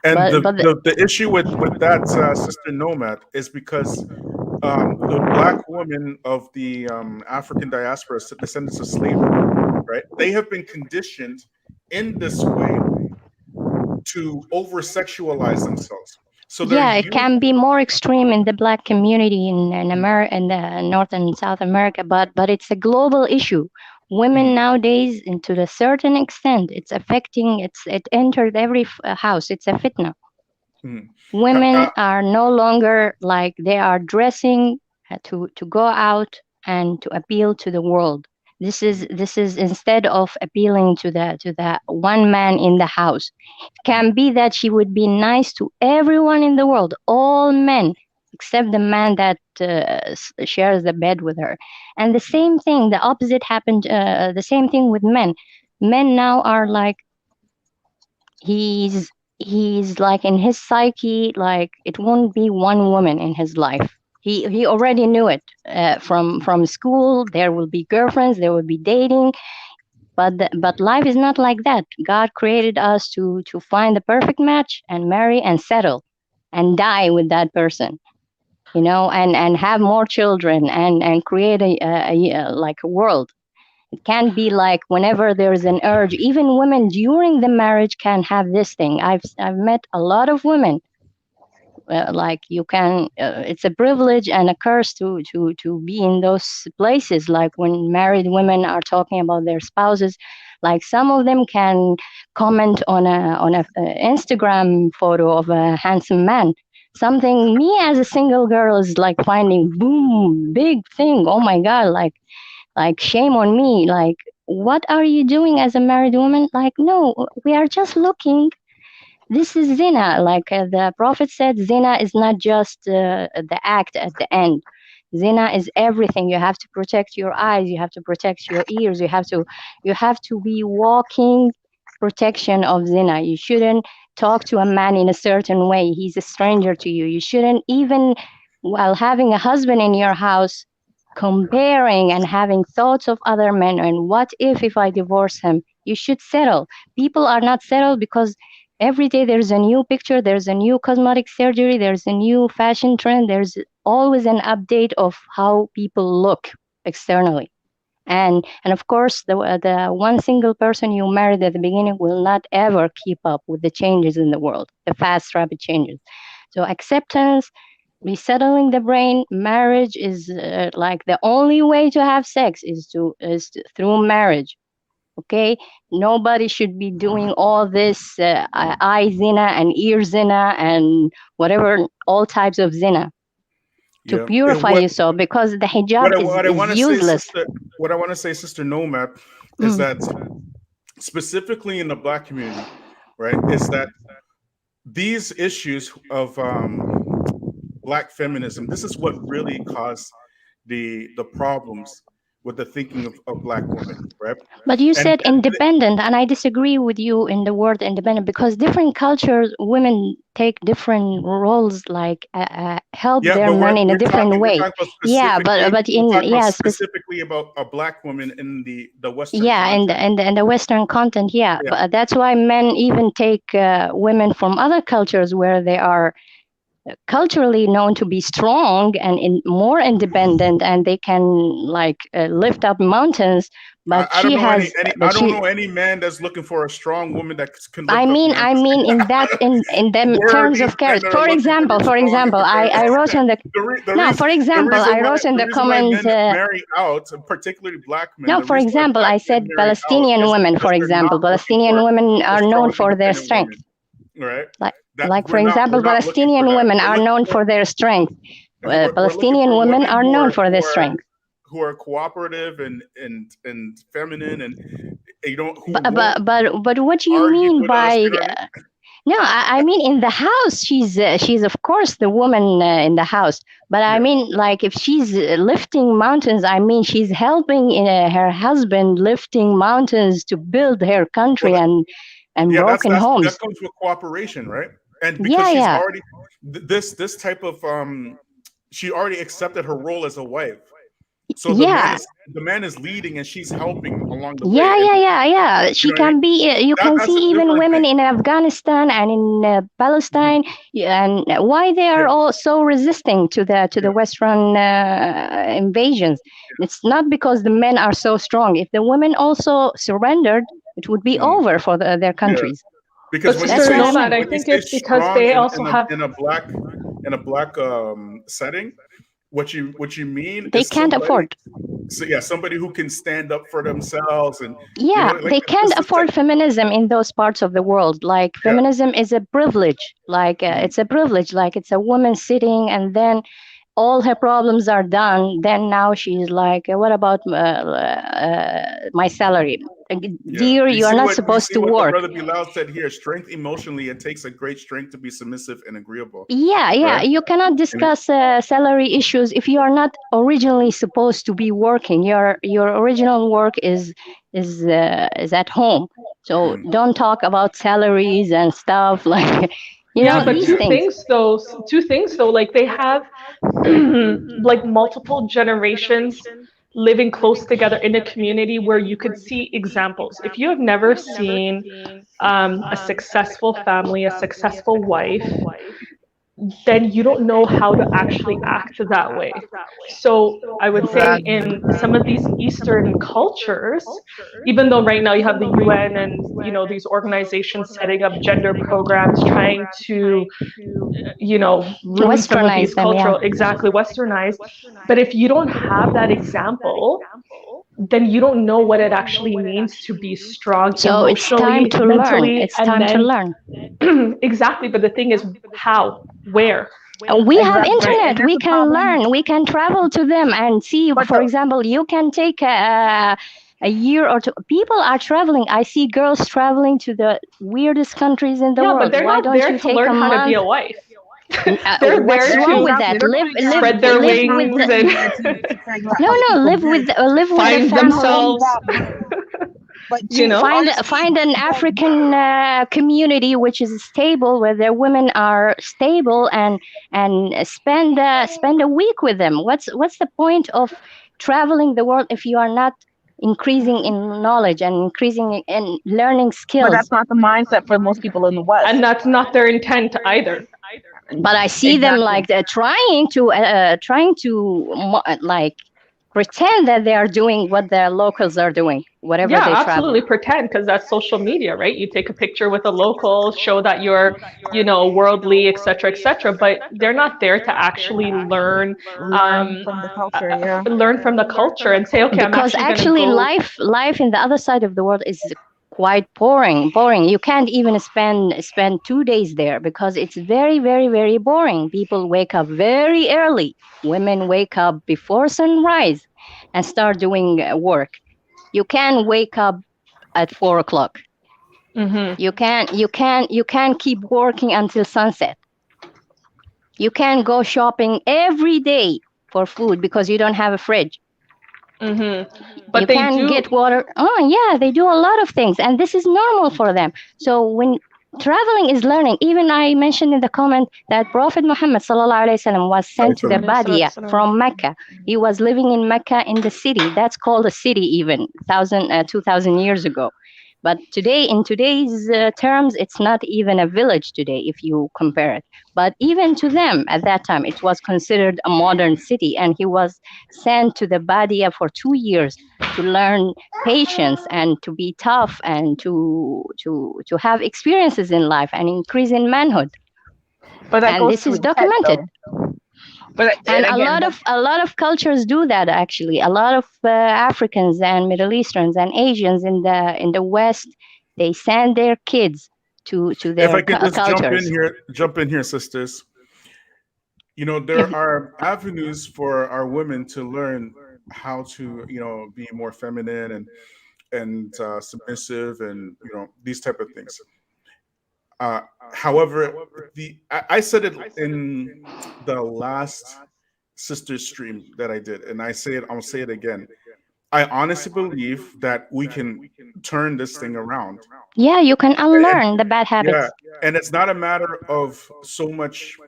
And the issue with that, Sister Nomad, is because the black women of the African diaspora, descendants of slavery, right? They have been conditioned in this way to over-sexualize themselves. So it can be more extreme in the black community in America, in the North and South America, but it's a global issue. Women nowadays, and to a certain extent, it's affecting. It entered every house. It's a fitna. Women are no longer like they are dressing to go out and to appeal to the world. This is instead of appealing to the one man in the house. It can be that she would be nice to everyone in the world, all men, except the man that shares the bed with her. And the same thing, the opposite happened, the same thing with men. Men now are like, he's like in his psyche, like it won't be one woman in his life. He already knew it from school. There will be girlfriends, there will be dating, but life is not like that. God created us to find the perfect match and marry and settle and die with that person, and have more children and create a world. It can't be like whenever there's an urge. Even women during the marriage can have this thing. I've met a lot of women. You can. It's a privilege and a curse to be in those places. Like when married women are talking about their spouses, like some of them can comment on a Instagram photo of a handsome man. Something me as a single girl is like finding big thing. Oh my God, like shame on me. Like, what are you doing as a married woman? Like, no, we are just looking. this is zina. Like the Prophet said, zina is not just the act at the end. Zina is everything. You have to protect your eyes. You have to protect your ears. You have to be walking protection of zina. You shouldn't talk to a man in a certain way. He's a stranger to you. You shouldn't even, while having a husband in your house, comparing and having thoughts of other men and what if I divorce him. You should settle. People are not settled because every day there's a new picture, there's a new cosmetic surgery, there's a new fashion trend, there's always an update of how people look externally. And of course, the one single person you married at the beginning will not ever keep up with the changes in the world, the fast, rapid changes. So acceptance, resettling the brain, marriage is like the only way to have sex is through marriage. Okay, nobody should be doing all this eye zina and ear zina and whatever, all types of zina to Yeah. purify yourself, because the hijab is useless. What I want to say, Sister Nomad, is that specifically in the Black community, right, is that these issues of Black feminism, this is what really caused the problems with the thinking of Black women, right? But you said independent, and I disagree with you in the word independent, because different cultures, women take different roles, like help their men in a different way. Yeah, but specifically about a Black woman in the Western. Yeah, and the Western content. Yeah, but that's why men even take women from other cultures where they are culturally known to be strong and more independent, and they can lift up mountains. But I don't know any man that's looking for a strong woman that can. I mean, in the terms of character. For example, I wrote on the I wrote in the comments. Marry out, particularly Black men. No, for example, I said Palestinian women. For example, Palestinian women are known for their strength. Right. Like for example, Palestinian women are known for their strength. Palestinian women are known for their strength. Who are cooperative and feminine, and you don't. But what do you mean by? No, I mean in the house, she's of course the woman in the house. But I mean, like if she's lifting mountains, I mean she's helping her husband lifting mountains to build her country and broken homes. That comes with cooperation, right? And because she's already this type of she already accepted her role as a wife. So the man is leading and she's helping along the way. Yeah. She can be. You can see even women in Afghanistan and in Palestine, and why they are all so resisting to the Western invasions. It's not because the men are so strong. If the women also surrendered, it would be over for their countries. Because when you say I think it's because they also have in a black setting. What you mean? They can't afford. So somebody who can stand up for themselves and they can't afford feminism in those parts of the world. Like feminism is a privilege. Like it's a privilege. Like it's a woman sitting and then all her problems are done. Then now she's like, what about my salary? Dear, you are not supposed to work. Brother Bilal said here, strength emotionally, it takes a great strength to be submissive and agreeable. Right? You cannot discuss salary issues if you are not originally supposed to be working. Your original work is at home. So don't talk about salaries and stuff like. But two things though, like they have like multiple generations living close together in a community where you could see examples. If you have never seen a successful family, a successful wife, then you don't know how to actually act that way. So I would say in some of these Eastern cultures, even though right now you have the UN and these organizations setting up gender programs, trying to ruin some of these cultural westernized. But if you don't have that example, then you don't know what it actually means to be strong emotionally, it's time to mentally, learn. It's time to learn. Exactly, but the thing is, how, where? We have internet. We can learn. We can travel to them and see. For example, you can take a year or two. People are traveling. I see girls traveling to the weirdest countries in the Yeah, but world. they're Why not don't there you to take learn a how to be month? a wife. They're What's there wrong to with that? spread their Live wings with and live with a find family. themselves. You know, Find an African community which is stable, where their women are stable, and spend a week with them. What's the point of traveling the world if you are not increasing in knowledge and increasing in learning But skills? that's not the mindset for most people in the West. and that's not their intent either. But I see them like trying to like pretend that they are doing what the locals are doing, whatever Yeah, they absolutely travel. pretend, because that's social media, right? You take a picture with a local, show that you're, worldly, etc., but they're not there to actually learn from the culture, yeah. learn from the culture and say, okay, I'm Because actually going to go. life in the other side of the world is quite boring. You can't even spend 2 days there, because it's very, very, very boring. People wake up very early. Women wake up before sunrise and start doing work. You can wake up at 4 o'clock. You can keep working until sunset. You can go shopping every day for food because you don't have a fridge. But you they can do get water. Oh yeah, they do a lot of things, and this is normal for them. So when traveling is learning, even I mentioned in the comment that Prophet Muhammad sallallahu alaihi wasallam was sent to the Badia from Mecca. He was living in Mecca in the city. That's called a city even 2,000 years ago. But today, in today's terms, it's not even a village today if you compare it. But even to them at that time, it was considered a modern city. And he was sent to the Badia for 2 years to learn patience and to be tough and to have experiences in life and increase in manhood. But that and goes this to is intent, documented. though. But And again, a lot of cultures do that. Actually, a lot of Africans and Middle Easterns and Asians in the West, they send their kids to If their I could just cultures. jump in here, sisters. There are avenues for our women to learn how to, be more feminine and submissive, and these type of things. However, I said it in the last sister stream that I did, and I'll say it again. I honestly believe that we can turn this thing around. Yeah, you can And, unlearn the bad habits. yeah, and it's not a matter of so much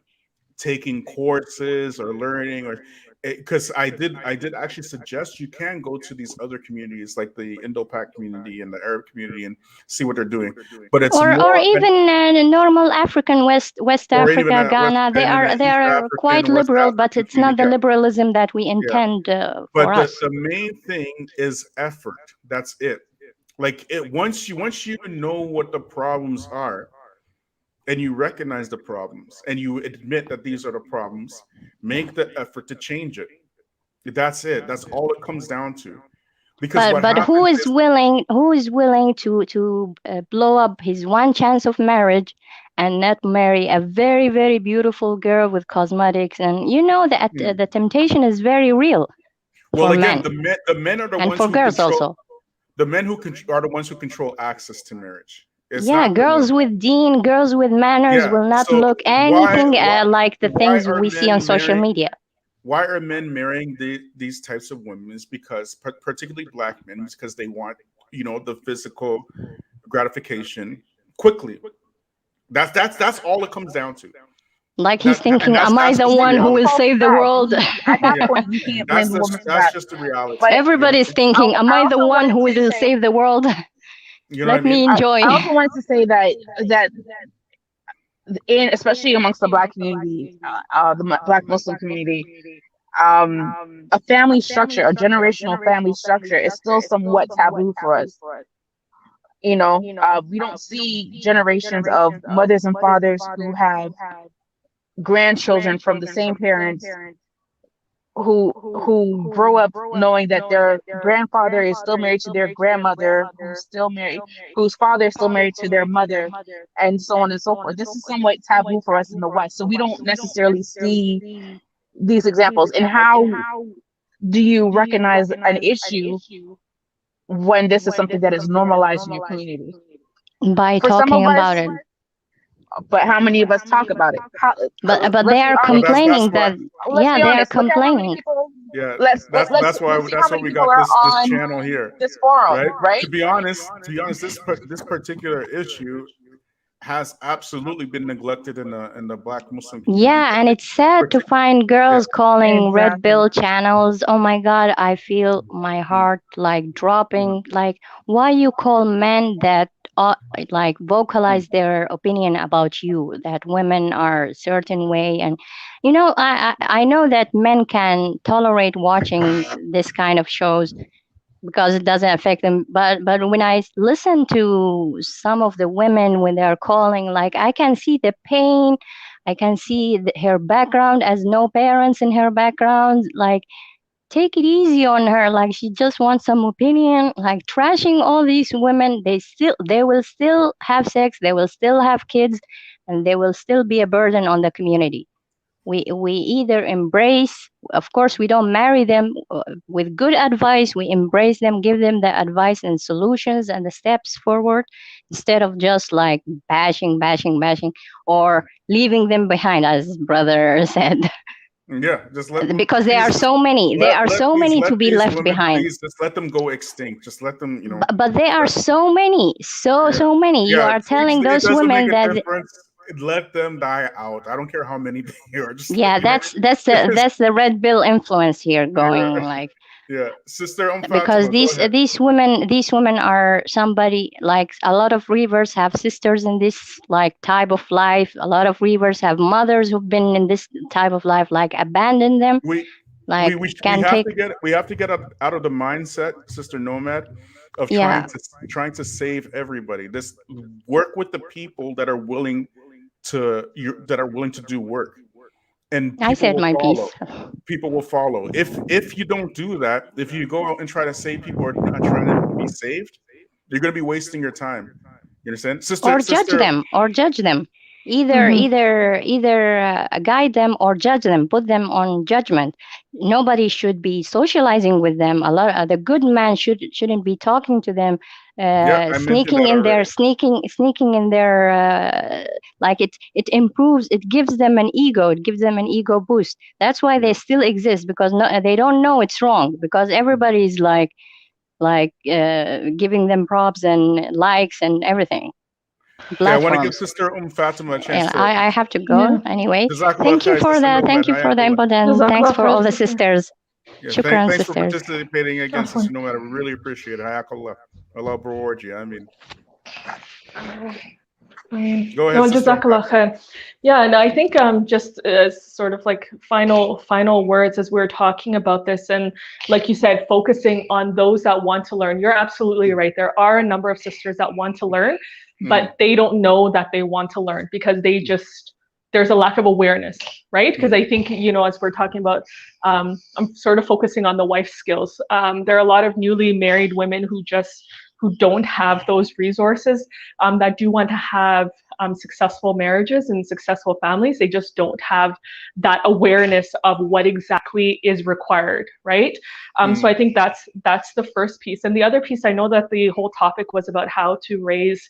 taking courses or learning, or because I did actually suggest you can go to these other communities like the Indo-Pak community and the Arab community and see what they're doing, but it's Or more even normal African West or even Africa, Ghana. They and in the East are quite African, West liberal, but African it's not community. the Yeah, liberalism that we yeah. intend But for the us. main thing is effort. That's it. Like once you know what the problems are, and you recognize the problems and you admit that these are the problems, make the effort to change it. That's it. That's all it comes down to. Because what But who happens is is, willing to blow up his one chance of marriage and not marry a very, very beautiful girl with cosmetics? And that the temptation is very real well, for again, men the men are the and ones for who girls control. also. The men are the ones who control access to marriage. It's Yeah, not the girls women. with deen, girls with manners Yeah. will not So look why anything why like the why things are we see on men social marrying? media. Why are men marrying these types of women? Is because particularly black men, because they want the physical gratification quickly. That's all it comes down to. Like he's And thinking, that's am I that's the just the one who will reality. save the world? at that Yeah, point, you can't blame the woman for that's that. just the reality. But Everybody's thinking, am I I the also one wanted who to will say, save the world? You know what I Let me mean? enjoy. I also wanted to say that especially amongst the black community, the black Muslim community, a family structure, a generational family structure, is still somewhat taboo for us. We don't see generations of mothers and fathers who have grandchildren from the same parents who grow up knowing that their grandfather is still married to their grandmother, whose father is still married to their mother, and so on and so forth. This is somewhat taboo for us in the West, so we don't necessarily see these examples. And how do you recognize an issue when this is something that is normalized in your community? By For some of talking about us, it. but how many of us talk about it? But they Let's be are honest. complaining that, Let's yeah, be they are honest. Look at how many complaining. people. Yeah, Let's that's why see how many we people got are this on channel here, this forum, right? right? To be honest, this particular issue has absolutely been neglected in the Black Muslim community. Yeah, and it's sad to find girls calling red Exactly. pill channels. Oh my God, I feel my heart like dropping. Like, why you call men that like vocalize their opinion about you, that women are a certain way? And you know, I know that men can tolerate watching this kind of shows because it doesn't affect them. But when I listen to some of the women when they're calling, like I can see the pain, I can see her background as no parents in her background. Like, take it easy on her. Like, she just wants some opinion. Like, trashing all these women. They will still have sex. They will still have kids, and they will still be a burden on the community. We either embrace, of course we don't marry them with good advice, we embrace them, give them the advice and solutions and the steps forward, instead of just like bashing, or leaving them behind, as brother said. Yeah, just let them, because there are so many, to be left behind. Please just let them go extinct. Just let them, you know. But there are so many, so many. You are telling those it doesn't women make a that difference. Let them die out. I don't care how many they are. Just yeah, that's the red pill influence here going, like. Yeah, sister Because Fatima, these women are somebody, like a lot of reavers have sisters in this like type of life. A lot of reavers have mothers who've been in this type of life, like abandon them. We have to get out of the mindset, Sister Nomad, of trying to save everybody. Just work with the people that are willing to do work, and I said my piece. People will follow. If you don't do that, if you go out and try to save people or not trying to be saved, you're going to be wasting your time. You understand, sister? Judge them. Either guide them or judge them. Put them on judgment. Nobody should be socializing with them. A lot the good man shouldn't be talking to them. Sneaking in there, like it improves. It gives them an ego. It gives them an ego boost. That's why they still exist, because they don't know it's wrong, because everybody's like giving them props and likes and everything. Yeah, I want to give Sister Fatima a chance. I have to go anyway. Thank you for the input, and thanks for all the sisters. Yeah, thanks for participating again, Sister Nomad. I really appreciate it. Hayakallah. Allah reward you. I mean, go ahead, Jazakallah khair. Yeah, and I think just as sort of like final words as we're talking about this, and like you said, focusing on those that want to learn. You're absolutely right. There are a number of sisters that want to learn, but they don't know that they want to learn because there's a lack of awareness, right? Because I think, as we're talking about, I'm sort of focusing on the wife skills. There are a lot of newly married women who don't have those resources, that do want to have successful marriages and successful families. They just don't have that awareness of what exactly is required, right? So I think that's the first piece. And the other piece, I know that the whole topic was about how to raise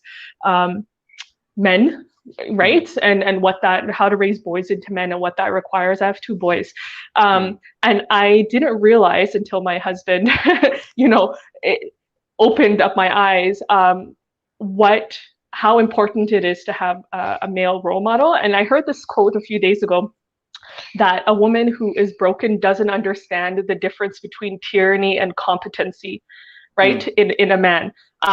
men, right? And how to raise boys into men and what that requires. I have 2 boys. And I didn't realize until my husband, it opened up my eyes, how important it is to have a male role model. And I heard this quote a few days ago, that a woman who is broken doesn't understand the difference between tyranny and competency, right? In a man,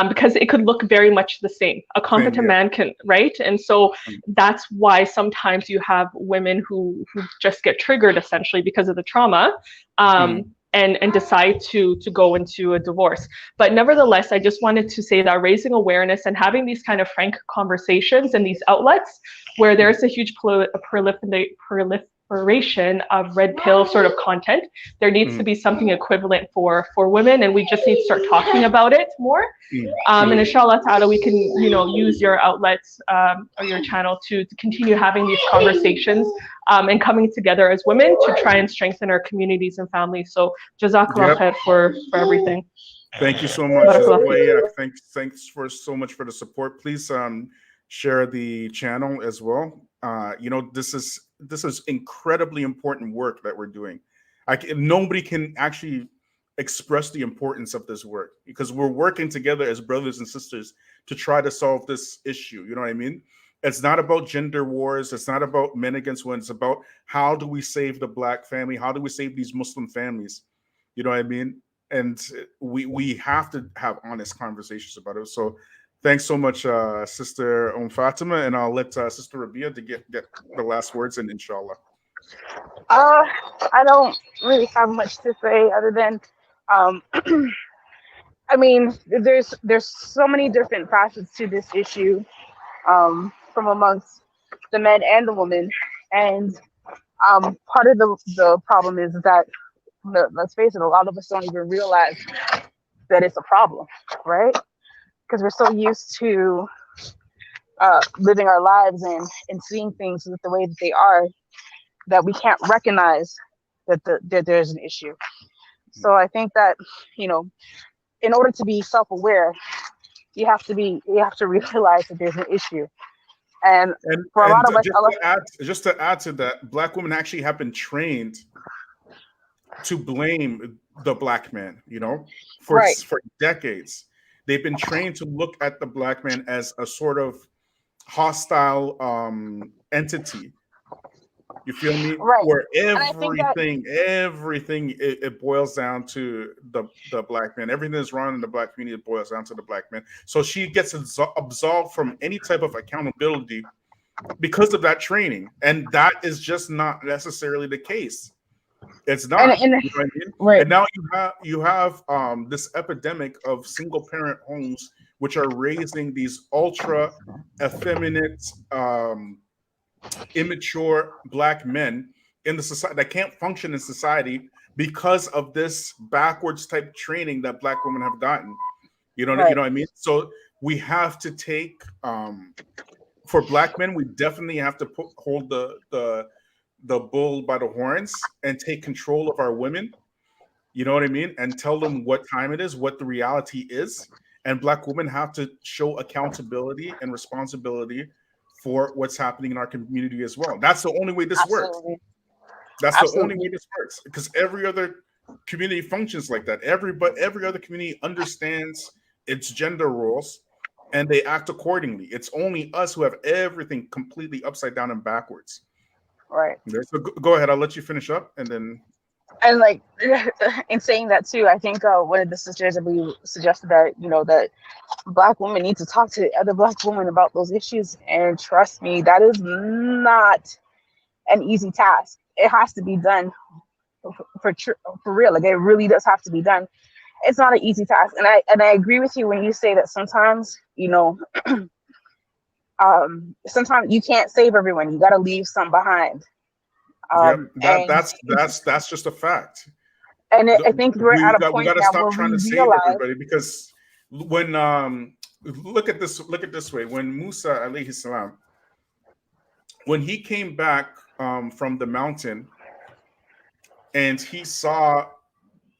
because it could look very much the same. A competent man can, right? And so that's why sometimes you have women who just get triggered essentially because of the trauma, and decide to go into a divorce. But nevertheless, I just wanted to say that raising awareness and having these kind of frank conversations and these outlets where there's a huge proliferation of red pill sort of content, there needs to be something equivalent for women, and we just need to start talking about it more. And inshallah ta'ala, we can use your outlets or your channel to continue having these conversations and coming together as women to try and strengthen our communities and families. So jazakallah khair for everything. Thank you so much. Yeah, thanks for so much for the support. Please share the channel as well. This is incredibly important work that we're doing. Nobody can actually express the importance of this work because we're working together as brothers and sisters to try to solve this issue. You know what I mean? It's not about gender wars. It's not about men against women. It's about how do we save the Black family? How do we save these Muslim families? You know what I mean? And we have to have honest conversations about it. So thanks so much, Sister Fatima, and I'll let Sister Rabia to get the last words in, inshallah. I don't really have much to say other than, I mean, there's so many different facets to this issue, from amongst the men and the women, and part of the problem is that, let's face it, a lot of us don't even realize that it's a problem, right? Because we're so used to living our lives and seeing things the way that they are, that we can't recognize that there's an issue. So I think that, in order to be self-aware, you have to realize that there's an issue. And for a lot of us, just to add to that, Black women actually have been trained to blame the Black man, for decades. They've been trained to look at the Black man as a sort of hostile entity. You feel me? Right. Where everything it boils down to the Black man. Everything that's wrong in the Black community, it boils down to the Black man. So she gets absolved from any type of accountability because of that training, and that is just not necessarily the case. It's not. You know what I mean? Right. And now you have this epidemic of single parent homes, which are raising these ultra effeminate, immature Black men in the society that can't function in society because of this backwards type training that Black women have gotten. You know what I mean? So we have to take for Black men, we definitely have to hold the bull by the horns and take control of our women. You know what I mean? And tell them what time it is, what the reality is. And Black women have to show accountability and responsibility for what's happening in our community as well. That's the only way this works. That's the only way this works, because every other community functions like that. Every other community understands its gender roles and they act accordingly. It's only us who have everything completely upside down and backwards. Right. So go ahead. I'll let you finish up, and then. And in saying that too, I think one of the sisters suggested that that Black women need to talk to other Black women about those issues. And trust me, that is not an easy task. It has to be done for real. Like, it really does have to be done. It's not an easy task, and I agree with you when you say that sometimes sometimes you can't save everyone. You got to leave some behind. That's just a fact. And I think we're at a point we got to now stop where trying we to save realize, everybody, because when look at this way, when Musa alayhi salam, when he came back from the mountain and he saw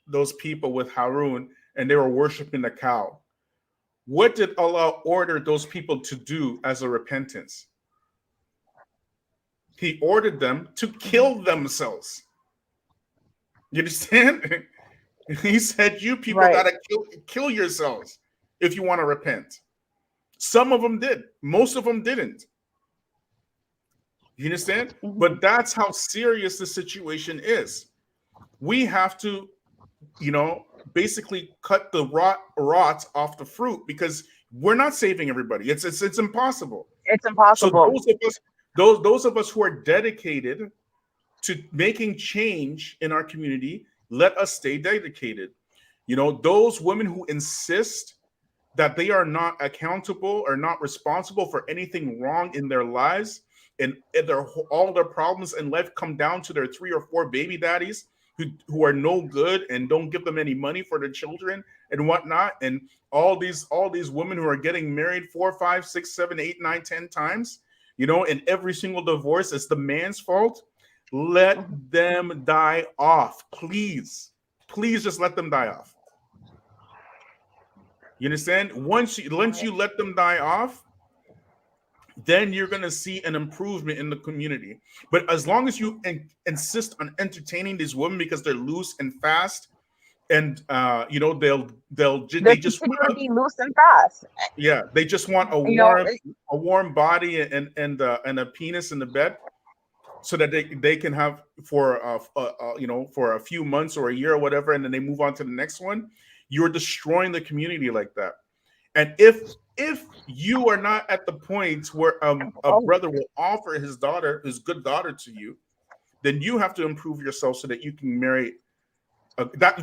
those people with Harun and they were worshiping the cow, what did Allah order those people to do as a repentance? He ordered them to kill themselves. You understand? He said, you people gotta kill yourselves if you want to repent. Some of them did. Most of them didn't. You understand? Mm-hmm. But that's how serious the situation is. We have to, basically cut the rot off the fruit, because we're not saving everybody. It's impossible. It's impossible. So those of us who are dedicated to making change in our community, let us stay dedicated. Those women who insist that they are not accountable or not responsible for anything wrong in their lives, and all their problems in life come down to their 3 or 4 baby daddies who are no good and don't give them any money for their children and whatnot, and all these women who are getting married 4, 5, 6, 7, 8, 9, 10 times, and every single divorce is the man's fault. Let them die off, please. Please just let them die off. You understand? Once you let them die off, then you're going to see an improvement in the community. But as long as you insist on entertaining these women because they're loose and fast, and you know, they just continue to be loose and fast. yeah, they just want a warm body and a penis in the bed, so that they can have for you know, for a few months or a year or whatever, and then they move on to the next one. You're destroying the community like that. And if you are not at the point where a brother will offer his good daughter to you, then you have to improve yourself so that you can marry.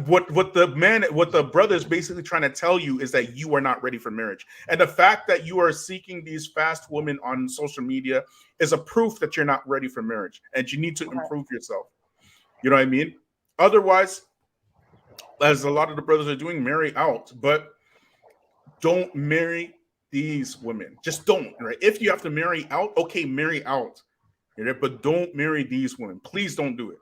What the brother is basically trying to tell you is that you are not ready for marriage, and the fact that you are seeking these fast women on social media is a proof that you're not ready for marriage, and you need to improve yourself. You know what I mean? Otherwise, as a lot of the brothers are doing, marry out, but don't marry these women. Just don't. Right? If you have to marry out, okay, marry out. But don't marry these women. Please don't do it.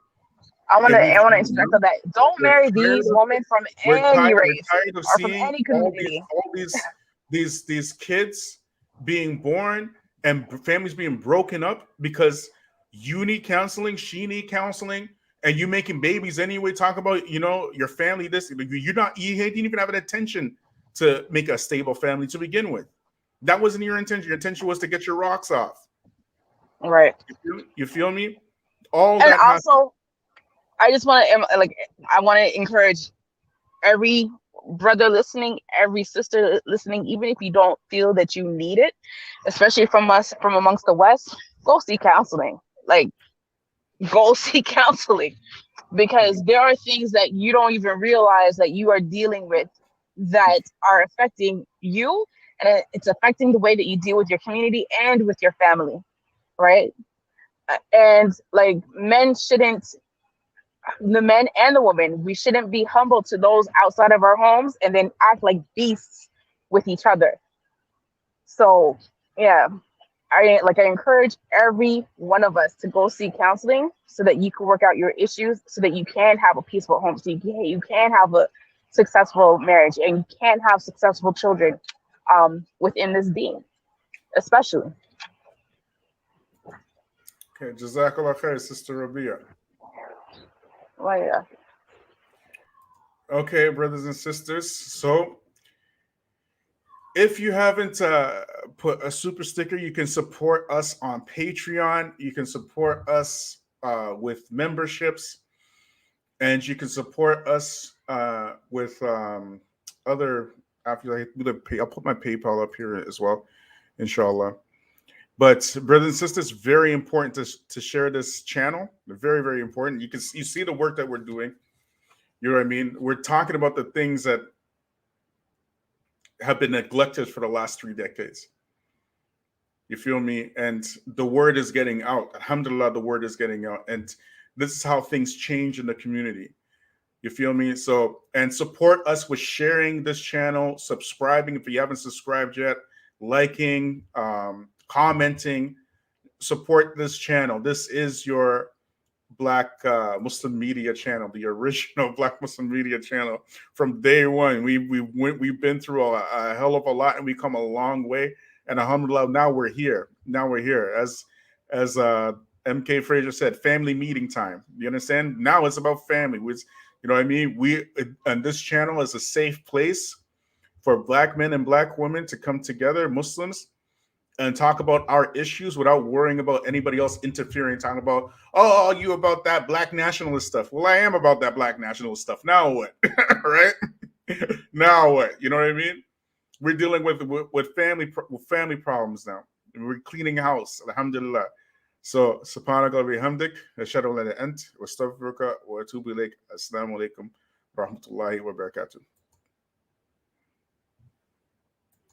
I want to interject on that. Don't marry these women from any race or from any community. All these kids being born and families being broken up because you need counseling, she need counseling, and you making babies anyway. Talk about, you know, your family. You didn't even have an intention to make a stable family to begin with. That wasn't your intention. Your intention was to get your rocks off. Right. You feel me? All and that. Also, I just want to encourage every brother listening, every sister listening, even if you don't feel that you need it, especially from amongst the West, go see counseling. Like, go see counseling, because there are things that you don't even realize that you are dealing with that are affecting you, and it's affecting the way that you deal with your community and with your family, right? And like, the men and the women, we shouldn't be humble to those outside of our homes and then act like beasts with each other. So yeah, I encourage every one of us to go seek counseling so that you can work out your issues, so that you can have a peaceful home, so you can have a successful marriage, and you can have successful children within this being, especially. Okay, Jazakallah khair, Sister Rabia. Oh, yeah. Okay, brothers and sisters. So if you haven't put a super sticker, you can support us on Patreon. You can support us with memberships, and you can support us with other. I'll put my PayPal up here as well, inshallah. But brothers and sisters, very important to share this channel. Very, very important. You see the work that we're doing. You know what I mean? We're talking about the things that have been neglected for the last 3 decades. You feel me? And the word is getting out. Alhamdulillah, the word is getting out. And this is how things change in the community. You feel me? So, and support us with sharing this channel, subscribing if you haven't subscribed yet, liking, commenting, support this channel. This is your Black Muslim media channel, the original Black Muslim media channel from day one. We've been through a hell of a lot, and we come a long way. And alhamdulillah, now we're here. As MK Fraser said, family meeting time. You understand? Now it's about family. You know what I mean? And this channel is a safe place for Black men and Black women to come together, Muslims, and talk about our issues without worrying about anybody else interfering, talking about, oh, you about that Black nationalist stuff. Well, I am about that Black nationalist stuff. Now what? Right? Now what? You know what I mean? We're dealing with family problems now. We're cleaning house, alhamdulillah. So, subhanaka wa bihamdik, ashhadu an la ilaha illa ant, wa astaghfiruka wa atubu ilaik. Assalamu alaikum wa rahmatullahi wa barakatuh.